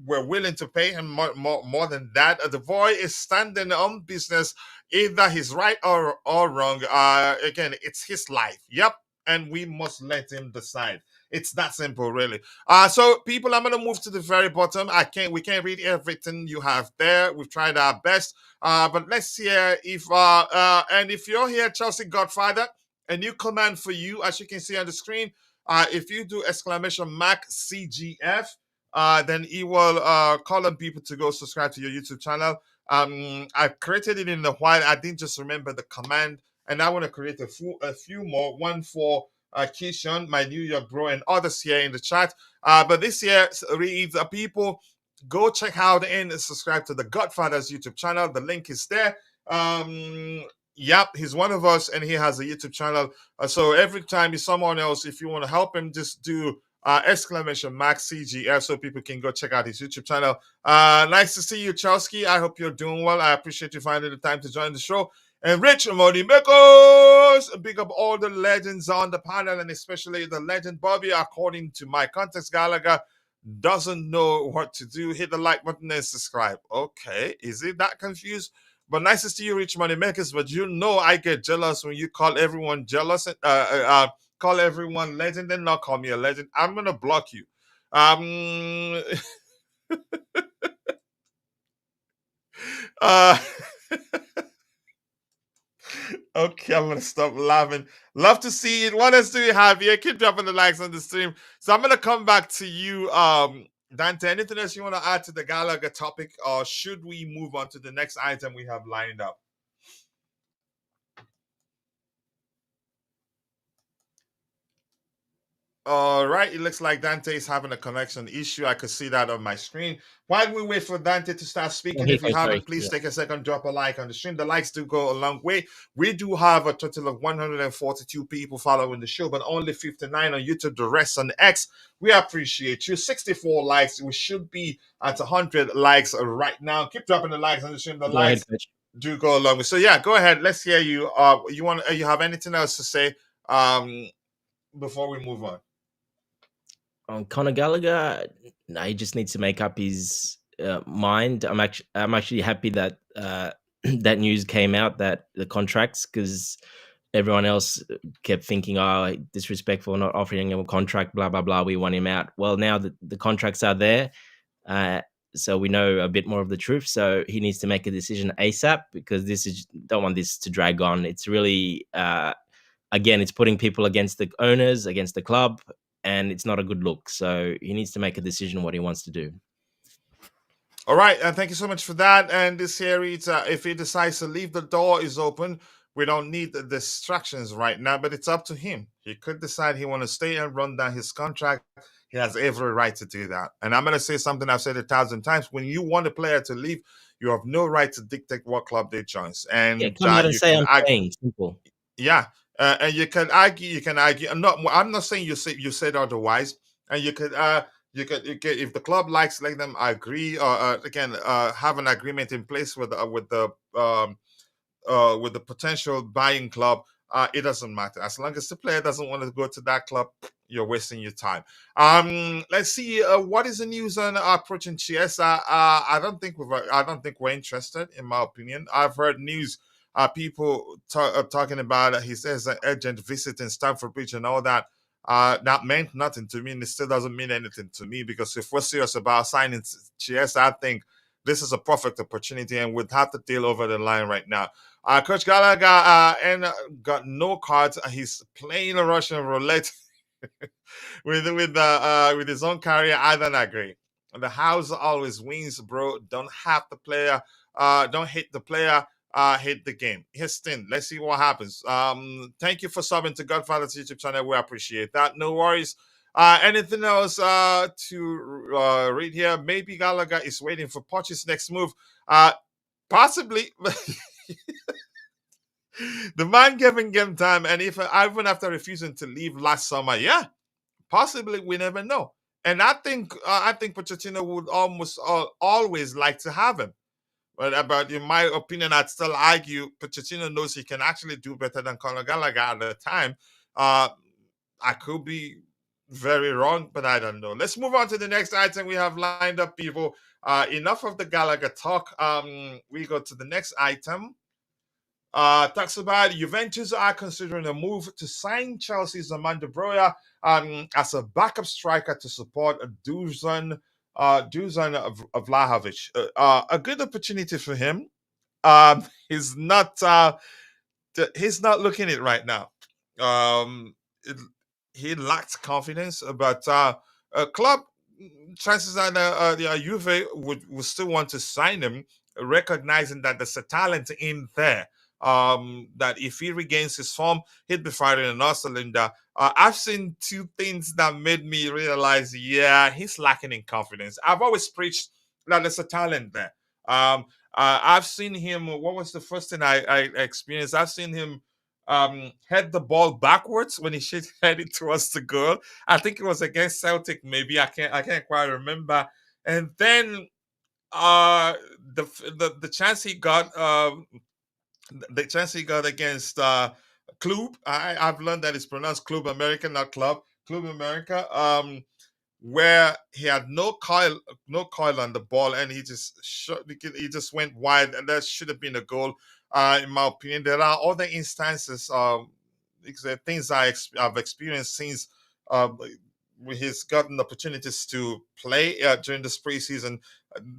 were willing to pay him more than that. The boy is standing on business. Either he's right or wrong. Again, it's his life. Yep. And we must let him decide. It's that simple, really. So people, I'm gonna move to the very bottom. We can't read everything you have there. We've tried our best. But let's hear if and if you're here, Chelsea Godfather, a new command for you, as you can see on the screen. If you do !Mac CGF, then he will call on people to go subscribe to your YouTube channel. I created it in a while. I didn't just remember the command, and I want to create a few more. One for Keishon, my New York bro, and others here in the chat. But this here reads, people, go check out and subscribe to the Godfather's YouTube channel. The link is there. Yep, he's one of us, and he has a YouTube channel. So every time he's someone else, if you want to help him, just do !Mac CGF so people can go check out his YouTube channel. Nice to see you, Chelsea. I hope you're doing well. I appreciate you finding the time to join the show. And Rich Money Makers, big up all the legends on the panel, and especially the legend Bobby. According to my context, Gallagher doesn't know what to do. Hit the like button and subscribe. Okay, is it that confused? But nice to see you, Rich Money Makers. But you know I get jealous when you call everyone jealous. Call everyone legend and not call me a legend. I'm gonna block you. Okay, I'm gonna stop laughing. Love to see it. What else do we have here? Keep dropping the likes on the stream. So I'm gonna come back to you, Dante. Anything else you want to add to the Gallagher topic, or should we move on to the next item we have lined up? All right, it looks like Dante is having a connection issue. I could see that on my screen. While we wait for Dante to start Oh, speaking, here if you you go. Sorry. haven't, please Yeah. take a second, drop a like on the stream. The likes do go a long way. We do have a total of 142 people following the show, but only 59 on YouTube, the rest on X. We appreciate you. 64 likes. We should be at 100 likes right now. Keep dropping the likes on the stream. The Go ahead, likes coach. do go along with. So yeah, go ahead. Let's hear you. You have anything else to say before we move on? On Conor Gallagher, no, he just needs to make up his mind. I'm actually happy that that news came out, that the contracts, because everyone else kept thinking, oh, disrespectful, not offering him a contract, blah blah blah. We want him out. Well, now the contracts are there, so we know a bit more of the truth. So he needs to make a decision ASAP, because don't want this to drag on. It's really again, it's putting people against the owners, against the club, and it's not a good look. So he needs to make a decision what he wants to do. All right, and thank you so much for that. And this here reads, if he decides to leave, the door is open. We don't need the distractions right now, but it's up to him. He could decide he want to stay and run down his contract. He has every right to do that. And I'm going to say something I've said 1,000 times. When you want a player to leave, you have no right to dictate what club they joins. Yeah, And come out and you say can I'm staying. Simple. yeah, and you can argue. You can argue. I'm not saying you said otherwise. And you could if the club likes, let them agree, or again have an agreement in place with the potential buying club. It doesn't matter as long as the player doesn't want to go to that club. You're wasting your time. Let's see. What is the news on approaching Chiesa? I don't think we're interested. In my opinion, I've heard news. People talking about. He says an urgent visit in Stamford Bridge and all that. That meant nothing to me, and it still doesn't mean anything to me, because if we're serious about signing Chiesa, I think this is a perfect opportunity, and we'd have to deal over the line right now. Coach Gallagher got no cards. He's playing a Russian roulette with his own career. I don't agree. The house always wins, bro. Don't have the player. Don't hate the player. Hate the game. Here's Stin. Let's see what happens. Thank you for subbing to Godfather's YouTube channel. We appreciate that. No worries. Anything else to read here? Maybe Gallagher is waiting for Poch's next move. Possibly. The man gave him game time, and if even after refusing to leave last summer, yeah, possibly, we never know. And I think Pochettino would almost always like to have him. But in my opinion, I'd still argue Pochettino knows he can actually do better than Conor Gallagher at the time. I could be very wrong, but I don't know. Let's move on to the next item we have lined up, people. Enough of the Gallagher talk. We go to the next item. Talks about Juventus are considering a move to sign Chelsea's Armando Broja as a backup striker to support Dusan Vlahovic. A good opportunity for him. He's not looking it right now. It, he lacked confidence, but a club chances are the Juve would still want to sign him, recognizing that there's a talent in there. That if he regains his form, he'd be fighting an cylinder. I've seen two things that made me realize, yeah, he's lacking in confidence. I've always preached that there's a talent there. I've seen him. What was the first thing I experienced? I've seen him head the ball backwards when he should head it towards the goal. I think it was against Celtic, maybe. I can't quite remember. And then the chance he got against Club. I've learned that it's pronounced Club America, not Club. Club America. Where he had no coil on the ball, and he just went wide, and that should have been a goal. In my opinion, there are other instances, things I've experienced since he's gotten opportunities to play during this preseason.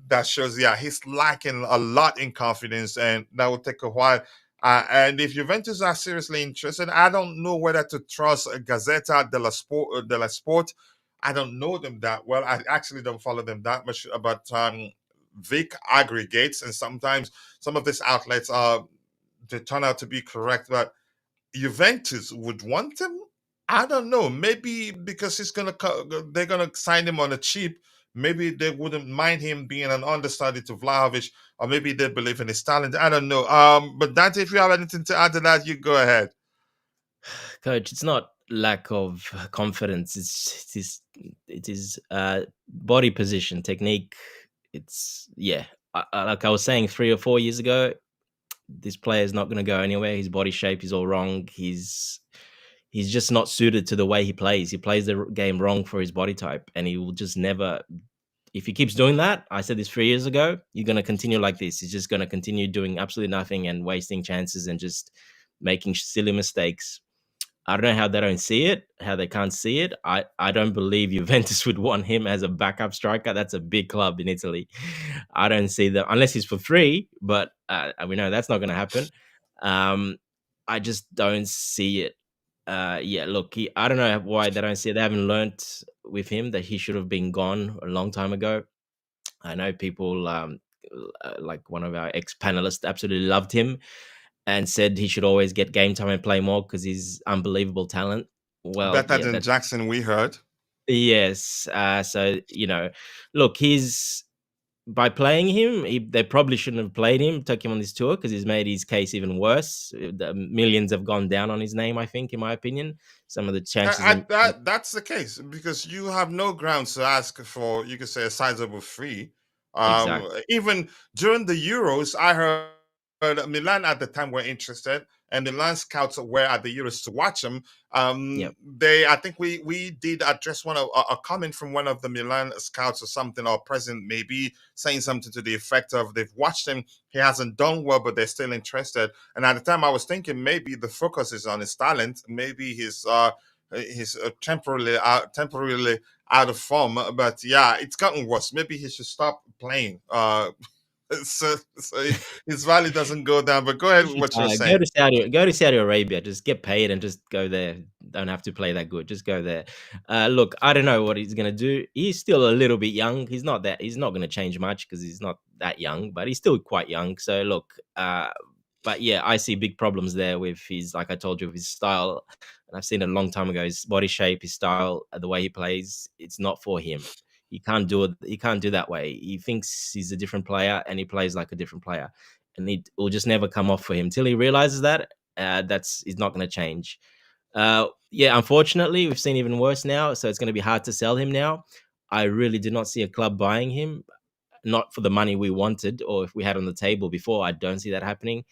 That shows, yeah, he's lacking a lot in confidence, and that will take a while. And if Juventus are seriously interested, I don't know whether to trust Gazzetta della Sport. I don't know them that well. I actually don't follow them that much, but Vic aggregates, and sometimes some of these outlets they turn out to be correct. But Juventus would want him. I don't know. Maybe because they're gonna sign him on a cheap. Maybe they wouldn't mind him being an understudy to Vlahovic, or maybe they believe in his talent. I don't know. But Dante, if you have anything to add to that, you go ahead. Coach, it's not lack of confidence. It is body position, technique. It's yeah. Like I was saying 3 or 4 years ago, this player is not going to go anywhere. His body shape is all wrong. He's just not suited to the way he plays. He plays the game wrong for his body type, and he will just never. If he keeps doing that, I said this 3 years ago, you're going to continue like this. He's just going to continue doing absolutely nothing and wasting chances and just making silly mistakes. I don't know how they don't see it, how they can't see it. I don't believe Juventus would want him as a backup striker. That's a big club in Italy. I don't see that unless he's for free, but we know that's not going to happen. I just don't see it. Yeah, look, I don't know why they don't see it. They haven't learnt with him that he should have been gone a long time ago. I know people like one of our ex-panelists absolutely loved him and said he should always get game time and play more because he's unbelievable talent. Well, Better yeah, than that Jackson, we heard. yes. So look, he's by playing him, they probably shouldn't have played him, took him on this tour because he's made his case even worse. The millions have gone down on his name, I think, in my opinion. Some of the chances, That's the case because you have no grounds to ask for, you could say, a sizable fee. exactly. Even during the Euros, I heard Milan at the time were interested, and Milan scouts were at the Euros to watch him. Yep. I think we did address a comment from one of the Milan scouts or something, or president maybe saying something to the effect of they've watched him, he hasn't done well, but they're still interested. And at the time, I was thinking maybe the focus is on his talent, maybe he's temporarily out of form. But yeah, it's gotten worse. Maybe he should stop playing. So his value doesn't go down. But go ahead You with should, what you're go saying. to Saudi Arabia. Just get paid and just go there. Don't have to play that good. Just go there. Look, I don't know what he's gonna do. He's still a little bit young. He's not gonna change much because he's not that young, but he's still quite young. So look, but yeah, I see big problems there with his, like I told you, with his style. And I've seen it a long time ago. His body shape, his style, the way he plays, it's not for him. He can't do it. He can't do that way. He thinks he's a different player, and he plays like a different player, and it will just never come off for him till he realizes that. That's He's not going to change. Yeah, unfortunately, we've seen even worse now, so it's going to be hard to sell him now. I really did not see a club buying him, not for the money we wanted or if we had on the table before. I don't see that happening.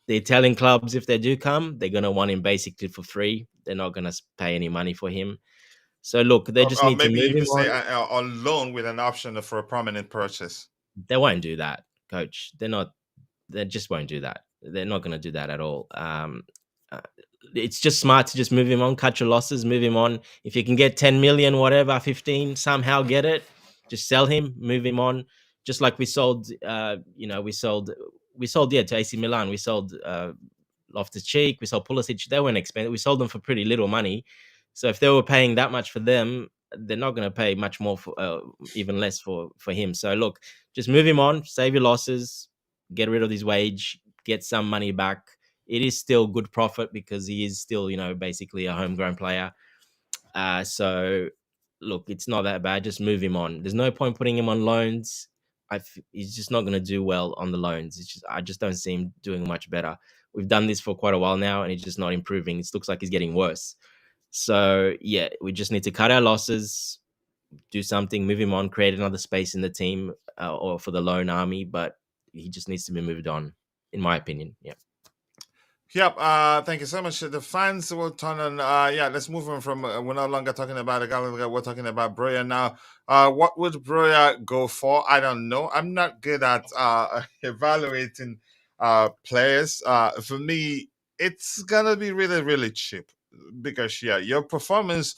The Italian clubs, if they do come, they're going to want him basically for free. They're not going to pay any money for him. So look, they just Or need to maybe move you him could say on. on loan with an option for a permanent purchase. They won't do that, coach. They just won't do that. They're not going to do that at all. Uh, it's just smart to just move him on, cut your losses, move him on. If you can get 10 million, whatever, 15, somehow get it. Just sell him, move him on. Just like we sold, we sold to AC Milan. We sold Loftus Cheek. We sold Pulisic. They weren't expensive. We sold them for pretty little money. So if they were paying that much for them, they're not going to pay much more for, even less for him. So look, just move him on, save your losses, get rid of his wage, get some money back. It is still good profit because he is still, basically a homegrown player. So look, it's not that bad. Just move him on. There's no point putting him on loans. He's just not going to do well on the loans. I just don't see him doing much better. We've done this for quite a while now, and he's just not improving. It looks like he's getting worse. So yeah, we just need to cut our losses, do something, move him on, create another space in the team or for the loan army. But he just needs to be moved on, in my opinion. Yeah. Yep. Thank you so much. The fans will turn on. Yeah, let's move on from. We're no longer talking about a Gallagher. We're talking about Broja now. What would Broja go for? I don't know. I'm not good at evaluating players. For me, it's gonna be really, really cheap because yeah, your performance.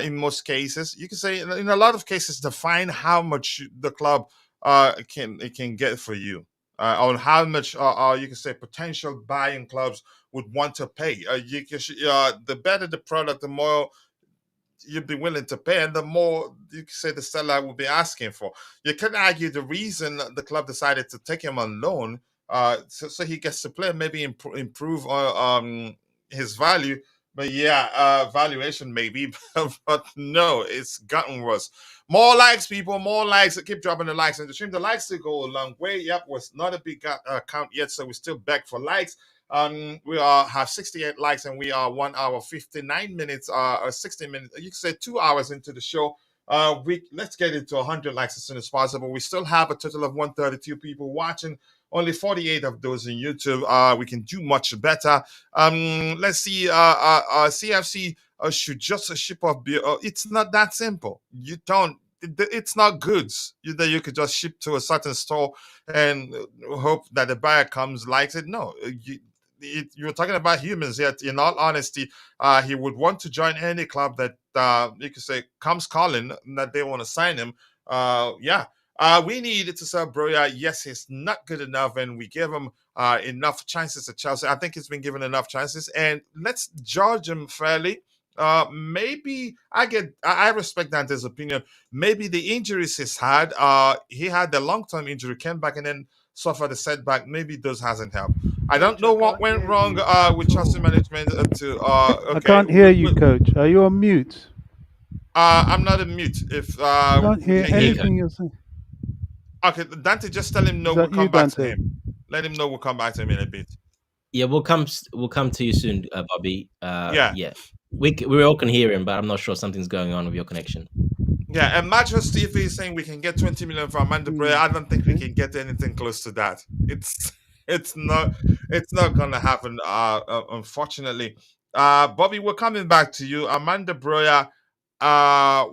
In most cases, you can say in a lot of cases, define how much the club can get for you on how much you can say potential buying clubs would want to pay. The better the product, the more you'd be willing to pay, and the more you can say the seller will be asking for. You can argue the reason the club decided to take him on loan, so he gets to play, maybe improve his value. But yeah, valuation maybe, but no, it's gotten worse. More likes, people, more likes. Keep dropping the likes in the stream. The likes still go a long way. Yep, was not a big count yet, so we still beg for likes. We have 68 likes, and we are 1 hour 59 minutes, or 60 minutes. You could say 2 hours into the show. We let's get it to 100 likes as soon as possible. We still have a total of 132 people watching. Only 48 of those in YouTube. We can do much better. Let's see. CFC should just ship off beer. It's not that simple. You don't. It's not goods that you could just ship to a certain store and hope that the buyer comes, likes it. No, you're talking about humans. Yet, in all honesty, he would want to join any club that you could say comes calling, that they want to sign him. Yeah. We needed to sell Broja. Yes, he's not good enough, and we gave him enough chances at Chelsea. I think he's been given enough chances, and let's judge him fairly. Maybe I respect Dante's opinion. Maybe the injuries he's had, he had the long-term injury, came back and then suffered a setback. Maybe those hasn't helped. I don't Coach, know I what can't went hear wrong you at with Chelsea all. management to I okay. can't hear you, Coach. Are you on mute? I'm not a mute. If I can't we hear can hear Yeah, him. Coach. anything you're saying. Okay, Dante, just tell him no. Is We'll that you, come back to Dante? him. Let him know we'll come back to him in a bit. Yeah, we'll come to you soon, Bobby. Yeah, Yeah, we all can hear him, but I'm not sure something's going on with your connection. yeah. And Mattress TV is saying we can get 20 million for Amanda Bray. I don't think we Okay. can get anything close to that. It's not it's not gonna happen. Unfortunately. Bobby, we're coming back to you. Amanda Broya,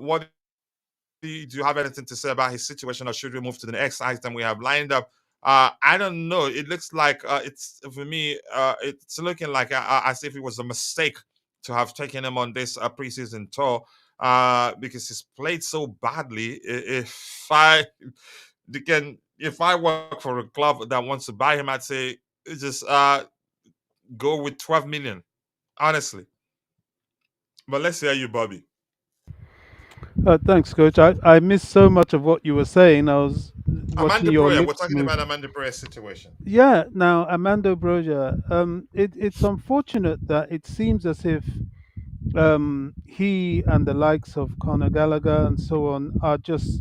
what do you have anything to say about his situation, or should we move to the next item we have lined up? I don't know. It looks like it's for me. It's looking like as if it was a mistake to have taken him on this preseason tour, because he's played so badly. If I work for a club that wants to buy him, I'd say just go with 12 million. Honestly, but let's hear you, Bobby. Thanks, Coach. I missed so much of what you were saying. I was watching Amanda your Broya. We're lips talking move. about Amanda Broya's situation. Yeah. Now, Armando Broja. It's unfortunate that it seems as if he and the likes of Conor Gallagher and so on are just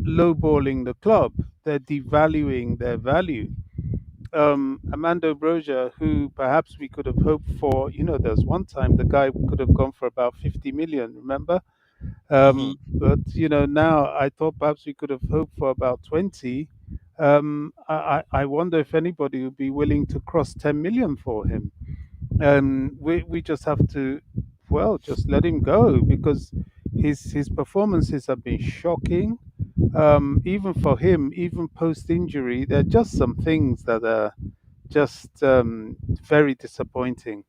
lowballing the club. They're devaluing their value. Armando Broja, who perhaps we could have hoped for, there's one time the guy could have gone for about 50 million, remember? Hmm. But, now I thought perhaps we could have hoped for about 20. I wonder if anybody would be willing to cross 10 million for him. We just have to, well, just let him go because his performances have been shocking. Even for him, even post injury, there are just some things that are just very disappointing.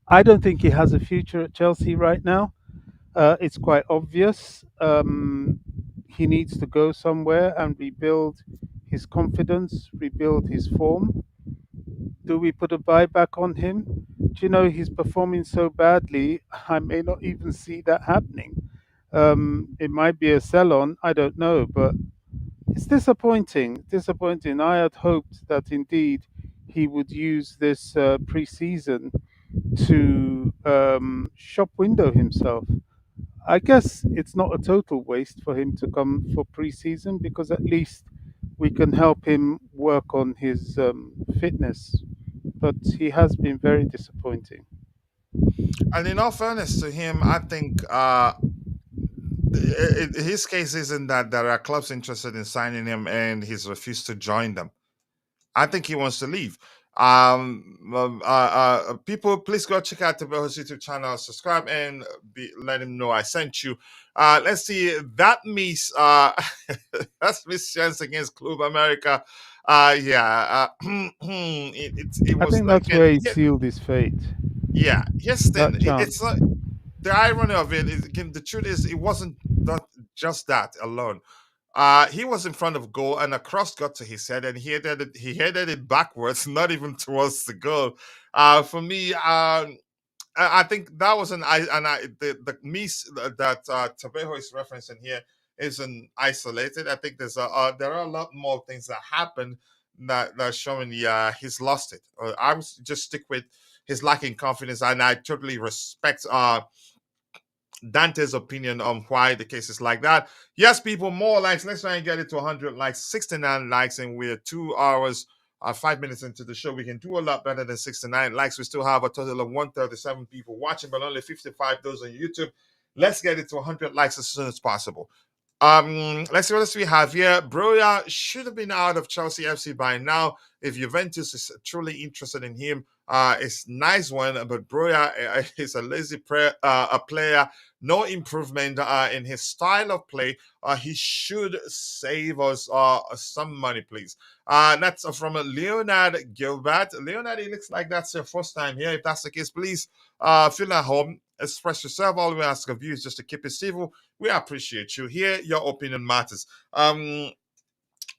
I don't think he has a future at Chelsea right now. It's quite obvious. He needs to go somewhere and rebuild his confidence, rebuild his form. Do we put a buyback on him? Do you know he's performing so badly? I may not even see that happening. It might be a sell on, I don't know, but it's disappointing. Disappointing. I had hoped that indeed he would use this pre-season to shop window himself. I guess it's not a total waste for him to come for pre-season because at least we can help him work on his fitness. But he has been very disappointing. And in all fairness to him, I think his case isn't that there are clubs interested in signing him and he's refused to join them. I think he wants to leave. People, please go check out the Trevoh's YouTube channel, subscribe, and let him know I sent you. Let's see that miss. That's miss chance against Club America. Yeah, it I was think that's again. where he sealed his fate. Yeah, yes. Then That it's chance. not the irony of it is, again, the truth is, it wasn't not just that alone. He was in front of goal, and a cross got to his head, and he headed it backwards, not even towards the goal. For me, I think that was the miss that Tabejo is referencing here isn't isolated. I think there are a lot more things that happened that are showing, yeah, he's lost it. I would just stick with he's lacking confidence, and I totally respect Dante's opinion on why the case is like that. Yes, people, more likes. Let's try and get it to 100 likes, 69 likes, and we're 2 hours, 5 minutes into the show. We can do a lot better than 69 likes. We still have a total of 137 people watching, but only 55 those on YouTube. Let's get it to 100 likes as soon as possible. Let's see what else we have here. Broja should have been out of Chelsea FC by now. If Juventus is truly interested in him, it's nice one. But Broja is a lazy a player. No improvement in his style of play. He should save us some money, please. That's from Leonard Gilbert. Leonard, it looks like that's your first time here. If that's the case, please feel at home. Express yourself. All we ask of you is just to keep it civil. We appreciate you here. Your opinion matters. I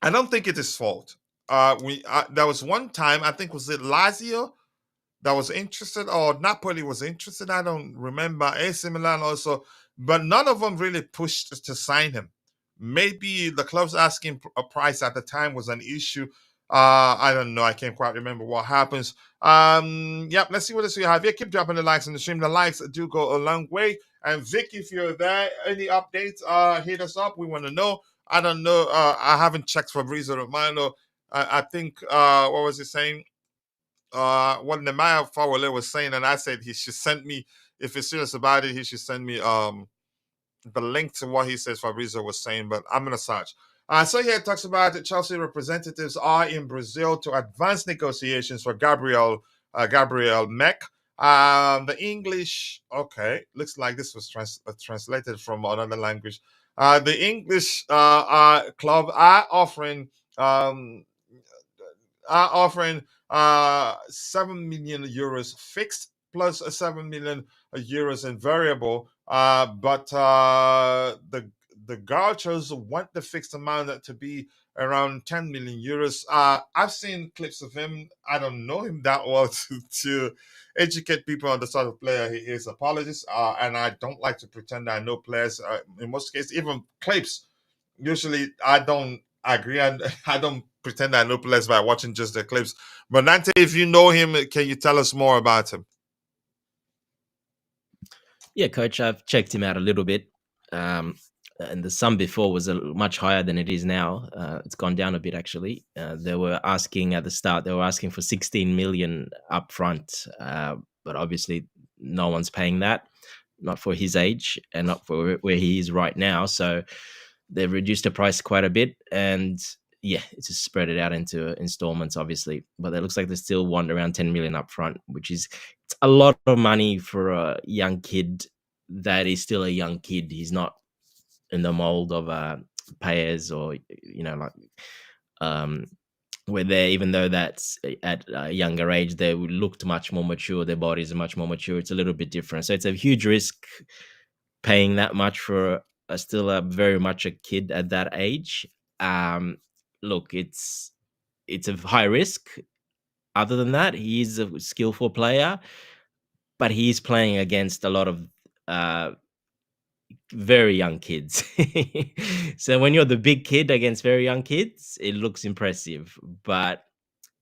don't think it is fault. There was one time, I think, was it Lazio that was interested, or Napoli was interested. I don't remember. AC Milan also, but none of them really pushed to sign him. Maybe the club's asking a price at the time was an issue. I don't know. I can't quite remember what happens. Yep. Let's see what else we have here. Keep dropping the likes on the stream. The likes do go a long way. And Vic, if you're there, any updates? Hit us up. We want to know. I don't know. I haven't checked Fabrizio Romano. I think what was he saying? What Nemaya Fawale was saying, and I said he should send me, if he's serious about it, he should send me the link to what he says Fabrizio was saying, but I'm gonna search. So here it talks about the Chelsea representatives are in Brazil to advance negotiations for Gabriel Mec. The English, okay, looks like this was translated from another language. The English club um, are offering 7 million euros fixed plus 7 million euros in variable. But the Gauchos want the fixed amount to be around 10 million euros. I've seen clips of him. I don't know him that well to educate people on the sort of player he is. Apologies. And I don't like to pretend I know players. In most cases, even clips. Usually, I don't agree, and I don't pretend I know players by watching just the clips. But Nante, if you know him, can you tell us more about him? Yeah, coach, I've checked him out a little bit. And the sum before was much higher than it is now. It's gone down a bit, actually. They were asking at the start, they were asking for 16 million up front. But obviously, no one's paying that, not for his age and not for where he is right now. So they've reduced the price quite a bit. And yeah, it's just spread it out into installments, obviously. But it looks like they still want around 10 million up front, which is it's a lot of money for a young kid that is still a young kid. He's not in the mold of payers or where they, even though that's at a younger age, they looked much more mature, their bodies are much more mature. It's a little bit different, so it's a huge risk paying that much for still a very much a kid at that age. Look, it's a high risk. Other than that, he's a skillful player, but he's playing against a lot of very young kids. So when you're the big kid against very young kids, it looks impressive. But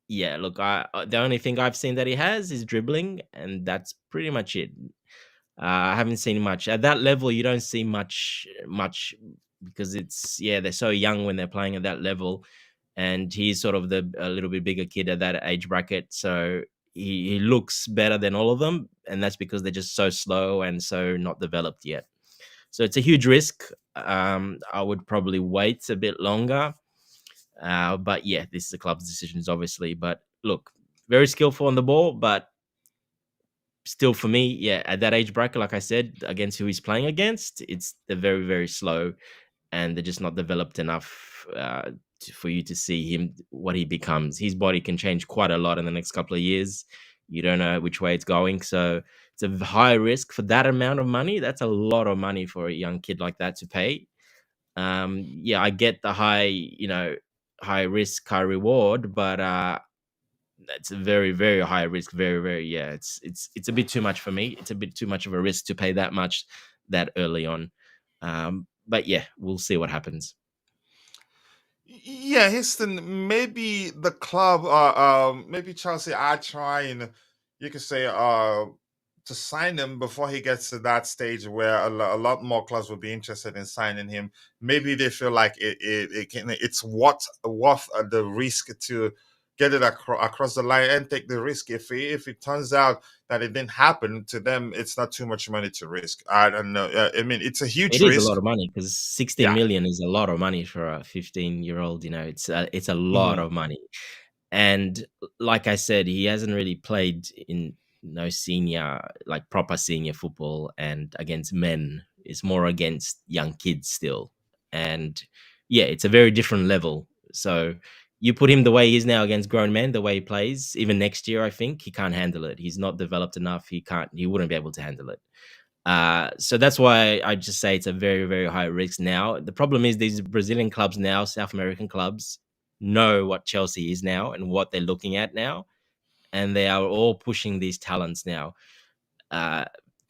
yeah, look, the only thing I've seen that he has is dribbling, and that's pretty much it. I haven't seen much at that level. You don't see much because they're so young when they're playing at that level, and he's sort of a little bit bigger kid at that age bracket. So he looks better than all of them, and that's because they're just so slow and so not developed yet. So it's a huge risk. I would probably wait a bit longer. But yeah, this is the club's decisions, obviously. But look, very skillful on the ball, but still for me, yeah, at that age bracket, like I said, against who he's playing against, they're very, very slow, and they're just not developed enough for you to see him, what he becomes. His body can change quite a lot in the next couple of years. You don't know which way it's going. So it's a high risk for that amount of money. That's a lot of money for a young kid like that to pay. Yeah, I get the high risk, high reward, but that's a very, very high risk. Very, very, yeah. It's a bit too much for me. It's a bit too much of a risk to pay that much that early on. But yeah, we'll see what happens. Yeah, Houston, maybe the club, maybe Chelsea are trying, you could say to sign him before he gets to that stage where a lot more clubs will be interested in signing him. Maybe they feel like it's worth the risk to get it across the line and take the risk. If it turns out that it didn't happen to them, it's not too much money to risk. I don't know. I mean, it's a huge It is a risk. lot of money because 16 Yeah. million is a lot of money for a 15-year-old. It's a lot Mhm. of money. And like I said, he hasn't really played in no senior, like proper senior football, and against men. It's more against young kids still. And yeah, it's a very different level. So you put him the way he is now against grown men, the way he plays, even next year, I think he can't handle it. He's not developed enough. He wouldn't be able to handle it. So that's why I just say it's a very, very high risk now. The problem is these Brazilian clubs now, South American clubs, know what Chelsea is now and what they're looking at now, and they are all pushing these talents now. Uh,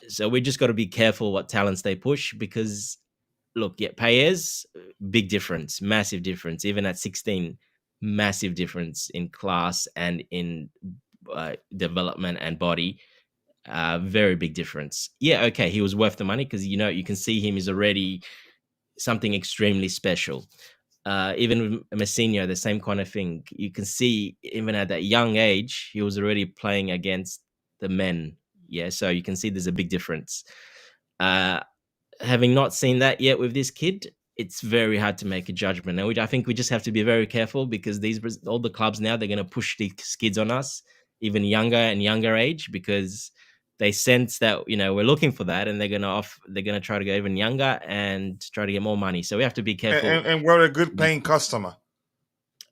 so we just got to be careful what talents they push because, look, yeah, Paez, big difference, massive difference, even at 16, massive difference in class and in development and body. Very big difference. Yeah, okay, he was worth the money because you can see him is already something extremely special. Even with Messinho, the same kind of thing. You can see even at that young age, he was already playing against the men. Yeah, so you can see there's a big difference. Uh, Having not seen that yet with this kid, it's very hard to make a judgment. And I think we just have to be very careful because all the clubs now they're going to push these kids on us, even younger and younger age, because they sense that we're looking for that, and they're gonna try to go even younger and try to get more money. So we have to be careful. And we're a good paying customer.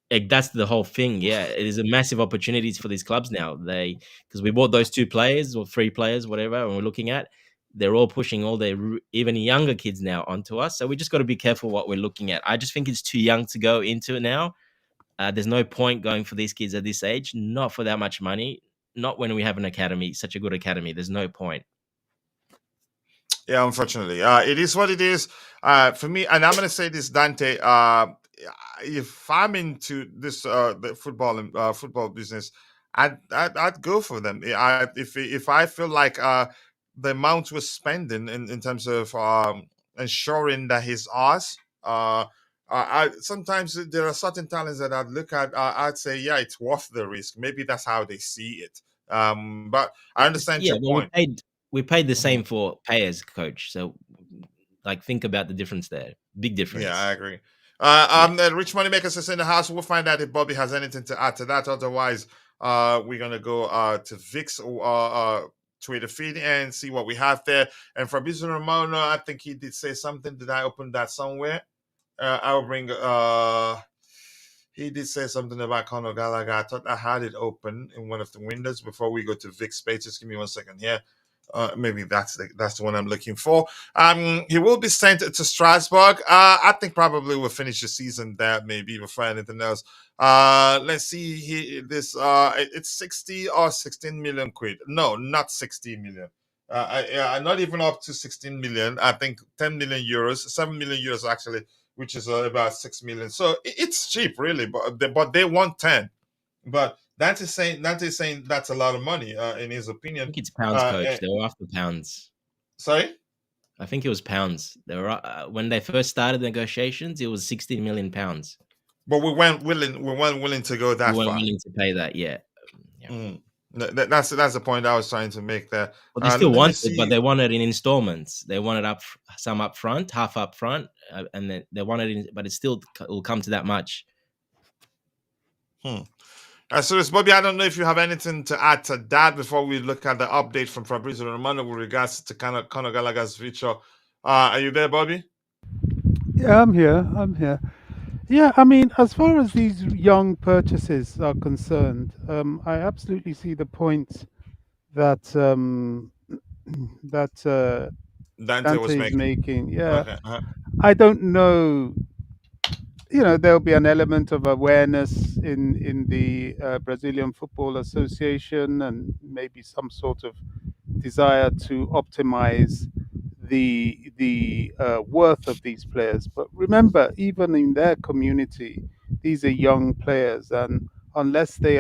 That's the whole thing. Yeah, it is a massive opportunities for these clubs now. Because we bought those 2 players or 3 players, whatever, and we're looking at. They're all pushing all their even younger kids now onto us. So we just got to be careful what we're looking at. I just think it's too young to go into it now. There's no point going for these kids at this age, not for that much money, not when we have an academy, such a good academy. There's no point. Yeah, unfortunately, it is what it is. For me, and I'm gonna say this, Dante. If I'm into this the football business, I'd go for them. If I feel like the amount we're spending in terms of ensuring that he's ours. Sometimes there are certain talents that I'd look at. I'd say, yeah, it's worth the risk. Maybe that's how they see it. But I understand Yeah, your well, point. we paid the Mhm. same for payers, coach. So, like, think about the difference there. Big Yeah, I difference. agree. Yeah. The Rich Money Makers is in the house. We'll find out if Bobby has anything to add to that. Otherwise, we're gonna go to Vic's Twitter feed and see what we have there. And Fabrizio Romano, I think he did say something. Did I open that somewhere? I'll bring. He did say something about Conor Gallagher. I thought I had it open in one of the windows before we go to Vic's page. Just give me 1 second here. Maybe that's the one I'm looking for. He will be sent to Strasbourg. I think probably we'll finish the season there, maybe before anything else. Let's see. It's 60 or 16 million quid. No, not 16 million. Not even up to 16 million. I think 10 million euros, 7 million euros actually, which is about 6 million. So it's cheap, really. But they want 10. But Dante's saying that's a lot of money in his I opinion. think it's pounds, Uh, coach. eh, They were after pounds. Sorry, I think it was pounds. They were when they first started negotiations. It was 16 million pounds. but we weren't willing to go We that weren't far. willing to pay that yet. Yeah. Mm. That's the point I was trying to make there. Well, they still Let me want it, but see. they want it in installments. They want it some up front, half up front, and then they want it in, but it still will come to that much. Hmm. So, it's Bobby, I don't know if you have anything to add to that before we look at the update from Fabrizio Romano with regards to Conor Gallagher's future. Are you there, Bobby? Yeah, I'm here. I'm here. Yeah, I mean, as far as these young purchases are concerned, I absolutely see the point that that Dante was Dante is making. making. Yeah, Okay. I don't know. There'll be an element of awareness in the Brazilian Football Association, and maybe some sort of desire to optimize the worth of these players. But remember, even in their community, these are young players, and unless they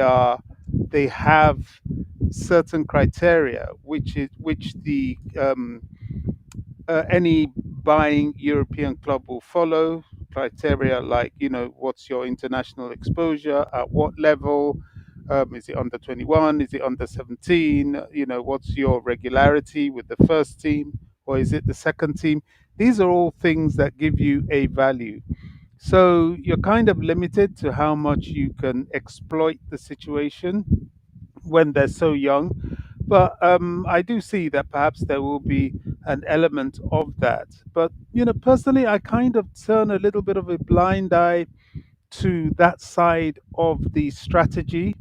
have certain criteria, which the any buying European club will follow. Criteria like, what's your international exposure, at what level, is it under 21, is it under 17, what's your regularity with the first team, or is it the second team? These are all things that give you a value. So you're kind of limited to how much you can exploit the situation when they're so young. But I do see that perhaps there will be an element of that. But, personally, I kind of turn a little bit of a blind eye to that side of the strategy.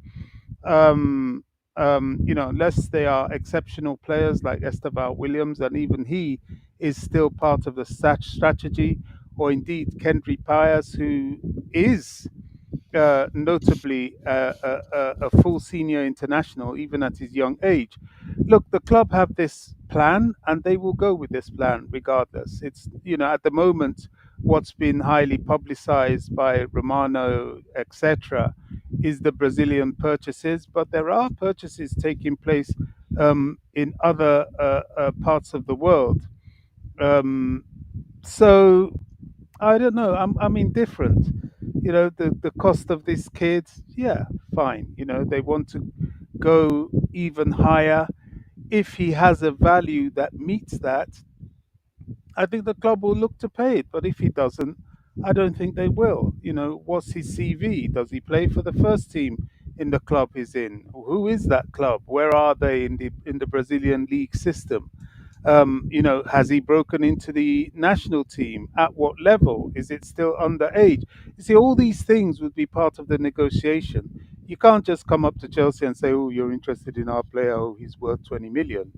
Um, unless they are exceptional players like Esteban Williams, and even he is still part of the strategy, or indeed Kendry Pius, who is notably a full senior international, even at his young age. Look, the club have this plan, and they will go with this plan regardless. It's, at the moment, what's been highly publicized by Romano, etc., is the Brazilian purchases, but there are purchases taking place in other parts of the world. Um, so I don't know. I'm indifferent. The cost of this kid, yeah, fine. They want to go even higher. If he has a value that meets that, I think the club will look to pay it. But if he doesn't, I don't think they will. What's his CV? Does he play for the first team in the club he's in? Who is that club? Where are they in the Brazilian league system? Has he broken into the national team? At what level? Is it still underage? You see, all these things would be part of the negotiation. You can't just come up to Chelsea and say, "Oh, you're interested in our player? Oh, he's worth 20 million."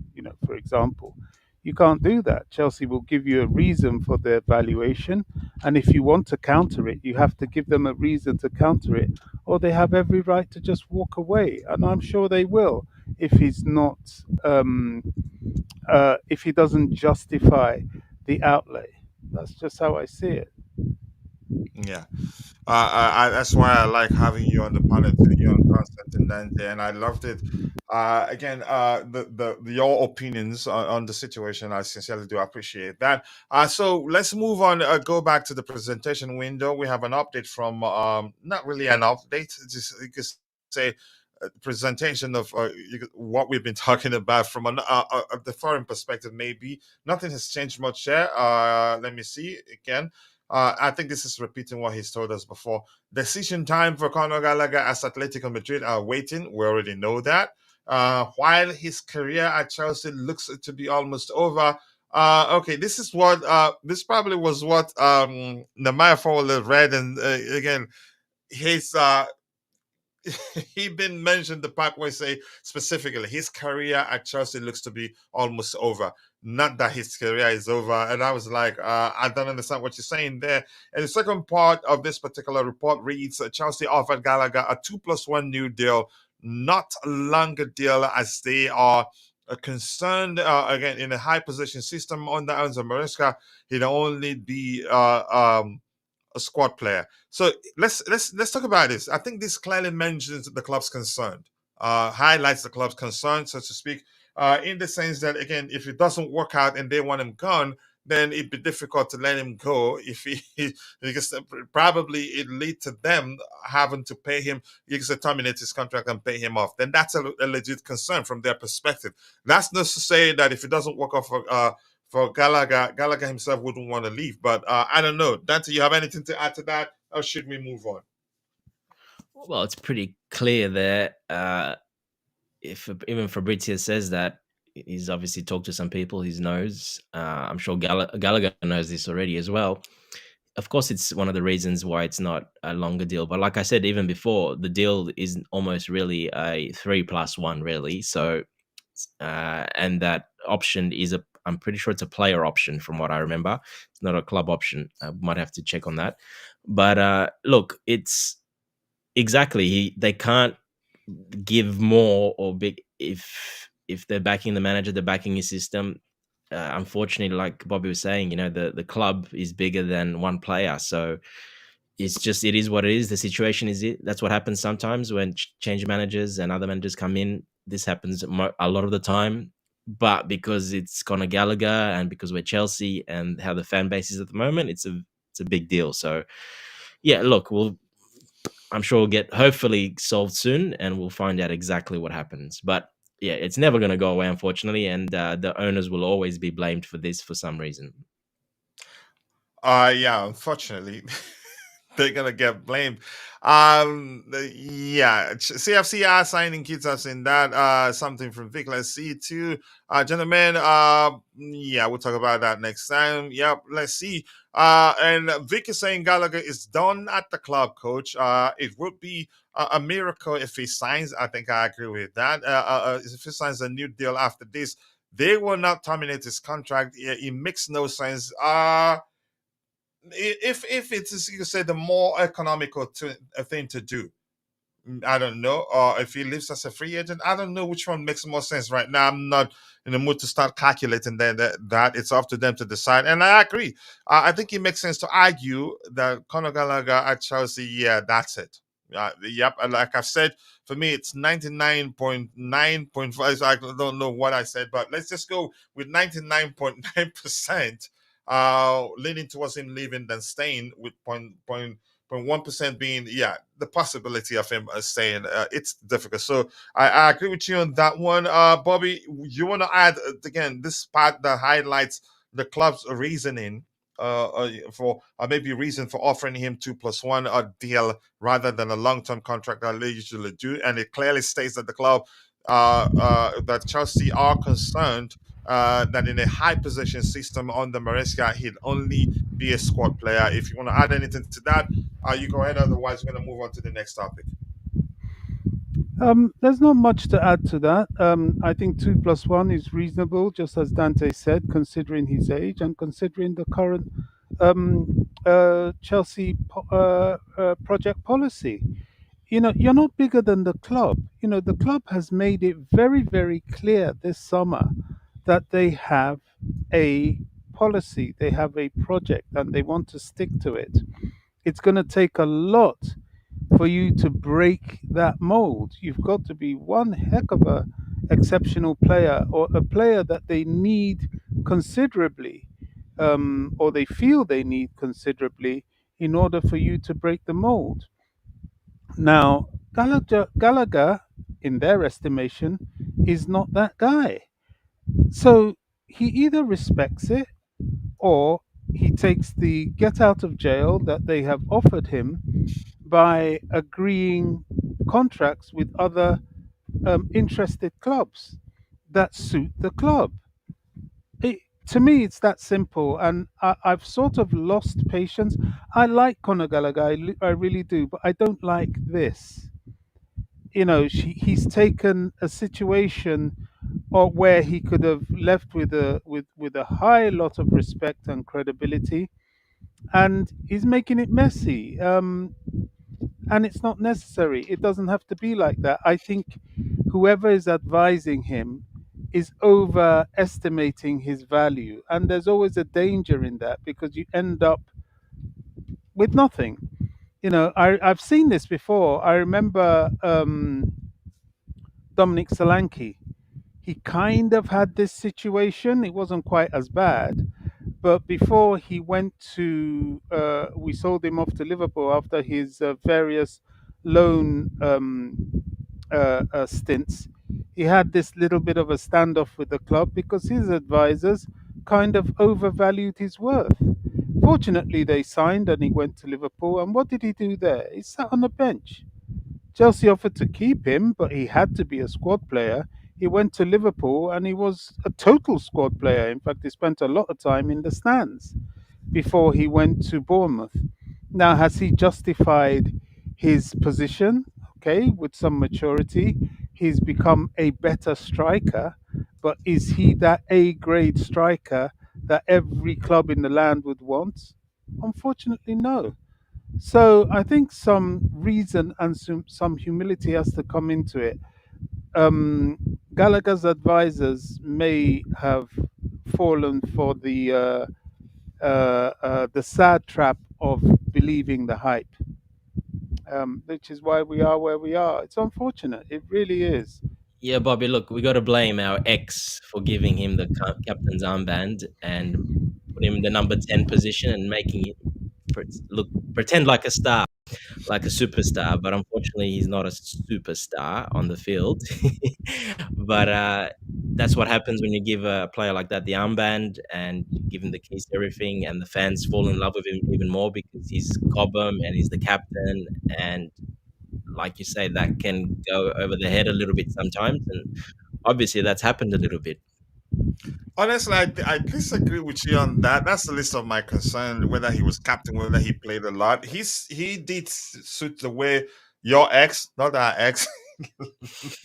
For example, you can't do that. Chelsea will give you a reason for their valuation, and if you want to counter it, you have to give them a reason to counter it, or they have every right to just walk away, and I'm sure they will if he's not. If he doesn't justify the outlay. That's just how I see it. Yeah. That's why I like having you on the panel today, you on Constant and Dante, and I loved it. Again, your opinions on the situation, I sincerely do appreciate that. So let's move on. Go back to the presentation window. We have an update from not really an update, just you could say presentation of what we've been talking about from the foreign perspective. Maybe nothing has changed much there. Let me see again. I think this is repeating what he's told us before. Decision time for Conor Gallagher as Atletico Madrid are waiting. We already know that. While his career at Chelsea looks to be almost over. Okay, this is what this probably was what Namaya Fowler read, and again, his he didn't mention the part where say specifically his career at Chelsea looks to be almost over. Not that his career is over. And I was like, I don't understand what you're saying there. And the second part of this particular report reads Chelsea offered Gallagher a 2+1 new deal, not a longer deal, as they are concerned. Again, in a high position system under Enzo Maresca, he'd only be a squad player. So let's talk about this. I think this clearly mentions the club's concern, highlights the club's concern, so to speak, in the sense that again, if it doesn't work out and they want him gone, then it'd be difficult to let him go if because probably it lead to them having to pay him, because they terminate his contract and pay him off. Then that's a legit concern from their perspective. That's not to say that if it doesn't work out for Gallagher himself wouldn't want to leave. But I don't know. Dante, you have anything to add to that, or should we move on? Well, it's pretty clear there. If even Fabrizio says that, he's obviously talked to some people he knows. I'm sure Gallagher knows this already as well. Of course, it's one of the reasons why it's not a longer deal. But like I said, even before, the deal is almost really a 3+1, really. So, and that option is I'm pretty sure it's a player option from what I remember. It's not a club option. I might have to check on that. But look, it's exactly they can't give more or big if they're backing the manager, they're backing his system. Unfortunately, like Bobby was saying, the club is bigger than one player, so it is what it is. The situation is it. That's what happens sometimes when change managers and other managers come in. this happens a lot of the time. But because it's Conor Gallagher and because we're Chelsea and how the fan base is at the moment, it's a big deal. So yeah, look, I'm sure we'll get hopefully solved soon, and we'll find out exactly what happens. But yeah, it's never going to go away, unfortunately, and the owners will always be blamed for this for some reason. Yeah, unfortunately, they're gonna get blamed. Yeah, CFC are signing kids. I've seen that. Something from Vic. Let's see too. Gentlemen. Yeah, we'll talk about that next time. Yep. Let's see. And Vic is saying Gallagher is done at the club, coach. It would be a miracle if he signs. I think I agree with that. If he signs a new deal after this, they will not terminate his contract. It makes no sense. If it is, you say, the more economical a thing to do, I don't know. Or if he lives as a free agent, I don't know which one makes more sense right now. I'm not in the mood to start calculating that. It's up to them to decide. And I agree. I think it makes sense to argue that Conor Gallagher at Chelsea, yeah, that's it. Yep. And like I've said, for me, it's 99.9.5. I don't know what I said, but let's just go with 99.9%, leaning towards him leaving than staying, with 0.1% being, yeah, the possibility of him staying. It's difficult. So I agree with you on that one. Bobby, you want to add again this part that highlights the club's reasoning for maybe reason for offering him 2+1 deal rather than a long-term contract that they usually do, and it clearly states that the club, that Chelsea are concerned that in a high possession system under Maresca, he'd only be a squad player. If you want to add anything to that, you go ahead. Otherwise, we're going to move on to the next topic. There's not much to add to that. I think 2+1 is reasonable, just as Dante said, considering his age and considering the current Chelsea project policy. You're not bigger than the club. The club has made it very, very clear this summer that they have a policy, they have a project, and they want to stick to it. It's going to take a lot for you to break that mold. You've got to be one heck of a exceptional player, or a player that they need considerably, or they feel they need considerably, in order for you to break the mold. Now, Gallagher, in their estimation, is not that guy. So he either respects it, or he takes the get out of jail that they have offered him by agreeing contracts with other interested clubs that suit the club. To me, it's that simple, and I've sort of lost patience. I like Conor Gallagher, I really do, but I don't like this. He's taken a situation, or where he could have left with a high lot of respect and credibility, and he's making it messy. And it's not necessary. It doesn't have to be like that. I think whoever is advising him is overestimating his value, and there's always a danger in that, because you end up with nothing. I've seen this before. I remember Dominic Solanke. He kind of had this situation. It wasn't quite as bad, but before he went to, we sold him off to Liverpool after his various loan stints. He had this little bit of a standoff with the club because his advisors kind of overvalued his worth. Fortunately, they signed and he went to Liverpool. And what did he do there? He sat on the bench. Chelsea offered to keep him, but he had to be a squad player. He went to Liverpool and he was a total squad player. In fact, he spent a lot of time in the stands before he went to Bournemouth. Now, has he justified his position? Okay, with some maturity, he's become a better striker, but is he that A grade striker that every club in the land would want? Unfortunately, no. So I think some reason and some humility has to come into it. Gallagher's advisors may have fallen for the sad trap of believing the hype, which is why we are where we are. It's unfortunate. It really is. Yeah, Bobby, look, we got to blame our ex for giving him the captain's armband and put him in the number 10 position and making him pretend like a star, like a superstar. But unfortunately, he's not a superstar on the field. But that's what happens when you give a player like that the armband and you give him the keys to everything, and the fans fall in love with him even more because he's Cobham and he's the captain. And like you say, that can go over the head a little bit sometimes. And obviously, that's happened a little bit. Honestly, I disagree with you on that. That's the least of my concern. Whether he was captain, whether he played a lot, he did suit the way your ex, not our ex,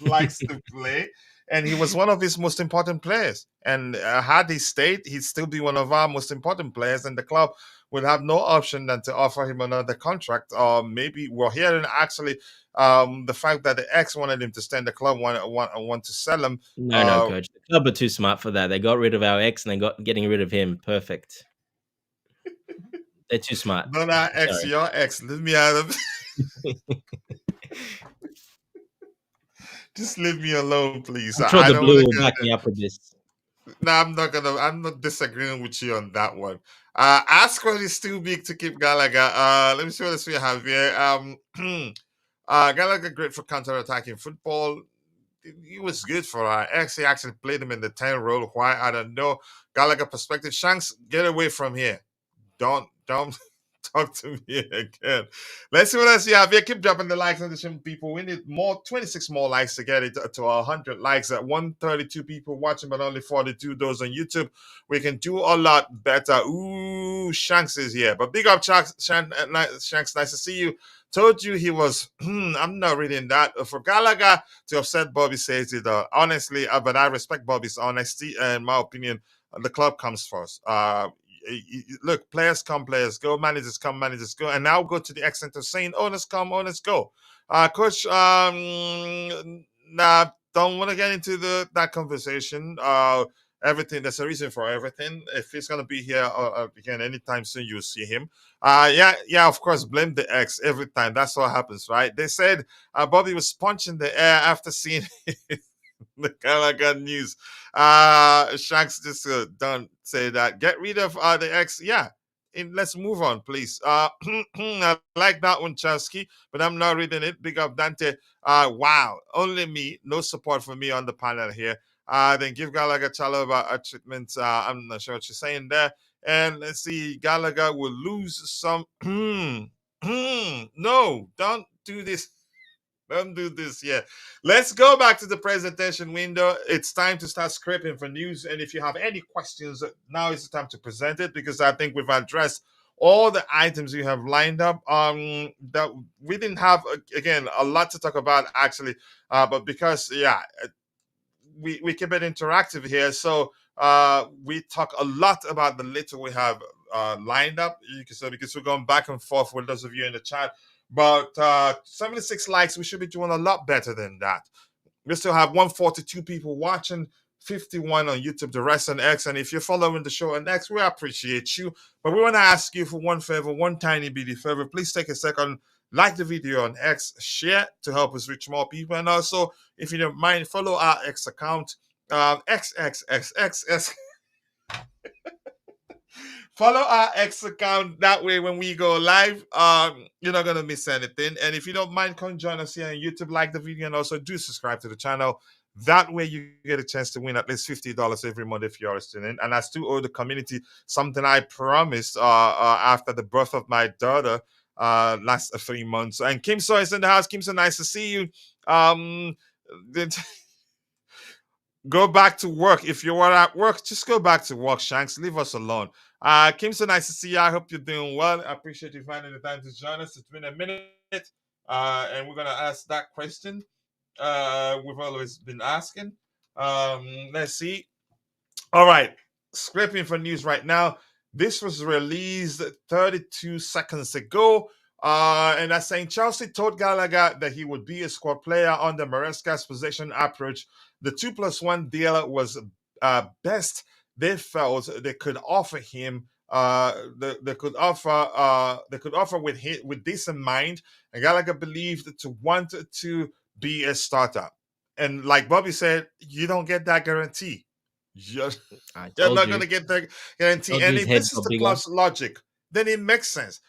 likes to play, and he was one of his most important players. And had he stayed, he'd still be one of our most important players, and the club would have no option than to offer him another contract. Or maybe we're hearing actually the fact that the ex wanted him to stay in the club, want to sell him. No, coach. The club are too smart for that. They got rid of our ex and they got getting rid of him. Perfect. They're too smart. Not our ex, Sorry. your ex. Leave me out of. Just leave me alone, please. I'm sure I the don't blue want will to back get. me up with this. No, I'm not gonna. I'm not disagreeing with you on that one. Ascot is too big to keep Gallagher. Let me see what else we have here. Gallagher great for counter-attacking football. He was good for our ex. He actually played him in the 10 role. Why? I don't know. Gallagher perspective. Shanks, get away from here. Don't talk to me again. Let's see what else you have here. Keep dropping the likes on the show, people. We need more, 26 more likes to get it to 100 likes. At 132 people watching, but only 42 those on YouTube. We can do a lot better. Ooh, Shanks is here. But big up, Shanks. Nice to see you. Told you he was. I'm not reading that. For Gallagher to upset Bobby says it. Honestly, but I respect Bobby's honesty. And in my opinion, the club comes first. Look, players come, players go, managers come, managers go, and now go to the extent of saying owners come, owners go. Coach, nah, don't want to get into that conversation. Everything, there's a reason for everything. If he's gonna be here again anytime soon, you'll see him. Yeah, of course, blame the ex every time. That's what happens, right? They said Bobby was punching the air after seeing the Gallagher news. Shanks just don't say that. Get rid of the ex. Yeah. Let's move on, please. I like that one, Chelsky, but I'm not reading it. Big up Dante. Wow, only me, no support for me on the panel here. Then give Gallagher Chalobah a treatment. I'm not sure what you're saying there. And let's see, Gallagher will lose some. No, don't do this. Don't do this yet. Let's go back to the presentation window. It's time to start scraping for news. And if you have any questions, now is the time to present it because I think we've addressed all the items you have lined up. That we didn't have again a lot to talk about actually, but because we keep it interactive here, so we talk a lot about the little we have lined up. Because we're going back and forth with those of you in the chat. But 76 likes, we should be doing a lot better than that. We still have 142 people watching, 51 on YouTube, the rest on X. And if you're following the show on X, we appreciate you. But we want to ask you for one favor, one tiny bitty favor. Please take a second, like the video on X, share to help us reach more people. And also, if you don't mind, follow our X account, XXXXX. Follow our X account. That way, when we go live, you're not gonna miss anything. And if you don't mind, come join us here on YouTube, like the video, and also do subscribe to the channel. That way, you get a chance to win at least $50 every month if you're a student. And I still owe the community something I promised after the birth of my daughter last 3 months. And Kim So is in the house. Kim So, nice to see you. Go back to work. If you are at work, just go back to work, Shanks. Leave us alone. Kim, so nice to see you. I hope you're doing well. I appreciate you finding the time to join us. It's been a minute. And we're gonna ask that question. We've always been asking. Let's see. All right. Scraping for news right now. This was released 32 seconds ago. And that's saying Chelsea told Gallagher that he would be a squad player under Maresca's possession approach. The 2+1 deal was best they felt they could offer him. They could offer with this in mind. And Gallagher believed to want to be a starter. And like Bobby said, you don't get that guarantee. You're, I you're told not you. going to get the guarantee. Told you And his if head this is got the bigger. club's logic, then it makes sense.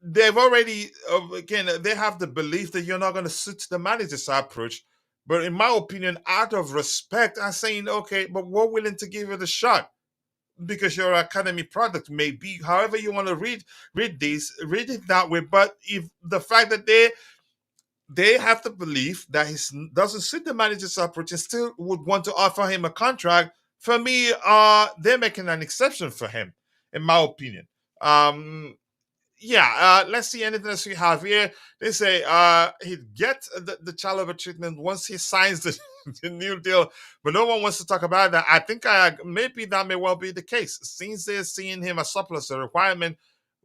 They've already, again, they have the belief that you're not going to suit the manager's approach. But in my opinion, out of respect, I'm saying, okay, but we're willing to give it a shot because your academy product may be however you want to read it that way. But if the fact that they have the belief that he doesn't suit the manager's approach and still would want to offer him a contract, for me, they're making an exception for him, in my opinion. Let's see anything else we have here. They say he'd get the Chalobah treatment once he signs the new deal, but no one wants to talk about that. I think maybe that may well be the case. Since they're seeing him as surplus a requirement,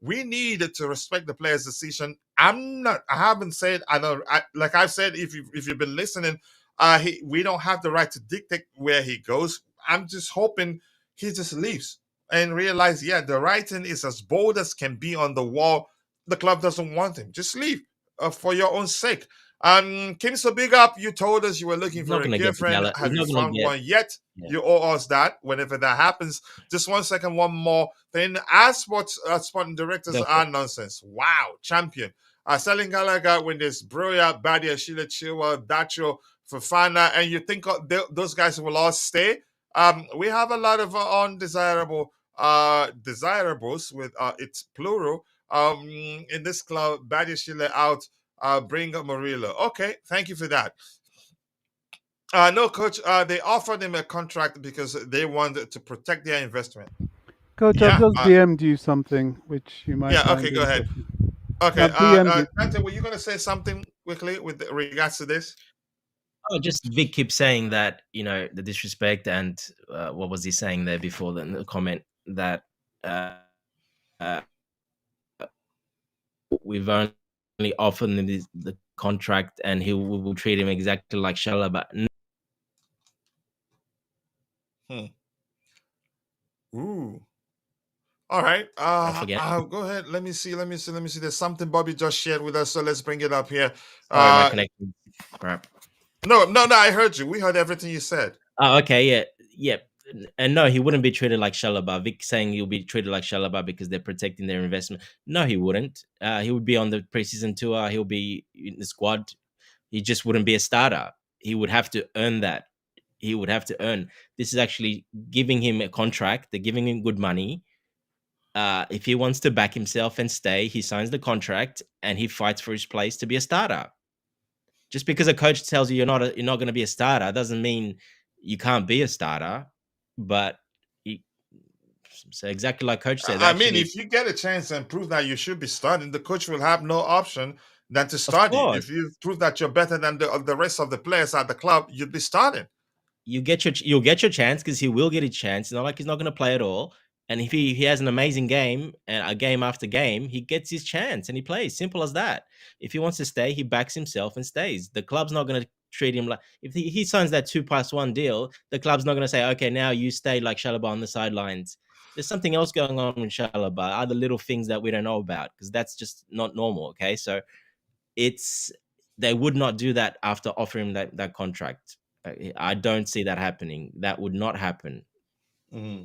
we need to respect the player's decision. I haven't said, like I've said, if you've been listening, we don't have the right to dictate where he goes. I'm just hoping he just leaves and realize, yeah, the writing is as bold as can be on the wall. The club doesn't want him. Just leave for your own sake. Kim, so big up. You told us you were looking He's for not a going to get the girlfriend. gala. Have He's you not going to found get. one yet? Yeah. You owe us that whenever that happens. Just 1 second, one more thing. As sporting directors Go for are it. nonsense. Wow, champion. Selling Gallagher with this Broja, Badia, Sheila Chilwell, Dacho, Fofana, and you think those guys will all stay? We have a lot of undesirable desirables with it's plural in this club. Badia, Sheila out. Bring up Murillo. Okay, thank you for that. No, coach. They offered him a contract because they wanted to protect their investment. Coach, I've Yeah. just DM'd you something which you might Yeah. find Okay. Go ahead. interesting. Okay. I've DM'd it. Dante, were you going to say something quickly with regards to this? Oh, just Vic keeps saying that, the disrespect, and what was he saying there before the comment that uh, we've only offered him the contract and we will treat him exactly like Chalobah. Ooh. All right. I forget. Go ahead. Let me see. There's something Bobby just shared with us, so let's bring it up here. Sorry, my connection. Crap. No. I heard you. We heard everything you said. Oh, okay, yeah. And no, he wouldn't be treated like Chalobah. Vic saying he'll be treated like Chalobah because they're protecting their investment. No, he wouldn't. He would be on the preseason tour. He'll be in the squad. He just wouldn't be a starter. He would have to earn that. He would have to earn. This is actually giving him a contract. They're giving him good money. If he wants to back himself and stay, he signs the contract and he fights for his place to be a starter. Just because a coach tells you you're not going to be a starter doesn't mean you can't be a starter. But so exactly like coach said. I mean, if you get a chance and prove that you should be starting, the coach will have no option than to start you. If you prove that you're better than the rest of the players at the club, you'd be starting. You'll get your chance because he will get his chance. It's not like he's not going to play at all. And if he has an amazing game and a game after game, he gets his chance and he plays. Simple as that. If he wants to stay, he backs himself and stays. The club's not going to treat him like if he signs that 2+1 deal. The club's not going to say, okay, now you stay like Chalobah on the sidelines. There's something else going on with Chalobah, other little things that we don't know about because that's just not normal. Okay, so they would not do that after offering that contract. I don't see that happening. That would not happen. Mm-hmm.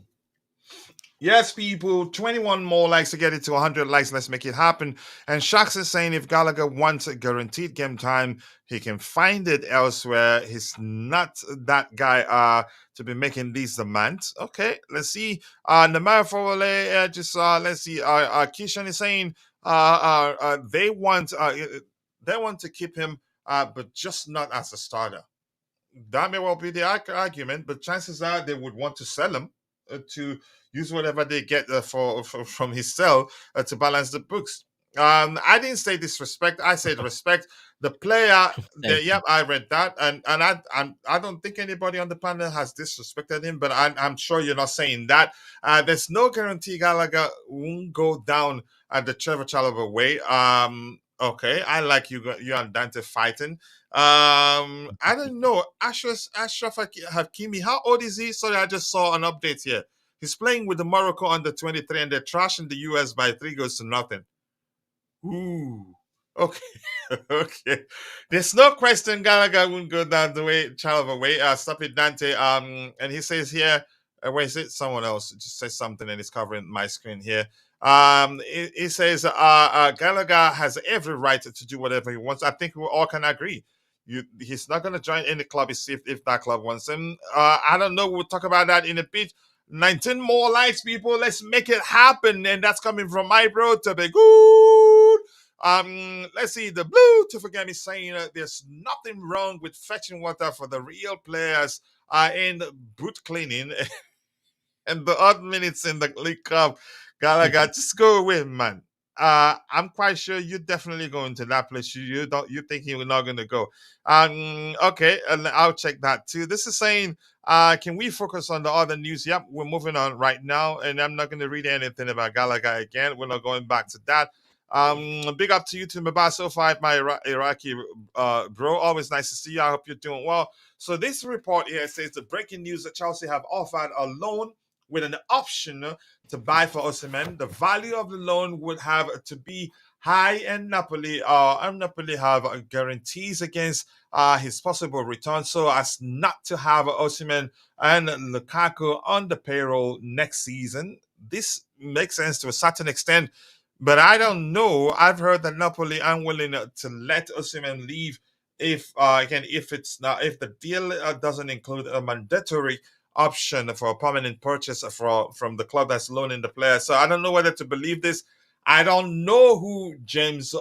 Yes, people, 21 more likes to get it to 100 likes. Let's make it happen. And Shaks is saying if Gallagher wants a guaranteed game time, he can find it elsewhere. He's not that guy to be making these demands. Okay, let's see. Namara Fowle, let's see. Kishan is saying they want to keep him, but just not as a starter. That may well be the argument, but chances are they would want to sell him to use whatever they get from his sale to balance the books. I didn't say disrespect. I said respect. The player. Yep, I read that, and I don't think anybody on the panel has disrespected him, but I'm sure you're not saying that. There's no guarantee Gallagher won't go down the Trevoh Chalobah way. Okay, I like you and Dante fighting. I don't know. Ashraf Hakimi, how old is he? Sorry, I just saw an update here. He's playing with the Morocco under 23 and they're trashing the US by 3 goals to nothing. Ooh. Okay. Okay. There's no question Gallagher wouldn't go down the way Chalobah way. Stop it, Dante. And he says here, where is it? Someone else just says something and it's covering my screen here. He says Gallagher has every right to do whatever he wants. I think we all can agree. He's not going to join any club if that club wants him. I don't know. We'll talk about that in a bit. 19 more likes, people. Let's make it happen. And that's coming from my bro to be good. Let's see. The blue to forget me saying there's nothing wrong with fetching water for the real players in boot cleaning and the odd minutes in the League Cup. Gallagher, just go away, man. I'm quite sure you're definitely going to that place. You think you're not going to go. Okay, and I'll check that too. This is saying, can we focus on the other news? Yep, we're moving on right now, and I'm not going to read anything about Gallagher again. We're not going back to that. Big up to you to Mabaso 5, my Iraqi bro. Always nice to see you. I hope you're doing well. So this report here says the breaking news that Chelsea have offered a loan with an option to buy for Osimhen. The value of the loan would have to be high, and Napoli have guarantees against his possible return, so as not to have Osimhen and Lukaku on the payroll next season. This makes sense to a certain extent, but I don't know. I've heard that Napoli are unwilling to let Osimhen leave if if the deal doesn't include a mandatory option for a permanent purchase from the club that's loaning the player. So I don't know whether to believe this. I don't know who James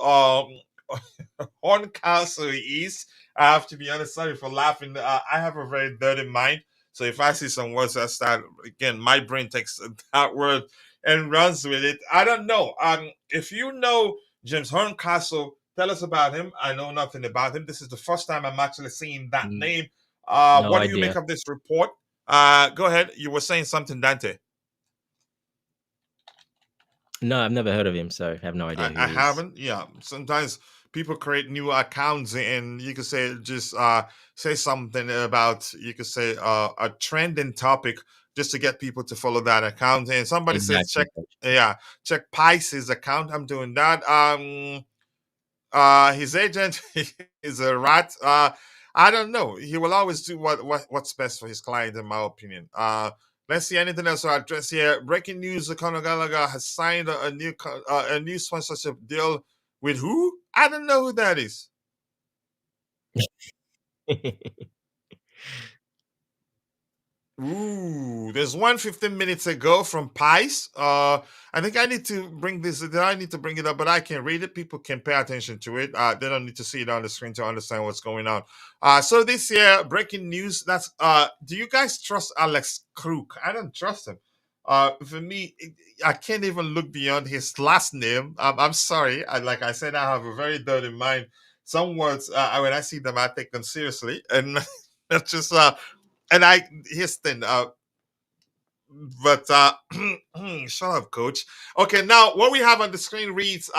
Horncastle is. I have to be honest. Sorry for laughing. I have a very dirty mind. So if I see some words that start again, my brain takes that word and runs with it. I don't know. If you know James Horncastle, tell us about him. I know nothing about him. This is the first time I'm actually seeing that name. No What do you make idea. of this report? Go ahead. You were saying something, Dante. No, I've never heard of him, so I have no idea who I he is. haven't. Yeah. Sometimes people create new accounts and you could say just say something about you could say a trending topic just to get people to follow that account. And somebody says Exactly. check Pice's account. I'm doing that. His agent is a rat. I don't know. He will always do what's best for his client, in my opinion. Let's see anything else to address here. Breaking news: Conor Gallagher has signed a new sponsorship deal with who? I don't know who that is. Ooh, there's 1:15 minutes ago from Pice. I think I need to bring this. I need to bring it up, but I can read it. People can pay attention to it. They don't need to see it on the screen to understand what's going on. So this year, breaking news. That's do you guys trust Alex Crook? I don't trust him. For me, I can't even look beyond his last name. I'm sorry. Like I said, I have a very dirty mind. Some words, when I see them, I take them seriously, and that's just and here's the thing, but shut up, coach. Okay, now what we have on the screen reads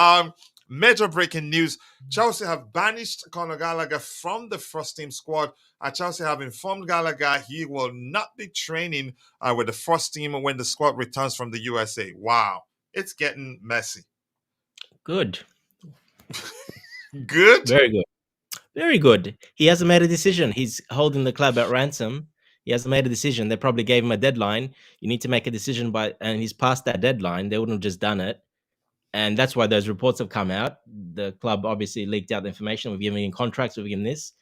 major breaking news. Chelsea have banished Conor Gallagher from the first team squad. Chelsea have informed Gallagher he will not be training with the first team when the squad returns from the USA. Wow, it's getting messy. Good. Good. Very good. Very good. He hasn't made a decision. He's holding the club at ransom. He hasn't made a decision. They probably gave him a deadline. You need to make a decision and he's passed that deadline. They wouldn't have just done it. And that's why those reports have come out. The club obviously leaked out the information. We've given him contracts. We've given this.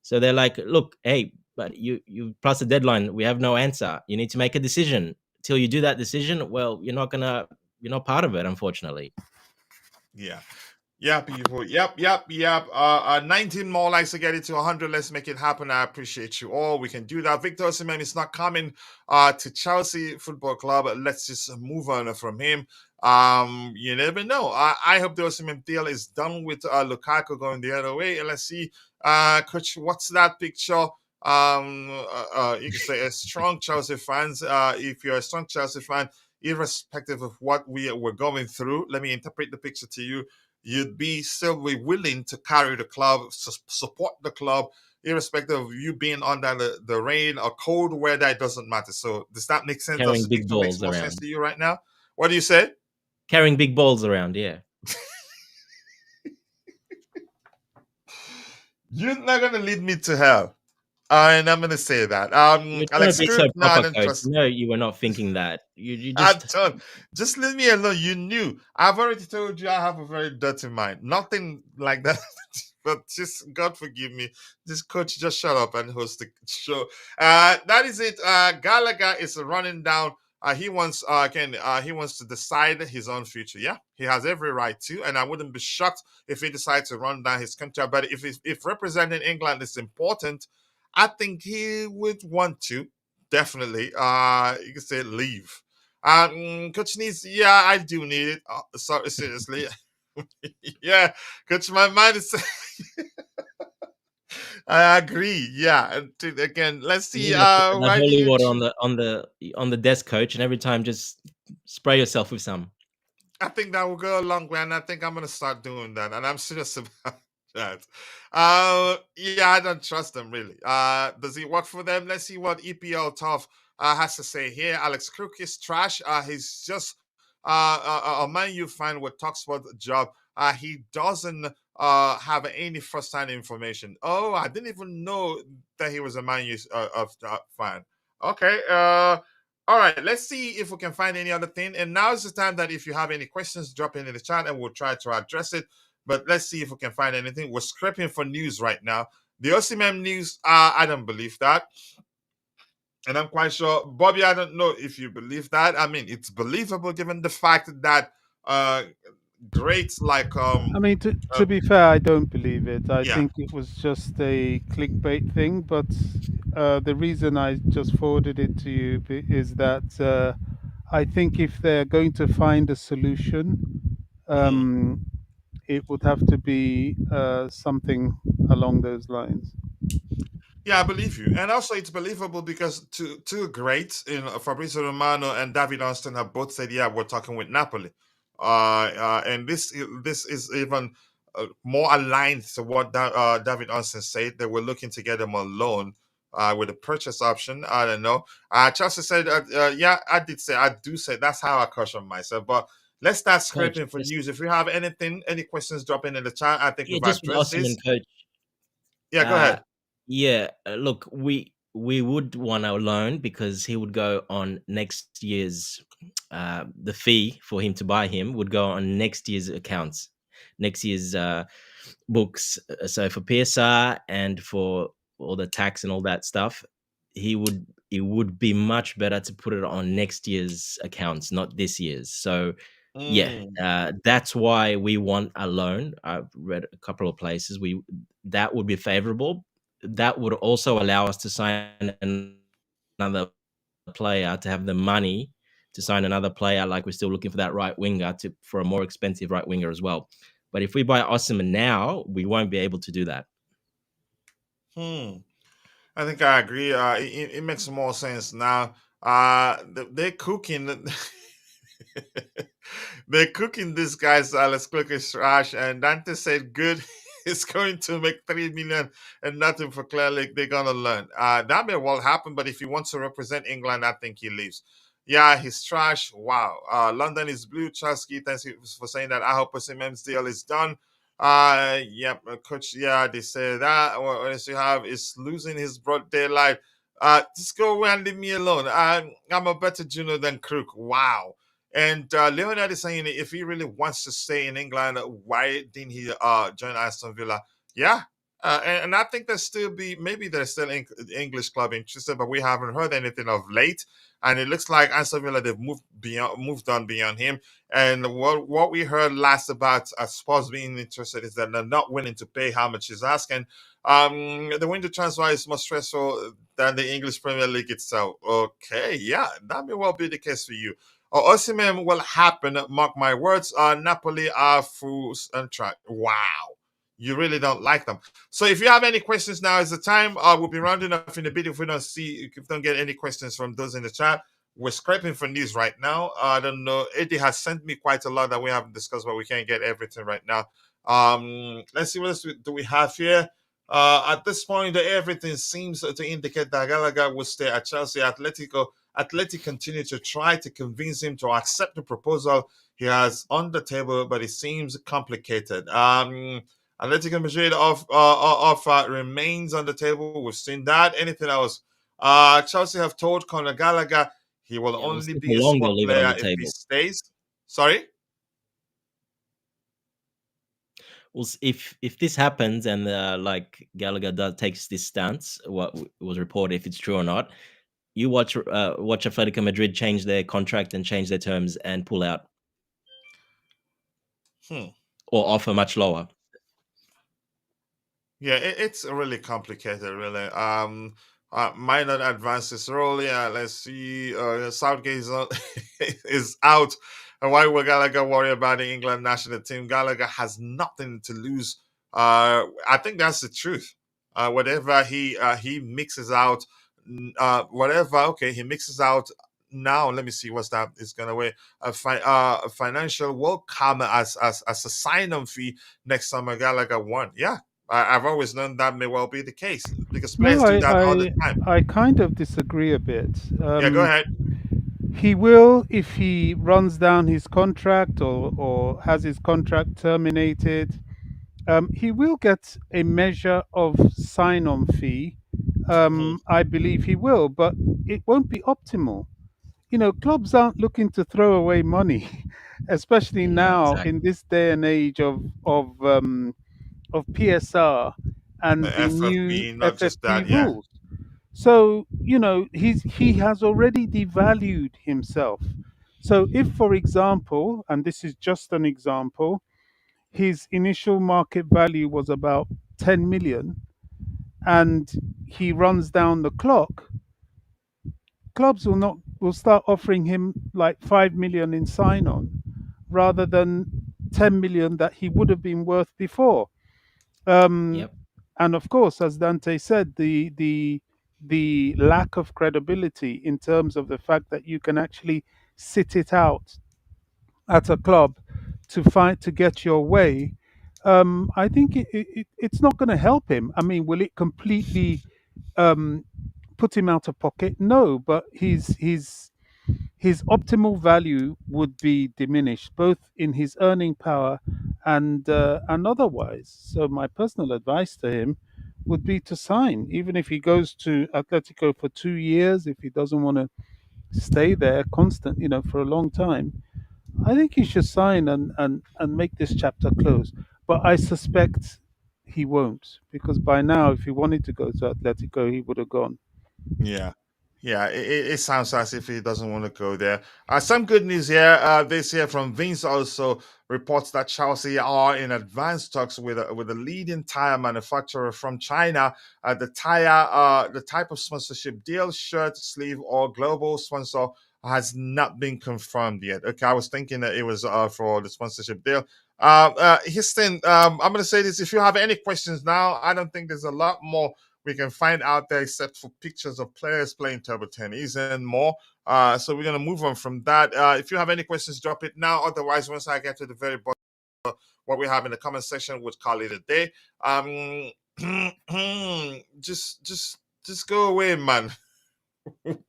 So they're like, look, hey, but you passed the deadline. We have no answer. You need to make a decision. Till you do that decision, well, you're not part of it, unfortunately. Yeah. Yeah, people. Yep. 19 more likes to get it to 100. Let's make it happen. I appreciate you all. We can do that. Victor Osimhen is not coming to Chelsea Football Club. Let's just move on from him. You never know. I hope the Osimhen deal is done with Lukaku going the other way. And let's see, coach, what's that picture? You can say a strong Chelsea fans. If you're a strong Chelsea fan, irrespective of what we're going through, let me interpret the picture to you. You'd still be willing to carry the club, support the club, irrespective of you being under the rain or cold weather. It doesn't matter. So does that make sense? Carrying Does the big picture makes balls more around. sense to you right now? What do you say? Carrying big balls around, yeah. You're not gonna lead me to hell. And I'm gonna say that. You're trying to Alex be so Crook, no, I proper, don't coach. trust. No, you were not thinking that. You I just don't. Just leave me alone. You knew. I've already told you I have a very dirty mind. Nothing like that. But just God forgive me. This coach just shut up and host the show. That is it. Gallagher is running down. He wants to decide his own future. Yeah, he has every right to, and I wouldn't be shocked if he decides to run down his country. But if representing England is important, I think he would want to definitely. You can say leave. Coach needs. Yeah, I do need it. Sorry, seriously. Yeah, coach, my mind is. I agree. Yeah. Again, let's you see. need to put the Why do holy you water choose? on the desk, coach, and every time just spray yourself with some. I think that will go a long way, and I think I'm gonna start doing that. And I'm serious about that. Yeah, I don't trust them really. Does he work for them? Let's see what EPL Tough has to say here. Alex Crook is trash. He's just a man you find with Talksport job. He doesn't have any first-hand information. Oh, I didn't even know that he was a Man U fan. Okay. All right, let's see if we can find any other thing. And now is the time that if you have any questions, drop it in the chat and we'll try to address it. But let's see if we can find anything. We're scraping for news right now. The Osimhen news, I don't believe that. And I'm quite sure, Bobby, I don't know if you believe that. I mean, it's believable given the fact that uh greats like I mean, uh, to be fair, I don't believe it. I yeah. think it was just a clickbait thing. But the reason I just forwarded it to you is that I think if they're going to find a solution, Mhm. um, it would have to be something along those lines. Yeah, I believe you, and also it's believable because two greats in Fabrizio Romano and David Armstrong have both said, "Yeah, we're talking with Napoli," and this is even more aligned to what David Armstrong said. They were looking to get him on loan with a purchase option. I don't know. Chelsea said, "Yeah, I do say that's how I caution myself." But let's start Coach, scraping for just news. If you have anything, any questions, drop in the chat. I think yeah, we've just with addressed Osimhen, this. coach. Yeah, go Uh, ahead. yeah, look, we would want a loan because he would go on next year's the fee for him to buy him would go on next year's accounts, next year's books. So for PSR and for all the tax and all that stuff, it would be much better to put it on next year's accounts, not this year's. So yeah, Mm. that's why we want a loan. I've read a couple of places. That would be favorable. That would also allow us to sign another player, to have the money to sign another player. Like we're still looking for that right winger for a more expensive right winger as well. But if we buy Osimhen now, we won't be able to do that. Hmm. I think I agree. It makes more sense now. They're cooking. They're cooking this guy's Alex Cookish trash, and Dante said, "Good, it's going to make 3 million and nothing for Clear Lake. They're gonna learn." That may well happen, but if he wants to represent England, I think he leaves. Yeah, he's trash. Wow. London is blue. Chasky, thanks for saying that. I hope Osimhen's deal is done. Yep, coach. Yeah, they say that. What else you have is losing his broad daylight. Just go away and leave me alone. I'm a better junior than Crook. Wow. And Leonard is saying if he really wants to stay in England, why didn't he join Aston Villa? Yeah. And I think there's still maybe there's still English club interested, but we haven't heard anything of late. And it looks like Aston Villa they've moved on beyond him. And what we heard last about Spurs being interested is that they're not willing to pay how much he's asking. The window transfer is more stressful than the English Premier League itself. Okay, yeah, that may well be the case for you. Osimhen will happen. Mark my words. Napoli are fools and track. Wow. You really don't like them. So if you have any questions, now is the time. We'll be rounding up in a bit if we don't get any questions from those in the chat. We're scraping for news right now. I don't know. Eddie has sent me quite a lot that we haven't discussed, but we can't get everything right now. Let's see what else do we have here. At this point, everything seems to indicate that Gallagher will stay at Chelsea. Atleti continue to try to convince him to accept the proposal he has on the table, but it seems complicated. Atletico Madrid offer remains on the table. We've seen that. Anything else? Chelsea have told Conor Gallagher he will Yeah, we'll only see be how a long they'll squad leave it on player the if he table. stays. Sorry? If this happens and like Gallagher takes this stance, what was reported, if it's true or not, you watch Atletico Madrid change their contract and change their terms and pull out or offer much lower. Yeah, it's really complicated, really. Might not advance this role. Yeah, let's see. Southgate is, is out. And why will Gallagher worry about the England national team? Gallagher has nothing to lose. I think that's the truth. Whatever he mixes out, whatever. Okay, he mixes out now. Let me see what's that is going to weigh. A financial will come as a sign-on fee next summer. Gallagher won. Yeah, I've always known that may well be the case because No, players do that all the time. I kind of disagree a bit. Yeah, go ahead. He will, if he runs down his contract or has his contract terminated, he will get a measure of sign on fee. Mhm. I believe he will, but it won't be optimal. Clubs aren't looking to throw away money, especially No, now exactly. in this day and age of PSR The and the new FFP, not just FFP that. Yeah, rules. So, he has already devalued himself. So if, for example, and this is just an example, his initial market value was about 10 million and he runs down the clock, clubs will start offering him like 5 million in sign on rather than 10 million that he would have been worth before. Um, Yep. and of course, as Dante said, the lack of credibility in terms of the fact that you can actually sit it out at a club to get your way. I think it's not going to help him. I mean, will it completely um, put him out of pocket? No, but his optimal value would be diminished, both in his earning power and otherwise. So my personal advice to him would be to sign, even if he goes to Atletico for 2 years. If he doesn't want to stay there constant, for a long time, I think he should sign and make this chapter close. But I suspect he won't, because by now, if he wanted to go to Atletico, he would have gone. yeah, yeah. It sounds as if he doesn't want to go there. Some good news here. This here from Vince also reports that Chelsea are in advanced talks with a leading tire manufacturer from China. The type of sponsorship deal, shirt, sleeve, or global sponsor has not been confirmed yet. Okay, I was thinking that it was for the sponsorship deal. Houston, I'm going to say this. If you have any questions now, I don't think there's a lot more we can find out there except for pictures of players playing table tennis and more. So we're going to move on from that. If you have any questions, drop it now. Otherwise, once I get to the very bottom, what we have in the comment section, we'll call it a day. Just go away, man.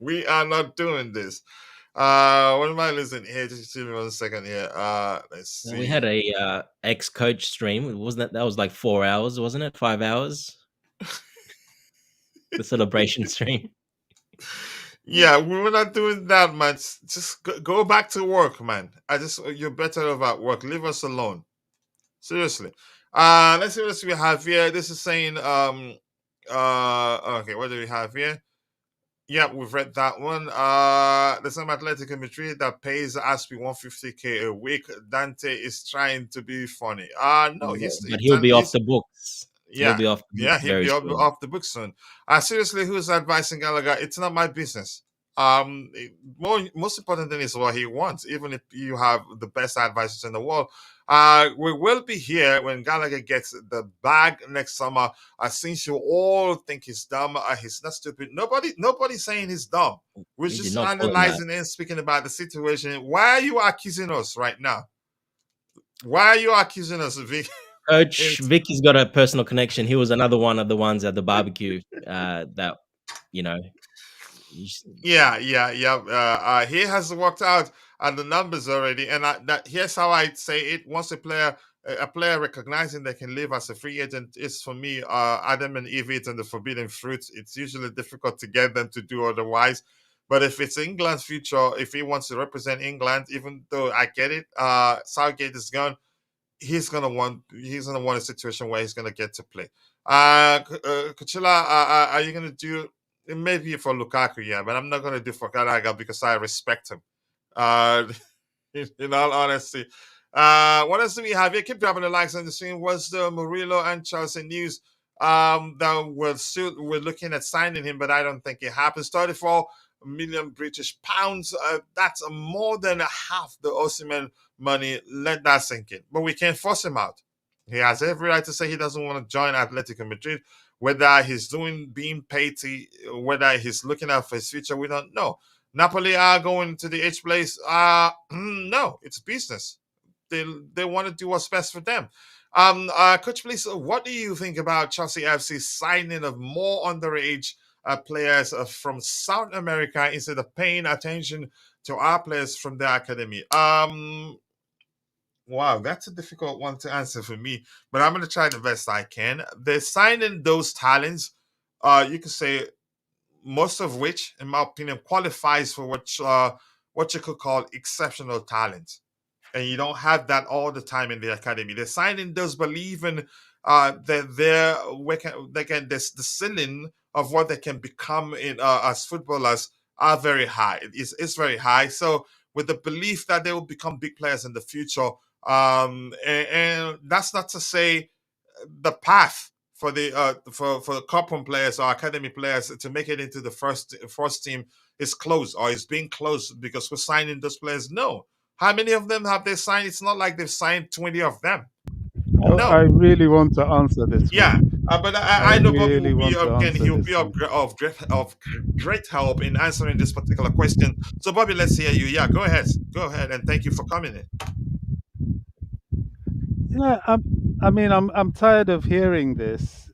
We are not doing this. What am I listening here? Just give me 1 second here. Let's Now, we see. had a ex-coach stream. Wasn't that was like 4 hours, wasn't it? 5 hours. The celebration stream. Yeah, we were not doing that, man. Just go back to work, man. You're better off at work. Leave us alone. Seriously. Let's see what else we have here. This is saying okay, what do we have here? Yeah, we've read that one. There's some Atletico Madrid that pays Aspi 150K a week. Dante is trying to be funny. No, But he'll be off the books. He'll yeah, be off the yeah, books he'll very be soon. off the book soon. Seriously, who's advising Gallagher? It's not my business. Most important thing is what he wants. Even if you have the best advisors in the world, we will be here when Gallagher gets the bag next summer. Since you all think he's dumb, he's not stupid. Nobody's saying he's dumb. We're We did just not call him that. analyzing and speaking about the situation. Why are you accusing us right now? Why are you accusing us, Vic? Coach Vicky's got a personal connection. He was another one of the ones at the barbecue that you know. He has worked out the numbers already, and here's how I say it: once a player a player recognizing they can live as a free agent is for me Adam and Eve and the forbidden fruit. It's usually difficult to get them to do otherwise. But if it's England's future, if he wants to represent England, even though I get it, Southgate is gone, he's gonna want a situation where he's gonna get to play. Kuchela, are you gonna do maybe for Lukaku? Yeah, but I'm not gonna do for Gallagher because I respect him. Uh, in all honesty. What else do we have here? Keep dropping the likes on the screen. Was the Murillo and Chelsea news that we're looking at signing him, but I don't think it happens. 34 million British pounds. That's more than half the Osimhen money. Let that sink in. But we can't force him out. He has every right to say he doesn't want to join Atletico Madrid. Whether he's being paid to, whether he's looking out for his future, we don't know. Napoli are going to the H place. No, it's business. They want to do what's best for them. Coach, please, what do you think about Chelsea FC signing of more underage players from South America instead of paying attention to our players from the academy? Wow, that's a difficult one to answer for me, but I'm going to try the best I can. They're signing those talents. You could say most of which, in my opinion, qualifies for what you could call exceptional talent. And you don't have that all the time in the academy. They're signing those believing that the ceiling of what they can become in as footballers are very high. It's very high. So with the belief that they will become big players in the future, and that's not to say the path for the Copron players or academy players to make it into the first team is closed or is being closed because we're signing those players. No, how many of them have they signed? It's not like they've signed 20 of them. I No, really want to answer this yeah, one. but I I know Bobby will really be want to again. answer He will this be one. of great help in answering this particular question. So Bobby, let's hear you. Yeah, go ahead, and thank you for coming in. Yeah, I mean, I'm tired of hearing this.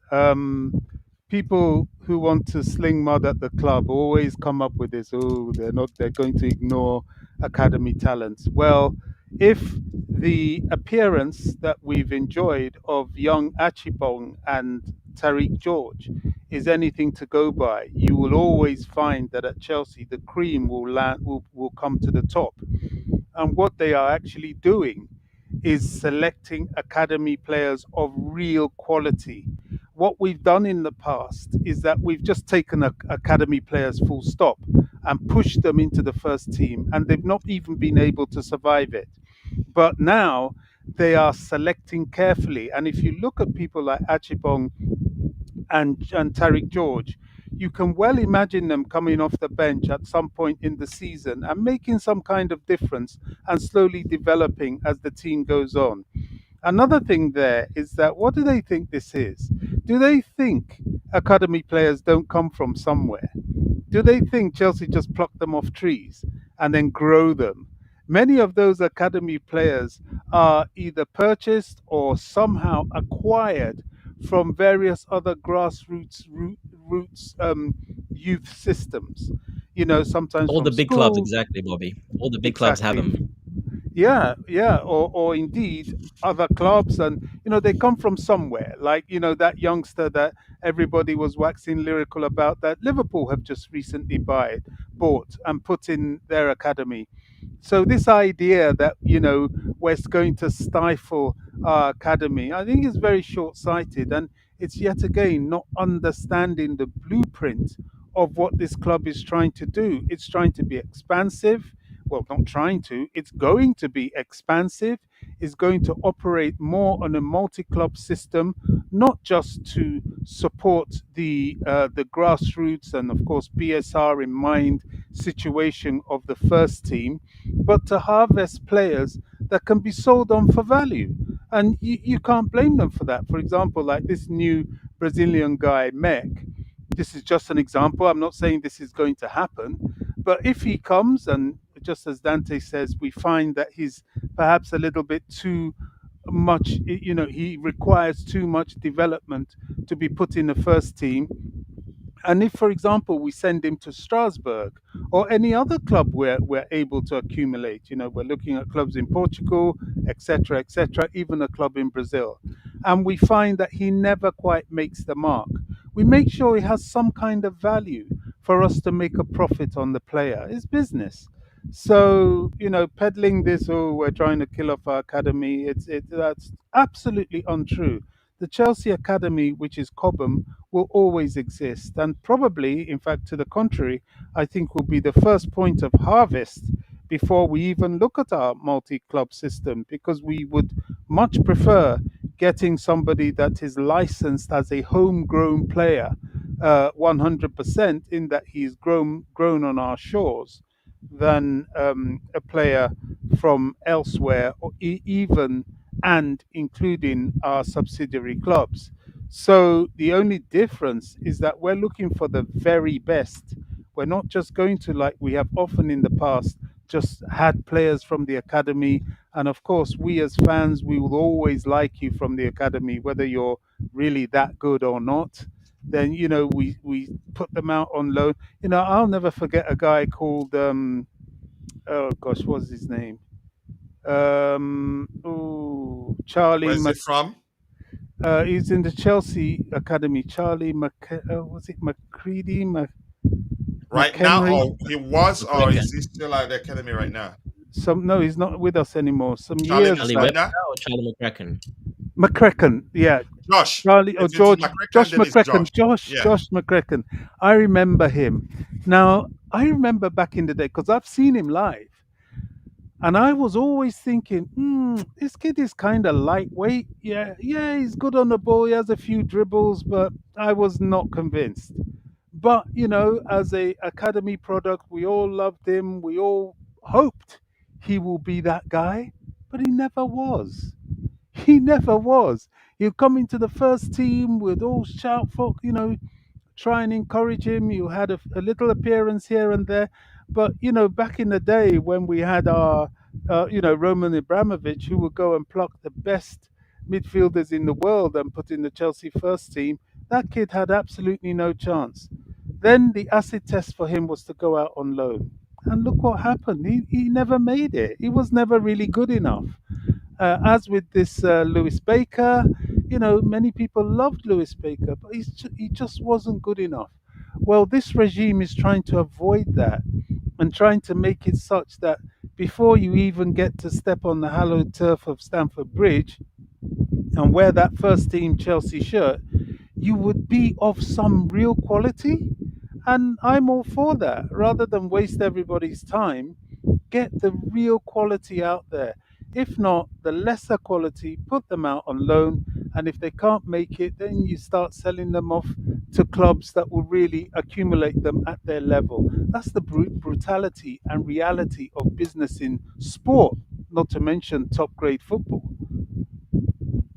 People who want to sling mud at the club always come up with this. Oh, they're going to ignore academy talents. Well, if the appearance that we've enjoyed of young Achibong and Tariq George is anything to go by, you will always find that at Chelsea the cream will come to the top. And what they are actually doing is selecting academy players of real quality. What we've done in the past is that we've just taken academy players full stop and pushed them into the first team, and they've not even been able to survive it. But now they are selecting carefully. And if you look at people like Achibong and Tariq George, you can well imagine them coming off the bench at some point in the season and making some kind of difference and slowly developing as the team goes on. Another thing there is that what do they think this is? Do they think academy players don't come from somewhere? Do they think Chelsea just pluck them off trees and then grow them? Many of those academy players are either purchased or somehow acquired from various other roots youth systems. Sometimes All from the big clubs, school. exactly, Bobby. All the big clubs have Exactly. them. Yeah, or indeed other clubs, and they come from somewhere. Like that youngster that everybody was waxing lyrical about that Liverpool have just recently bought and put in their academy. So this idea that we're going to stifle our academy, I think is very short-sighted, and it's yet again not understanding the blueprint of what this club is trying to do. It's trying to be expansive. Well, not trying to. It's going to be expansive. It's going to operate more on a multi-club system, not just to support the grassroots and of course BSR in mind situation of the first team, but to harvest players that can be sold on for value. And you can't blame them for that. For example, like this new Brazilian guy, Mec, this is just an example. I'm not saying this is going to happen, but if he comes and just as Dante says, we find that he's perhaps a little bit too much, he requires too much development to be put in the first team, And if, for example, we send him to Strasbourg or any other club where we're able to accumulate, we're looking at clubs in Portugal, etc., even a club in Brazil, and we find that he never quite makes the mark, we make sure he has some kind of value for us to make a profit on the player. It's business. So, peddling this, oh, we're trying to kill off our academy, that's absolutely untrue. The Chelsea Academy, which is Cobham, will always exist. And probably, in fact, to the contrary, I think will be the first point of harvest before we even look at our multi club system, because we would much prefer getting somebody that is licensed as a homegrown player, 100%, in that he's grown on our shores, than a player from elsewhere, or even and including our subsidiary clubs. So the only difference is that we're looking for the very best. We're not just going to, like we have often in the past, just had players from the academy. And of course, we as fans, we will always like you from the academy, whether you're really that good or not. Then, we put them out on loan. I'll never forget a guy called, oh gosh, what's his name? Charlie. Where's it from? He's in the Chelsea academy. Charlie was it McCready? Right now, McHenry? or he was, or McGregor. is he still at the academy right now? No, he's not with us anymore. Some Charlie years Charlie back. Webster McCready? or Charlie McCracken? McCracken, yeah. Josh. Charlie or If it's George, McCracken, then it's Josh. Yeah. Josh McCracken. I remember him. Now, I remember back in the day, because I've seen him live. And I was always thinking, this kid is kind of lightweight. Yeah, he's good on the ball. He has a few dribbles, but I was not convinced. But, as a academy product, we all loved him. We all hoped he will be that guy, but he never was. He never was. He'd come into the first team, we'd all shout for, try and encourage him. You had a little appearance here and there. But, back in the day when we had our, Roman Abramovich, who would go and pluck the best midfielders in the world and put in the Chelsea first team, that kid had absolutely no chance. Then the acid test for him was to go out on loan. And look what happened. He never made it. He was never really good enough. As with this Lewis Baker, many people loved Lewis Baker, but he just wasn't good enough. Well, this regime is trying to avoid that and trying to make it such that before you even get to step on the hallowed turf of Stamford Bridge and wear that first team Chelsea shirt, you would be of some real quality. And I'm all for that. Rather than waste everybody's time, get the real quality out there. If not, the lesser quality, put them out on loan. And if they can't make it, then you start selling them off to clubs that will really accumulate them at their level. That's the brutality and reality of business in sport, not to mention top grade football.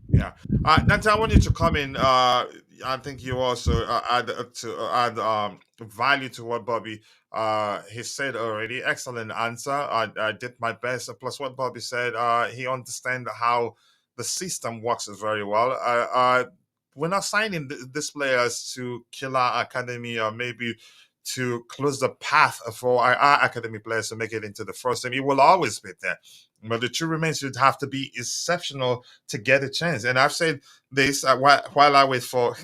Yeah. Nancy, I want you to come in. I think you also add value to what Bobby he said already. Excellent answer. I did my best. Plus, what Bobby said, he understands how the system works very well. We're not signing these players to kill our academy or maybe to close the path for our academy players to make it into the first team. It will always be there. But the truth remains, you'd have to be exceptional to get a chance. And I've said this while I wait for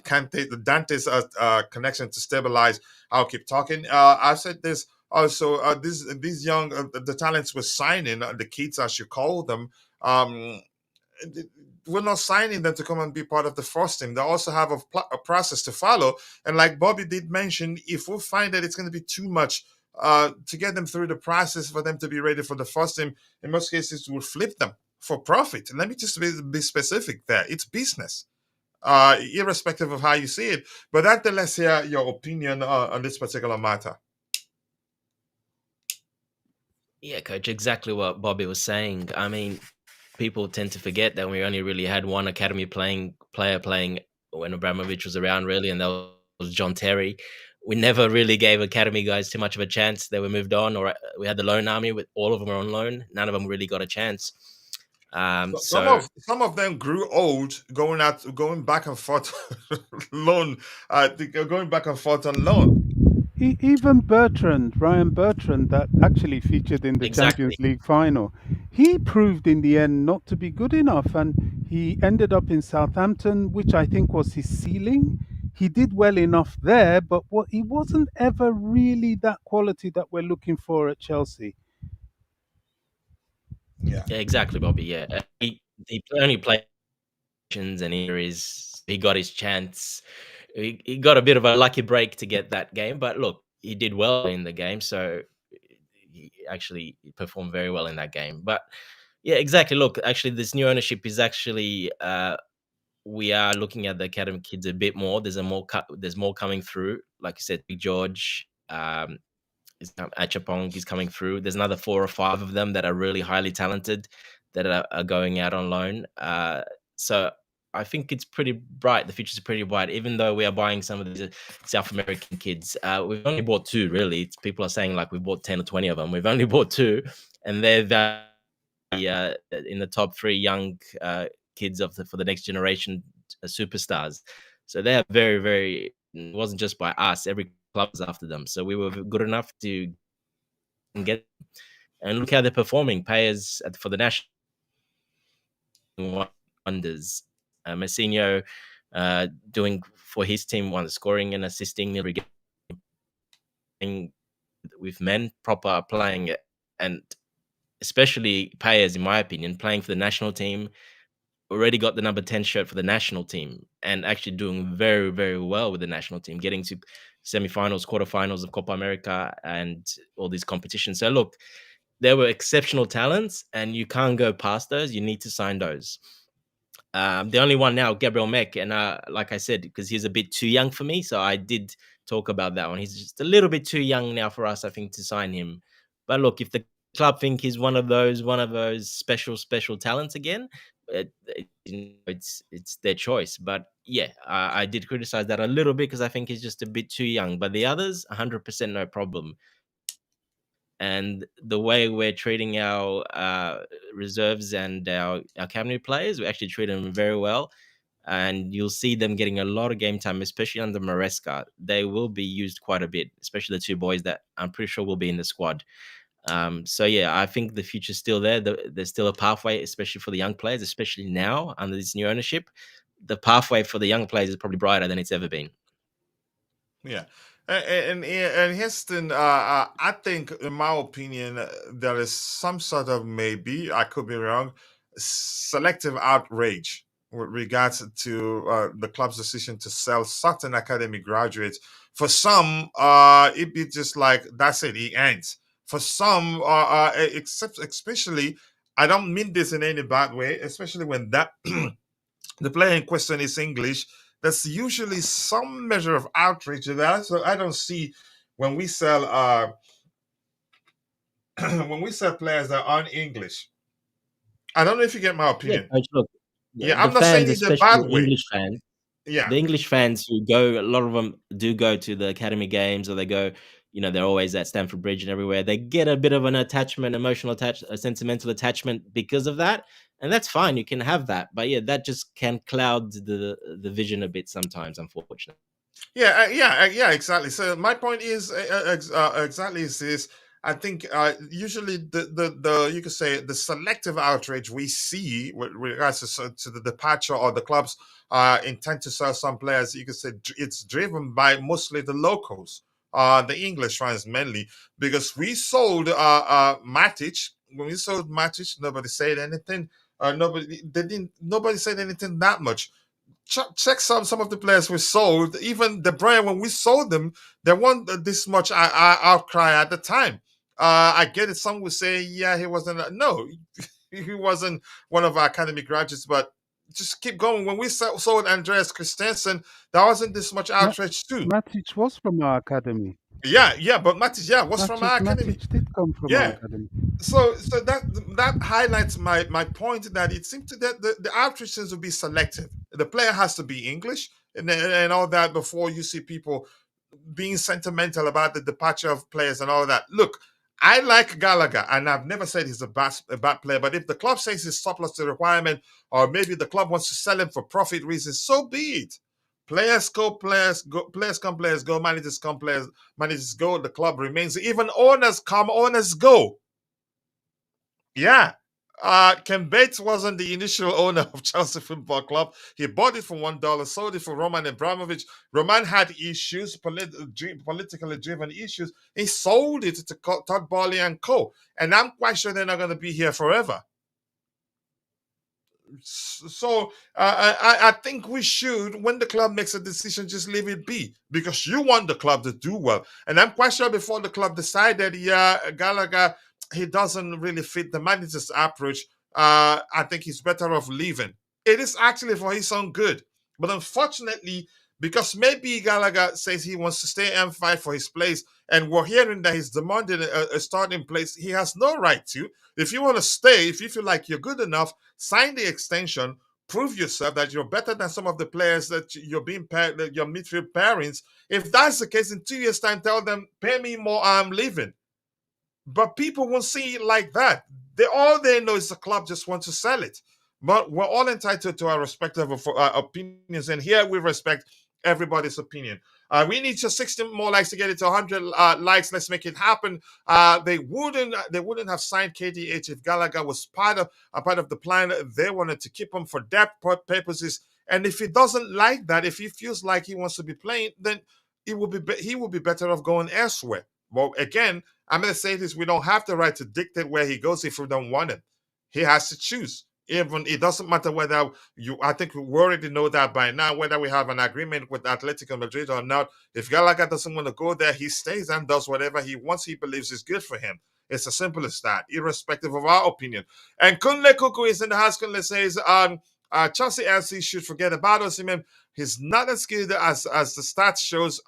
Dante's connection to stabilize. I'll keep talking. I've said this also. These young the talents we're signing, the kids as you call them. We're not signing them to come and be part of the first team. They also have a process to follow. And like Bobby did mention, if we find that it's going to be too much to get them through the process for them to be ready for the first team, in most cases, we'll flip them for profit. And let me just be specific there. It's business, irrespective of how you see it. But let's hear your opinion on this particular matter. Yeah, coach, exactly what Bobby was saying. I mean, people tend to forget that we only really had one academy player playing when Abramovich was around, really, and that was John Terry. We never really gave academy guys too much of a chance. They were moved on, or we had the loan army with all of them were on loan. None of them really got a chance. Some of them grew old going back and forth loan, going back and forth on loan. Even Ryan Bertrand, that actually featured in the Exactly. Champions League final, he proved in the end not to be good enough, and he ended up in Southampton, which I think was his ceiling. He did well enough there, but he wasn't ever really that quality that we're looking for at Chelsea. Yeah. Yeah, exactly, Bobby. Yeah, he only played and injuries. He got his chance. He got a bit of a lucky break to get that game, but look, he did well in the game, so he actually performed very well in that game. But yeah, exactly. Look, actually, this new ownership is actually we are looking at the academy kids a bit more. There's more coming through. Like you said, Big George, Achapong is coming through. There's another 4 or 5 of them that are really highly talented that are going out on loan. So I think it's pretty bright. The future's pretty bright, even though we are buying some of these South American kids. We've only bought 2, really. People are saying like we've bought 10 or 20 of them. We've only bought 2, and they're in the top 3 young kids for the next generation superstars. So they are very, very. It wasn't just by us. Every club was after them. So we were good enough to get. And look how they're performing. Players for the national wonders. Messinho doing for his team, scoring and assisting, with men proper playing, and especially players, in my opinion, playing for the national team. Already got the number 10 shirt for the national team and actually doing very, very well with the national team, getting to semifinals, quarterfinals of Copa America and all these competitions. So look, there were exceptional talents and you can't go past those. You need to sign those. The only one now, Gabriel Mec, and like I said, because he's a bit too young for me, so I did talk about that one. He's just a little bit too young now for us, I think, to sign him. But look, if the club think he's one of those special talents again, it's their choice. But yeah, I did criticize that a little bit because I think he's just a bit too young. But the others, 100% no problem. And the way we're treating our reserves and our academy players, we actually treat them very well. And you'll see them getting a lot of game time, especially under Maresca. They will be used quite a bit, especially the 2 boys that I'm pretty sure will be in the squad. So yeah, I think the future's still there. There's still a pathway, especially for the young players, especially now under this new ownership. The pathway for the young players is probably brighter than it's ever been. Yeah. And Heston, I think, in my opinion, there is some sort of, maybe I could be wrong, selective outrage with regards to the club's decision to sell certain academy graduates. For some, it be just like that's it, he ends. For some, except especially, I don't mean this in any bad way, especially when that the player in question is English. There's usually some measure of outrage in that. So I don't see when we sell when we sell players that aren't English. I don't know if you get my Yeah, opinion. coach, look, Yeah, the I'm not saying fans, in the especially bad the way. English fans, Yeah, the English fans who go, a lot of them do go to the academy games, or they go, they're always at Stamford Bridge and everywhere. They get a bit of an a sentimental attachment because of that, and that's fine. You can have that, but yeah, that just can cloud the vision a bit sometimes, unfortunately. yeah, exactly. So my point is exactly is this. I think usually the you could say the selective outrage we see with regards to the departure or the clubs intent to sell some players. You could say it's driven by mostly the locals, the English fans mainly, because we sold Matic. When we sold Matic, nobody said anything. Nobody said anything that much. Check some of the players we sold. Even the brand, when we sold them, there wasn't this much outcry at the time. I get it. Some would say, yeah, he wasn't. No, he wasn't one of our academy graduates. But just keep going. When we sold Andreas Christensen, there wasn't this much outrage too. Matic was from our academy. Yeah, but Matic, yeah, was from our academy. Matic did come from our Yeah, academy. so that highlights my point that it seems to that the outreach will be selective. The player has to be English and all that before you see people being sentimental about the departure of players and all that. Look, I like Gallagher, and I've never said he's a bad player. But if the club says he's surplus to requirement, or maybe the club wants to sell him for profit reasons, so be it. Players go, players go, players come, players go, managers come, managers go. The club remains. Even owners come, owners go. Yeah. Ken Bates wasn't the initial owner of Chelsea Football Club. He bought it for $1, sold it for Roman Abramovich. Roman had issues, politically driven issues. He sold it to Todd Boehly and co. And I'm quite sure they're not going to be here forever. So I think we should, when the club makes a decision, just leave it be, because you want the club to do well. And I'm quite sure before the club decided, Gallagher, he doesn't really fit the manager's approach. I think he's better off leaving. It is actually for his own good. But unfortunately, because maybe Gallagher says he wants to stay and fight for his place, and we're hearing that he's demanding a starting place, he has no right to. If you want to stay, if you feel like you're good enough, sign the extension, prove yourself that you're better than some of the players that you're being paired, your midfield pairings. If that's the case, in 2 years' time, tell them, pay me more, I'm leaving. But people won't see it like that. All they know is the club just wants to sell it. But we're all entitled to our respective opinions, and here we respect everybody's opinion. We need just 60 more likes to get it to 100 likes. Let's make it happen. They wouldn't have signed KDH if Gallagher was part of the plan. They wanted to keep him for depth purposes. And if he doesn't like that, if he feels like he wants to be playing, then he will be better off going elsewhere. Well, again, I'm going to say this: we don't have the right to dictate where he goes if we don't want him. He has to choose. Even it doesn't matter whether I think we already know that by now, whether we have an agreement with Atletico Madrid or not. If Gallagher doesn't want to go there, he stays and does whatever he wants, he believes is good for him. It's as simple as that, irrespective of our opinion. And Kunle Kuku is in the house. Kunle says, Chelsea FC should forget about Osimhen. He's not as good as the stats shows.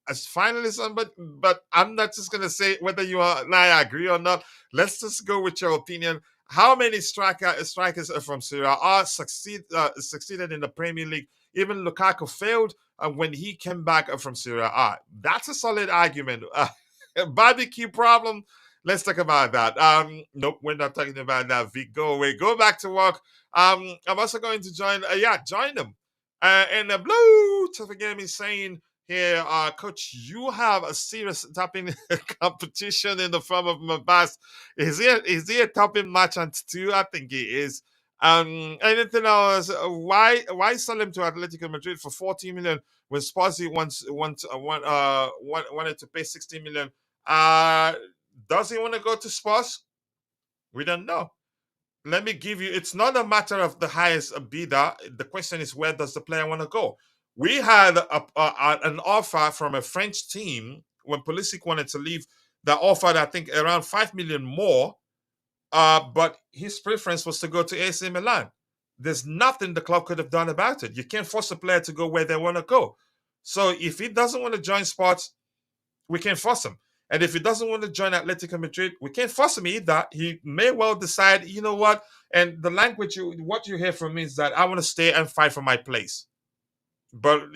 As finalism, but I'm not just gonna say whether you and I agree or not. Let's just go with your opinion. How many strikers from Serie A succeeded in the Premier League? Even Lukaku failed when he came back from Serie A. That's a solid argument. Barbecue problem. Let's talk about that. Nope, we're not talking about that. Vic, go away. Go back to work. I'm also going to join. Join them. And the blue to game is saying here, Coach, you have a serious tapping competition in the form of Mabas. Is he a topping merchant too? I think he is. Anything else? Why sell him to Atletico Madrid for 40 million when Spazzy wanted to pay 60 million? Does he want to go to Spurs? We don't know. Let me give you, it's not a matter of the highest bidder. The question is, where does the player want to go? We had an offer from a French team when Pulisic wanted to leave that offered, I think, around 5 million more. But his preference was to go to AC Milan. There's nothing the club could have done about it. You can't force a player to go where they want to go. So if he doesn't want to join Sports, we can't force him. And if he doesn't want to join Atletico Madrid, we can't force him either. He may well decide, you know what? And the language, what you hear from me is that I want to stay and fight for my place. But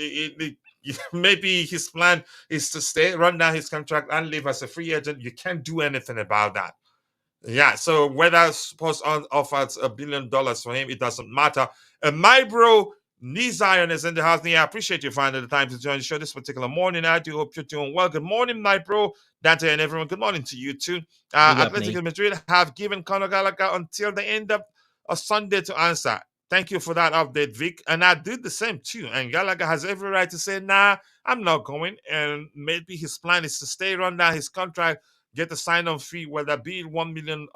maybe his plan is to stay, run down his contract, and leave as a free agent. You can't do anything about that. Yeah, so whether Spurs offers $1 billion for him, it doesn't matter. My bro, Nizion is in the house. I appreciate you finding the time to join the show this particular morning. I do hope you're doing well. Good morning, my bro, Dante, and everyone. Good morning to you too. Atletico Madrid have given Conor Gallagher until the end of Sunday to answer. Thank you for that update, Vic. And I did the same too. And Gallagher has every right to say, nah, I'm not going. And maybe his plan is to stay, run down his contract, get the sign-on fee, whether it be 1 million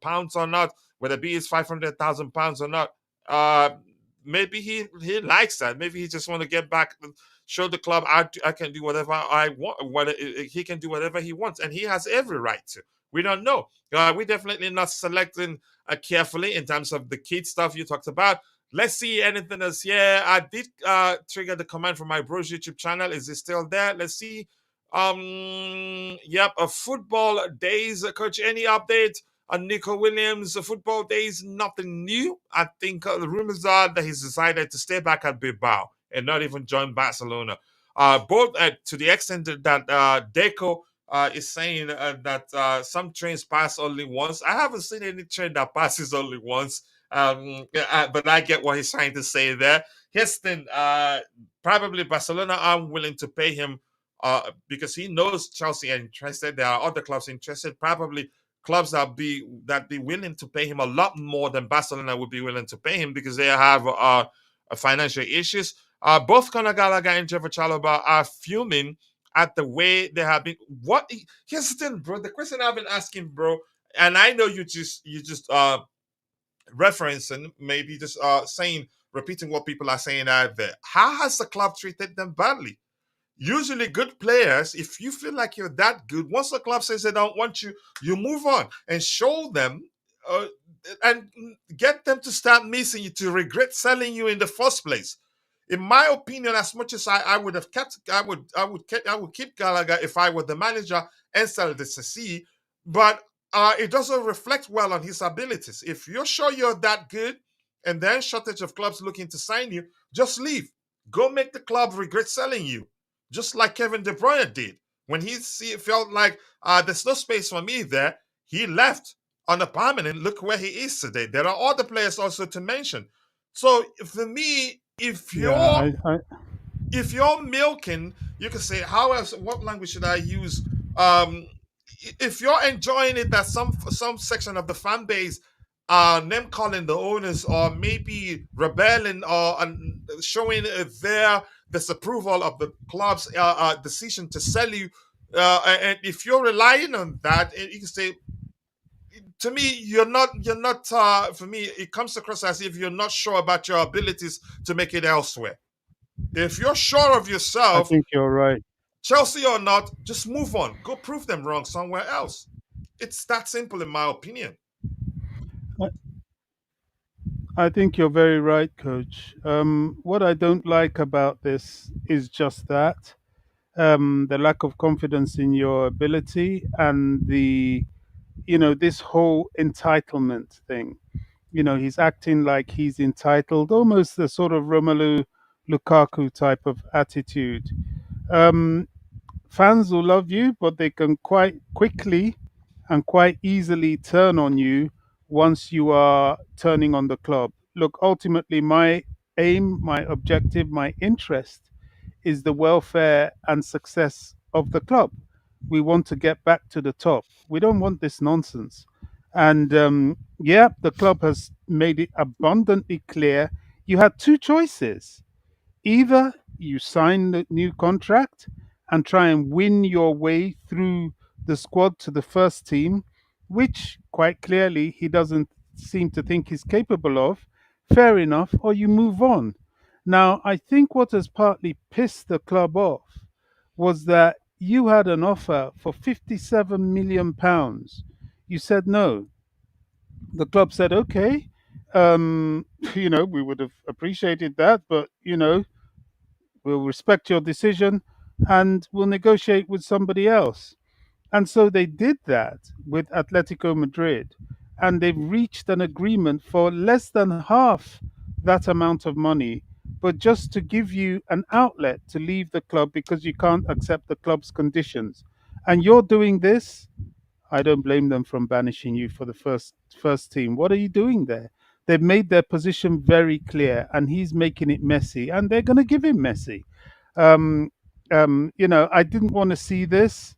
pounds or not, whether it be it's 500,000 pounds or not. Maybe he likes that. Maybe he just want to get back, show the club I can do whatever I want. He can do whatever he wants, and he has every right to. We don't know. We're definitely not selecting carefully in terms of the kid stuff you talked about. Let's see anything else. Yeah, I did trigger the command from my Broja YouTube channel. Is it still there? Let's see. Yep, football days, Coach. Any update on Nico Williams? Football days, nothing new. I think the rumors are that he's decided to stay back at Bilbao and not even join Barcelona. Both to the extent that Deco is saying that some trains pass only once. I haven't seen any train that passes only once. Yeah, but I get what he's trying to say there. Houston, probably Barcelona aren't willing to pay him because he knows Chelsea are interested. There are other clubs interested. Probably clubs that be willing to pay him a lot more than Barcelona would be willing to pay him because they have financial issues. Both Conor Gallagher and Trevoh Chalobah are fuming at the way they have been. Here's the thing, bro. The question I've been asking, bro, and I know you just referencing, maybe just saying, repeating what people are saying out there. How has the club treated them badly? Usually good players, if you feel like you're that good, once the club says they don't want you, you move on and show them uh, and get them to start missing you, to regret selling you in the first place. In my opinion, as much as I would have kept, I would keep Gallagher if I were the manager and sell the CC, but it doesn't reflect well on his abilities. If you're sure you're that good and then shortage of clubs looking to sign you, just leave. Go make the club regret selling you, just like Kevin De Bruyne did. When felt like there's no space for me there, he left on a permanent. Look where he is today. There are other players also to mention. So for me, if Yeah, you're I if you're milking, you can say, how else? What language should I use? Um, if you're enjoying it, that some section of the fan base name calling the owners or maybe rebelling or showing their disapproval of the club's decision to sell you. And if you're relying on that, you can say, to me, you're not. For me, it comes across as if you're not sure about your abilities to make it elsewhere. If you're sure of I yourself, think you're right. Chelsea or not, just move on. Go prove them wrong somewhere else. It's that simple, in my opinion. I, I think you're very right, Coach. What I don't like about this is just that the lack of confidence in your ability and this whole entitlement thing. He's acting like he's entitled, almost the sort of Romelu Lukaku type of attitude. Um, Fans will love you, but they can quite quickly and quite easily turn on you once you are turning on the club. Look, ultimately, my aim, my objective, my interest is the welfare and success of the club. We want to get back to the top. We don't want this nonsense. And yeah, the club has made it abundantly clear you had two choices. Either you sign the new contract and try and win your way through the squad to the first team, which quite clearly he doesn't seem to think he's capable of. Fair enough, or you move on. Now, I think what has partly pissed the club off was that you had an offer for £57 million. You said no. The club said, okay, we would have appreciated that, but, we'll respect your decision and we'll negotiate with somebody else. And so they did that with Atletico Madrid. And they've reached an agreement for less than half that amount of money, but just to give you an outlet to leave the club because you can't accept the club's conditions. And you're doing this. I don't blame them from banishing you for the first team. What are you doing there? They've made their position very clear, and he's making it messy, and they're going to give him messy. Um, I didn't want to see this.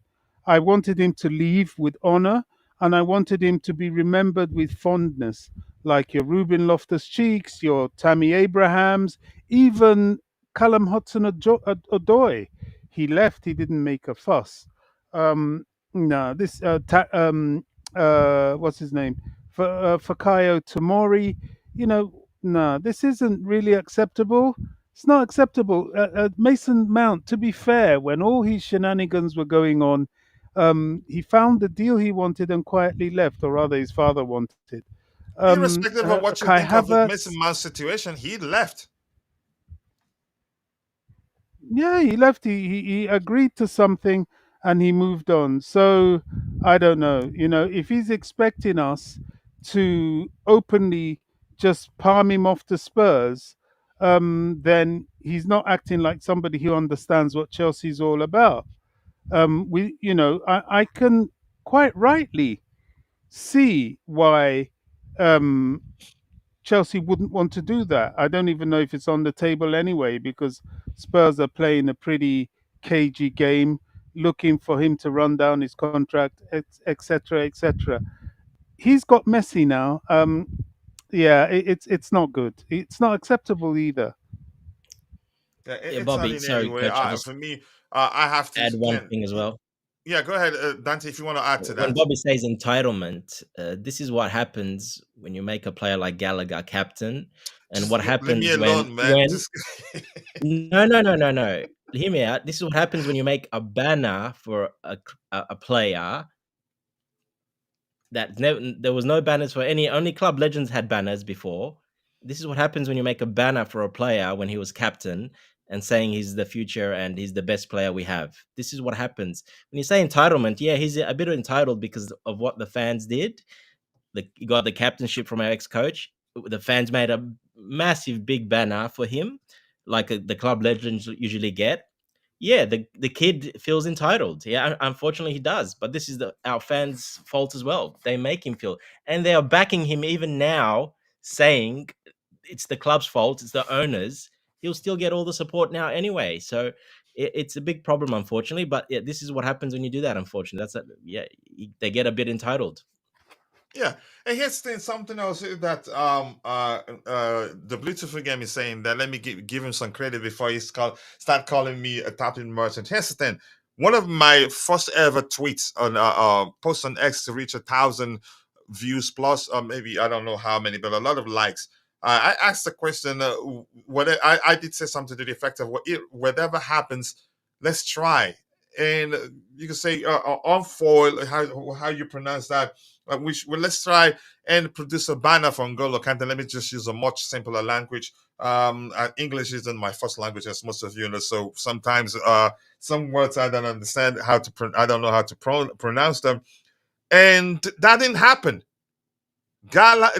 I wanted him to leave with honor, and I wanted him to be remembered with fondness, like your Ruben Loftus Cheeks, your Tammy Abrahams, even Callum Hudson Odoi. He left. He didn't make a fuss. Um, no, this what's his name? Fakayo Tomori. No, this isn't really acceptable. It's not acceptable. Mason Mount, to be fair, when all his shenanigans were going on, he found the deal he wanted and quietly left, or rather, his father wanted. Irrespective of what you Kai think of the Mason Havertz, Mount situation, he left. yeah, he left. He agreed to something and he moved on. So I don't know. If he's expecting us to openly just palm him off to Spurs, then he's not acting like somebody who understands what Chelsea's all about. I can quite rightly see why um, Chelsea wouldn't want to do that. I don't even know if it's on the table anyway, because Spurs are playing a pretty cagey game, looking for him to run down his contract, etc., etc. He's got Messi now. Yeah, it's not good. It's not acceptable either. Yeah, Yeah, it's not Bobby, in any sorry, way. coach. I just For me, I have to add one again. thing as well. Yeah, go ahead, Dante, if you want to add to When that. Bobby says entitlement, this is what happens when you make a player like Gallagher captain, and Just what leave me happens alone, man. when Just no. Hear me out. This is what happens when you make a banner for a player that there was no banners for any. Only club legends had banners before. This is what happens when you make a banner for a player when he was captain and saying he's the future and he's the best player we have. This is what happens when you say entitlement. Yeah, he's a bit entitled because of what the fans did. He got the captainship from our ex-coach. The fans made a massive big banner for him, like the club legends usually get. Yeah, the kid feels entitled. Yeah, unfortunately he does. But this is our fans' fault as well. They make him feel, and they are backing him even now, saying it's the club's fault. It's the owners. He'll still get all the support now anyway. So it's a big problem, unfortunately. But yeah, this is what happens when you do that. Unfortunately, yeah, they get a bit entitled. yeah, and here's the thing, something else that the beautiful game is saying that let me give him some credit before he start calling me a tapping merchant. Here's the thing. One of my first ever tweets on post on X to reach 1,000 views plus, or maybe I don't know how many, but a lot of likes. I asked the question, what I did say something to the effect of whatever happens, let's try. And you can say on foil, how you pronounce that. Let's try and produce a banner for N'Golo Kante. Let me just use a much simpler language. English isn't my first language, as most of you know. So sometimes some words I don't understand how to. I don't know how to pronounce them, and that didn't happen. Gala,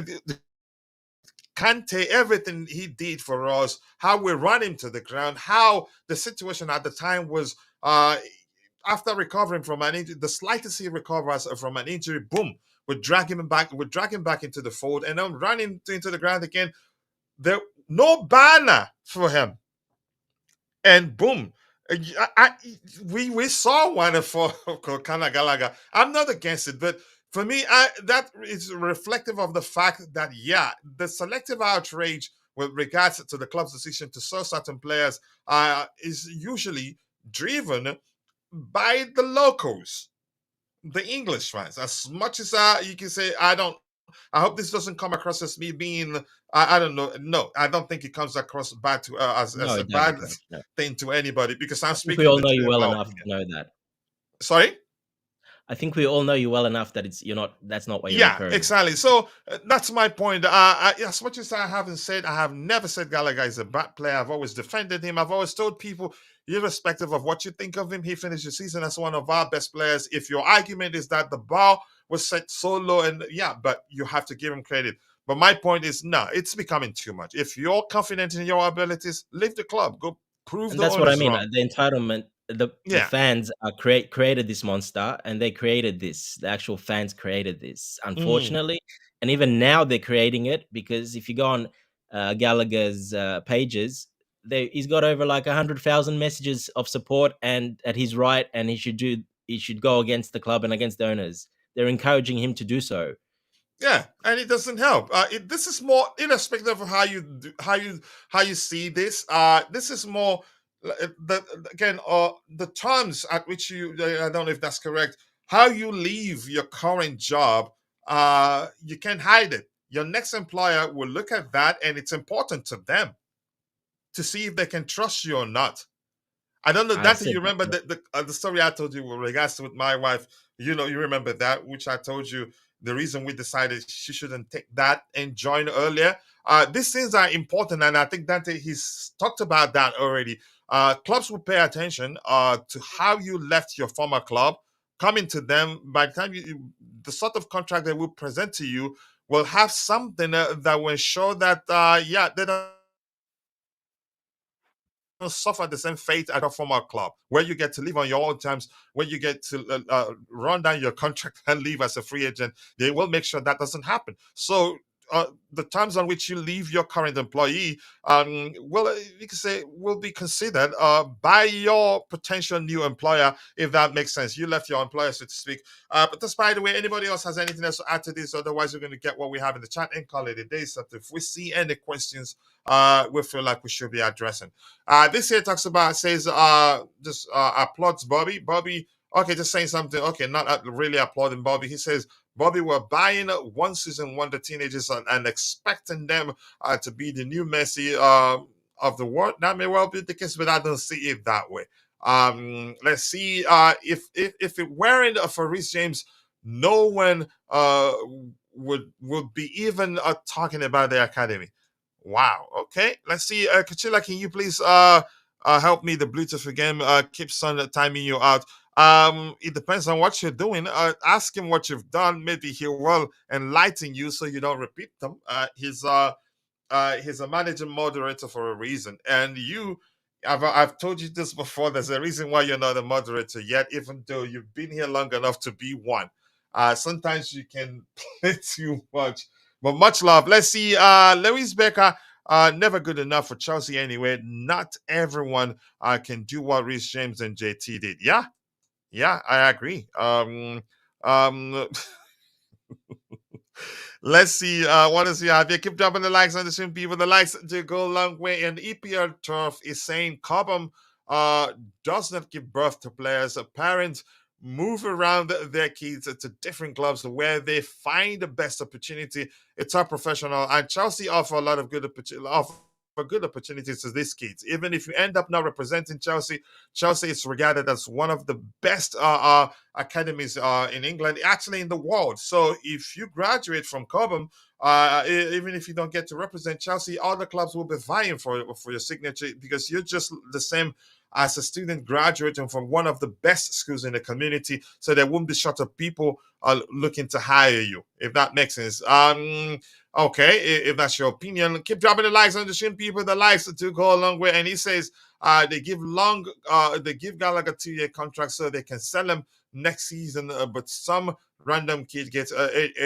Kante, everything he did for us, how we ran him to the ground, how the situation at the time was. After recovering from an injury, the slightest he recovers from an injury, boom, we drag him back into the fold, and then running into the ground again. There no banner for him, and boom. We saw one for Conor Gallagher. I'm not against it, but for me, that is reflective of the fact that yeah, the selective outrage with regards to the club's decision to sell certain players is usually driven by the locals, the English fans. As much as you can say, I hope this doesn't come across as me being. I don't know. No, I don't think it comes across bad to as No, a it bad doesn't, coach. No. thing to anybody because I'm I think we speaking all know you well my enough to opinion. know that. Sorry. I think we all know you well enough that you're not. That's not what you're Yeah, referring. exactly. So that's my point. As much as I haven't said, I have never said Gallagher is a bad player. I've always defended him. I've always told people, irrespective of what you think of him, he finished the season as one of our best players. If your argument is that the bar was set so low, and yeah, but you have to give him credit. But my point is, no, it's becoming too much. If you're confident in your abilities, leave the club. Go prove And the that's what I owners mean. wrong. The entitlement. The Yeah. fans are created this monster, and they created this. The actual fans created this, Mm. unfortunately, and even now they're creating it because if you go on Gallagher's pages, he's got over like 100,000 messages of support and at his right, and he should go against the club and against the owners. They're encouraging him to do so. Yeah, and it doesn't help. This is more irrespective of how you see this. This is more again the terms at which you. I don't know if that's correct. How you leave your current job, you can't hide it. Your next employer will look at that, and it's important to them to see if they can trust you or not. I don't know, I Dante. said You remember that. the story I told you with regards to with my wife. You remember that, which I told you the reason we decided she shouldn't take that and join earlier. These things are important, and I think Dante he's talked about that already. Clubs will pay attention to how you left your former club. Coming to them by the time the sort of contract they will present to you will have something that will ensure that yeah they don't suffer the same fate at a former club, where you get to live on your own terms, where you get to run down your contract and leave as a free agent. They will make sure that doesn't happen. So the terms on which you leave your current employee you can say will be considered by your potential new employer, if that makes sense. You left your employer, so to speak. But just by the way, anybody else has anything else to add to this? Otherwise, we're going to get what we have in the chat and call it a day. So if we see any questions, we feel like we should be addressing. This here says just applauds Bobby. Okay, just saying something. Okay, not really applauding Bobby. He says, Bobby, we're buying one season wonder teenagers and expecting them to be the new Messi of the world. That may well be the case, but I don't see it that way. Let's see. If it weren't for Reece James, no one would be even talking about the academy. Wow. Okay. Let's see. Kachila, can you please help me? The Bluetooth again keeps on timing you out. It depends on what you're doing. Ask him what you've done. Maybe he will enlighten you so you don't repeat them. He's a managing moderator for a reason, and I've told you this before. There's a reason why you're not a moderator yet, even though you've been here long enough to be one. Sometimes you can play too much, but much love. Let's see. Lewis Becker. Never good enough for Chelsea anyway. Not everyone can do what Reece James and JT did. Yeah, I agree. Let's see. What does he have here? Keep dropping the likes on the stream, people. The likes do go a long way. And EPL Turf is saying Cobham does not give birth to players. Parents move around their kids to different clubs where they find the best opportunity. It's a professional, and Chelsea offer a lot of good opportunities to these kids. Even if you end up not representing Chelsea is regarded as one of the best academies in England, actually in the world. So if you graduate from Cobham, even if you don't get to represent Chelsea, other clubs will be vying for your signature, because you're just the same as a student graduating from one of the best schools in the community. So there won't be short of people looking to hire you, if that makes sense. Okay, if that's your opinion, keep dropping the likes on the stream, people. The likes do go a long way. And he says they give Gallagher 2-year contract so they can sell him next season. But some random kid gets gets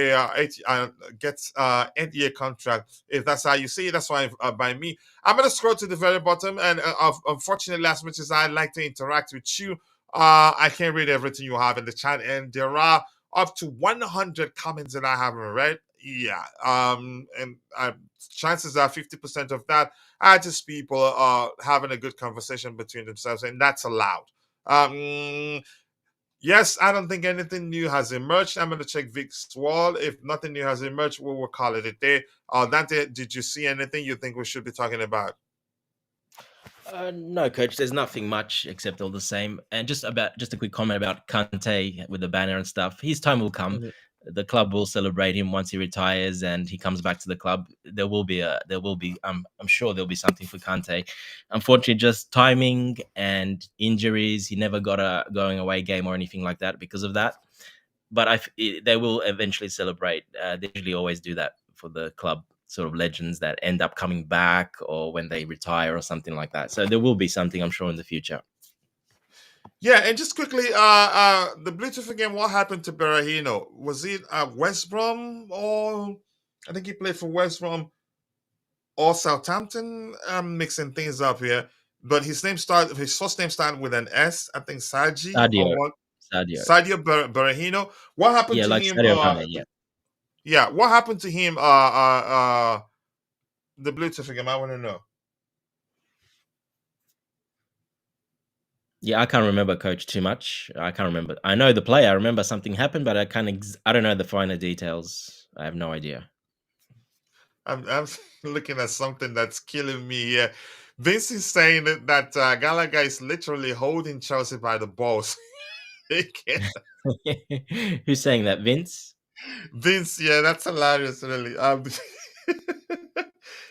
8-year contract. If that's how you see it, that's fine by me. I'm gonna scroll to the very bottom, and unfortunately, as much as I'd like to interact with you, I can't read everything you have in the chat, and there are up to 100 comments that I haven't read. Yeah, and chances are 50% of that are just people having a good conversation between themselves, and that's allowed. Yes, I don't think anything new has emerged. I'm going to check Vic's wall. If nothing new has emerged, we will call it a day. Dante, did you see anything you think we should be talking about? No, coach. There's nothing much except all the same. And just a quick comment about Kante with the banner and stuff. His time will come. Mhm. The club will celebrate him once he retires and he comes back to the club. There will be. I'm sure there'll be something for Kante. Unfortunately, just timing and injuries. He never got a going away game or anything like that because of that. But they will eventually celebrate. They usually always do that for the club sort of legends that end up coming back or when they retire or something like that. So there will be something, I'm sure, in the future. Yeah, and just quickly, the Bluetooth again, what happened to Berahino? Was it West Brom, or I think he played for West Brom or Southampton? I'm mixing things up here. But his first name started with an S, I think Sadio or what? Sadio Berahino. What happened to him? Yeah, what happened to him? The Bluetooth again, I want to know. Yeah, I can't remember, coach, too much. I can't remember. I know the player. I remember something happened, but I don't know the finer details. I have no idea. I'm looking at something that's killing me here. Vince is saying that Gallagher is literally holding Chelsea by the balls. Who's saying that, Vince? Vince, yeah, that's hilarious, really.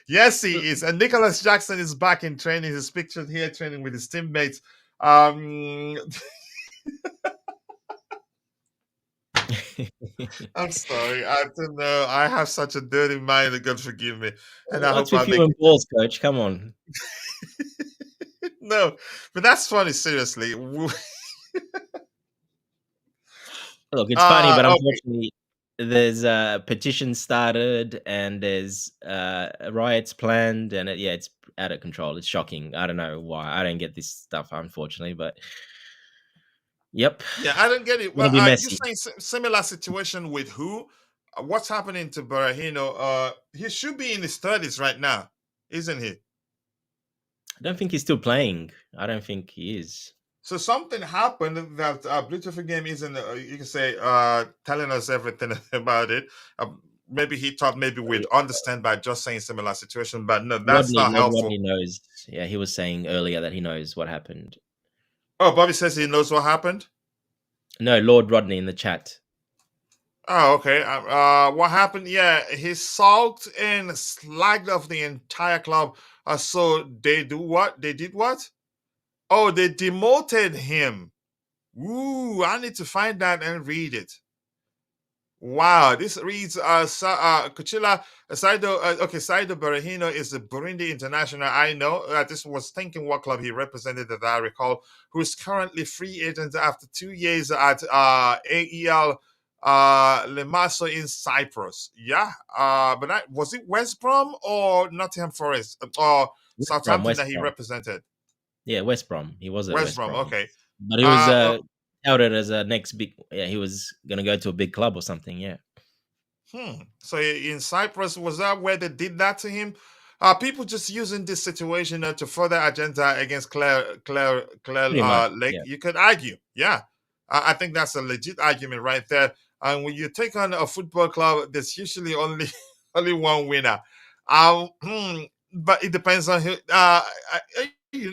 Yes, he is. And Nicholas Jackson is back in training. He's pictured here training with his teammates. I'm sorry. I don't know. I have such a dirty mind. God forgive me. And I hope with you and balls, coach. Come on. No, but that's funny. Seriously. Look, it's funny, but Okay. unfortunately, there's petitions started and there's riots planned, and yeah, it's out of control. It's shocking. I don't know why. I don't get this stuff, unfortunately, but yep, Yeah, I don't get it. Well, gonna be you messy. saying similar situation with who? What's happening to Berahino? He should be in his 30s right now, isn't he? I don't think he's still playing. I don't think he is. So something happened that Bluetooth game isn't. You can say telling us everything about it. Maybe he thought maybe we'd understand by just saying similar situation, but no, that's not Lord helpful. Rodney knows. Yeah, he was saying earlier that he knows what happened. Oh, Bobby says he knows what happened. No, Lord Rodney in the chat. Oh, okay. What happened? Yeah, he sulked and slagged off the entire club. So they do what? They did what? Oh, they demoted him. Ooh, I need to find that and read it. Wow, this reads Kuchila Sido. Okay, Sido Berahino is a Burundi international. I know. This was thinking what club he represented that I recall, who is currently free agent after 2 years at AEL Limassol in Cyprus. Yeah, but was it West Brom or Nottingham Forest or Southampton West that he Brom. represented? Yeah, West Brom. He was at West West Brom. Brom. Okay. But he was touted as a next big. Yeah, he was gonna go to a big club or something. Yeah. So in Cyprus, was that where they did that to him? People just using this situation to further agenda against Claire Pretty much. Lake. Yeah. You could argue, yeah. I think that's a legit argument right there. And when you take on a football club, there's usually only only one winner. But it depends on who.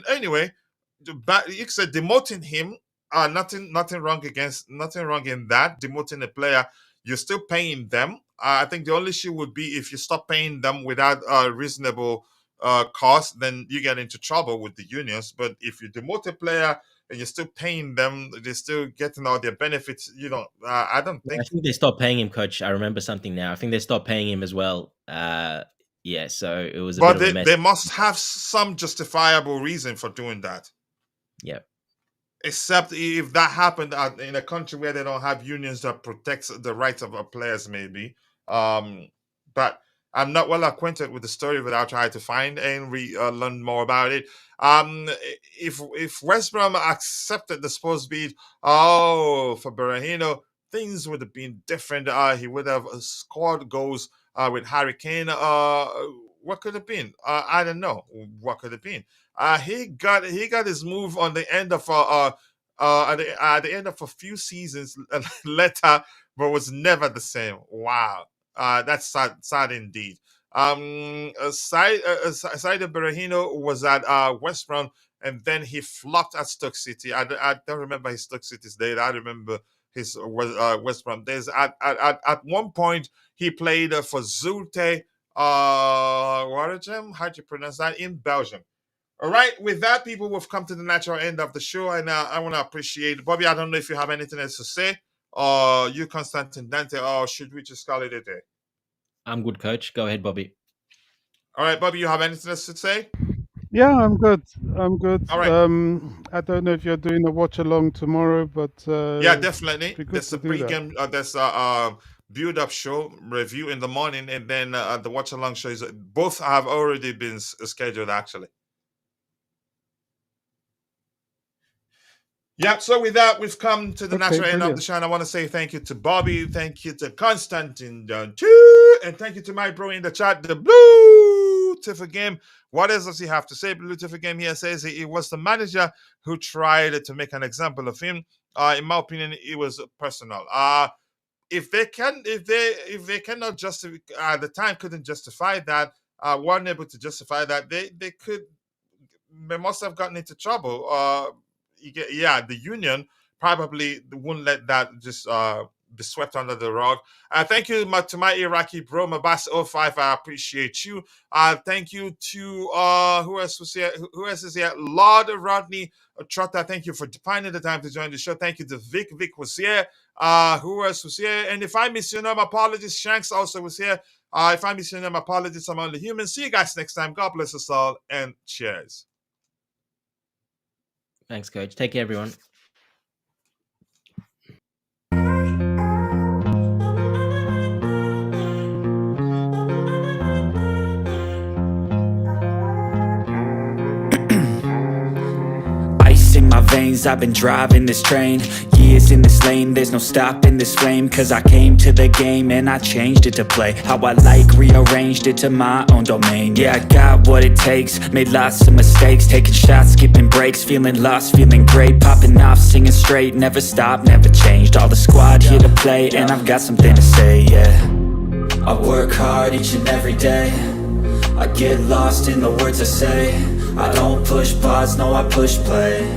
Anyway, but you said demoting him. Nothing wrong in that. Demoting a player, you're still paying them. I think the only issue would be if you stop paying them without a reasonable cost, then you get into trouble with the unions. But if you demote a player and you're still paying them, they're still getting all their benefits. You don't. I don't I think. think they stopped paying him, coach. I remember something now. I think they stopped paying him as well. Yeah, so it was a bit But of a mess. they must have some justifiable reason for doing that. Yeah. Except if that happened in a country where they don't have unions that protects the rights of our players, maybe. But I'm not well acquainted with the story, but I'll try to find and learn more about it. If West Brom accepted the supposed bid, for Berahino, things would have been different. He would have scored goals with Harry Kane. What could have been? I don't know. What could have been? He got his move on the end of at the end of a few seasons later, but was never the same. Wow, that's sad indeed. Sido Berahino was at West Brom, and then he flopped at Stoke City. I don't remember his Stoke City's date. I remember his West Brom days. At one point, he played for Zulte. Waregem, how do you pronounce that, in Belgium? All right, with that, people, we've come to the natural end of the show, and I want to appreciate Bobby. I don't know if you have anything else to say, or you, Constantine Dante, or should we just call it a day? I'm good, coach. Go ahead, Bobby. All right, Bobby, you have anything else to say? Yeah, I'm good. I'm good. All right. I don't know if you're doing a watch along tomorrow, but Yeah, definitely. be good There's to a do that. pre-game. There's a build-up show review in the morning, and then the watch-along show is both have already been scheduled actually. Yep. So with that, we've come to the natural end of the show. And I want to say thank you to Bobby, thank you to Constantine too, and thank you to my bro in the chat, the Blue Tiffer Game. What else does he have to say? Blue Tiffer Game here says it was the manager who tried to make an example of him. In my opinion, it was personal. If they cannot justify, the time couldn't justify that. Weren't able to justify that. They must have gotten into trouble. The union probably wouldn't let that just be swept under the rug. Thank you to my Iraqi bro, Mabas05. I appreciate you. Thank you to who else was here? Who else is here? Lord Rodney Trotter. Thank you for finding the time to join the show. Thank you to Vic. Vic was here. Who else was here? And if I miss your name, apologies. Shanks also was here. If I miss your name, apologies. I'm only human. See you guys next time. God bless us all, and cheers. Thanks, coach. Take care, everyone. Ice in my veins, I've been driving this train. Years in this lane, there's no stopping this flame. Cause I came to the game and I changed it to play how I like, rearranged it to my own domain. Yeah, I got what it takes, made lots of mistakes, taking shots, skipping breaks, feeling lost, feeling great, popping off, singing straight, never stopped, never changed. All the squad here to play, and I've got something to say, yeah. I work hard each and every day, I get lost in the words I say. I don't push pause, no, I push play.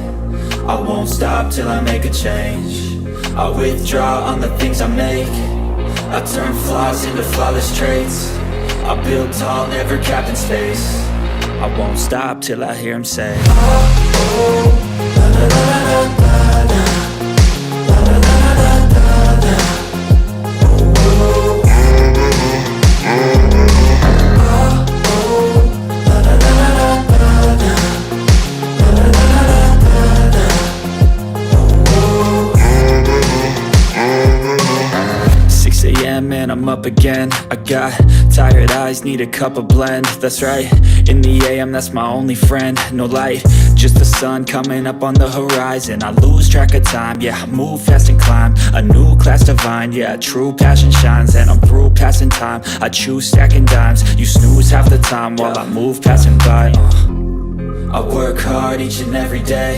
I won't stop till I make a change. I withdraw on the things I make. I turn flaws into flawless traits. I build tall, never capped in space. I won't stop till I hear him say, and I'm up again. I got tired eyes, need a cup of blend. That's right, in the AM, that's my only friend. No light, just the sun coming up on the horizon. I lose track of time, yeah, I move fast and climb a new class divine, yeah, true passion shines. And I'm through passing time, I choose stacking dimes. You snooze half the time while I move passing by. I work hard each and every day,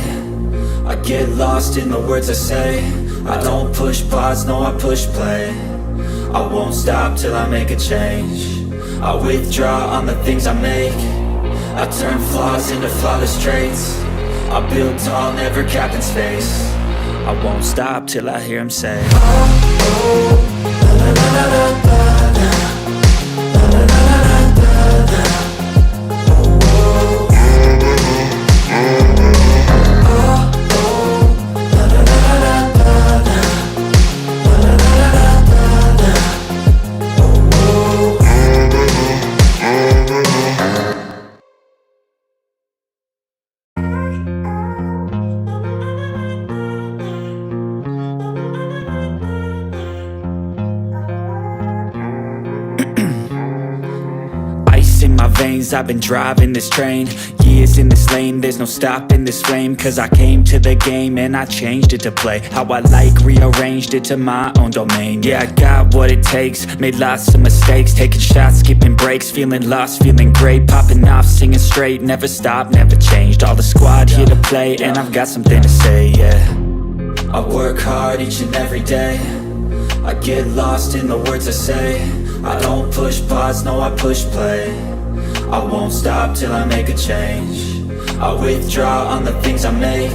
I get lost in the words I say. I don't push pause, no, I push play. I won't stop till I make a change. I withdraw on the things I make. I turn flaws into flawless traits. I build tall, never capped in space. I won't stop till I hear him say, I've been driving this train. Years in this lane, there's no stopping this flame. Cause I came to the game and I changed it to play how I like, rearranged it to my own domain. Yeah, I got what it takes, made lots of mistakes, taking shots, skipping breaks, feeling lost, feeling great, popping off, singing straight, never stopped, never changed. All the squad here to play, and I've got something to say, yeah. I work hard each and every day, I get lost in the words I say. I don't push pause, no, I push play. I won't stop till I make a change. I withdraw on the things I make.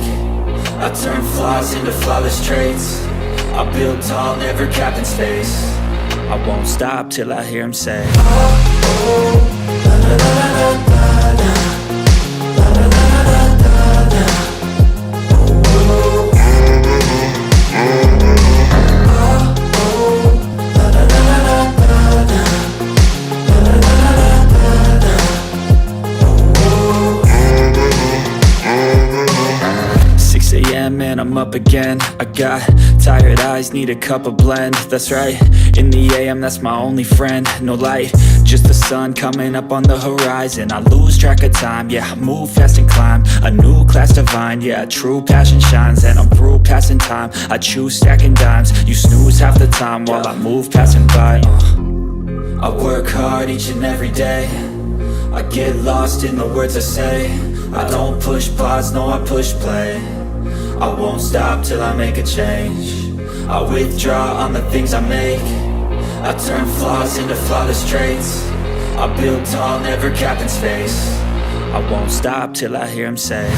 I turn flaws into flawless traits. I build tall, never capped in space. I won't stop till I hear him say, and I'm up again. I got tired eyes, need a cup of blend. That's right, in the AM, that's my only friend. No light, just the sun coming up on the horizon. I lose track of time, yeah, I move fast and climb a new class divine, yeah, true passion shines. And I'm through passing time, I choose stacking dimes. You snooze half the time while I move passing by. I work hard each and every day, I get lost in the words I say. I don't push pause, no, I push play. I won't stop till I make a change. I withdraw on the things I make. I turn flaws into flawless traits. I build tall, never capped in space. I won't stop till I hear him say,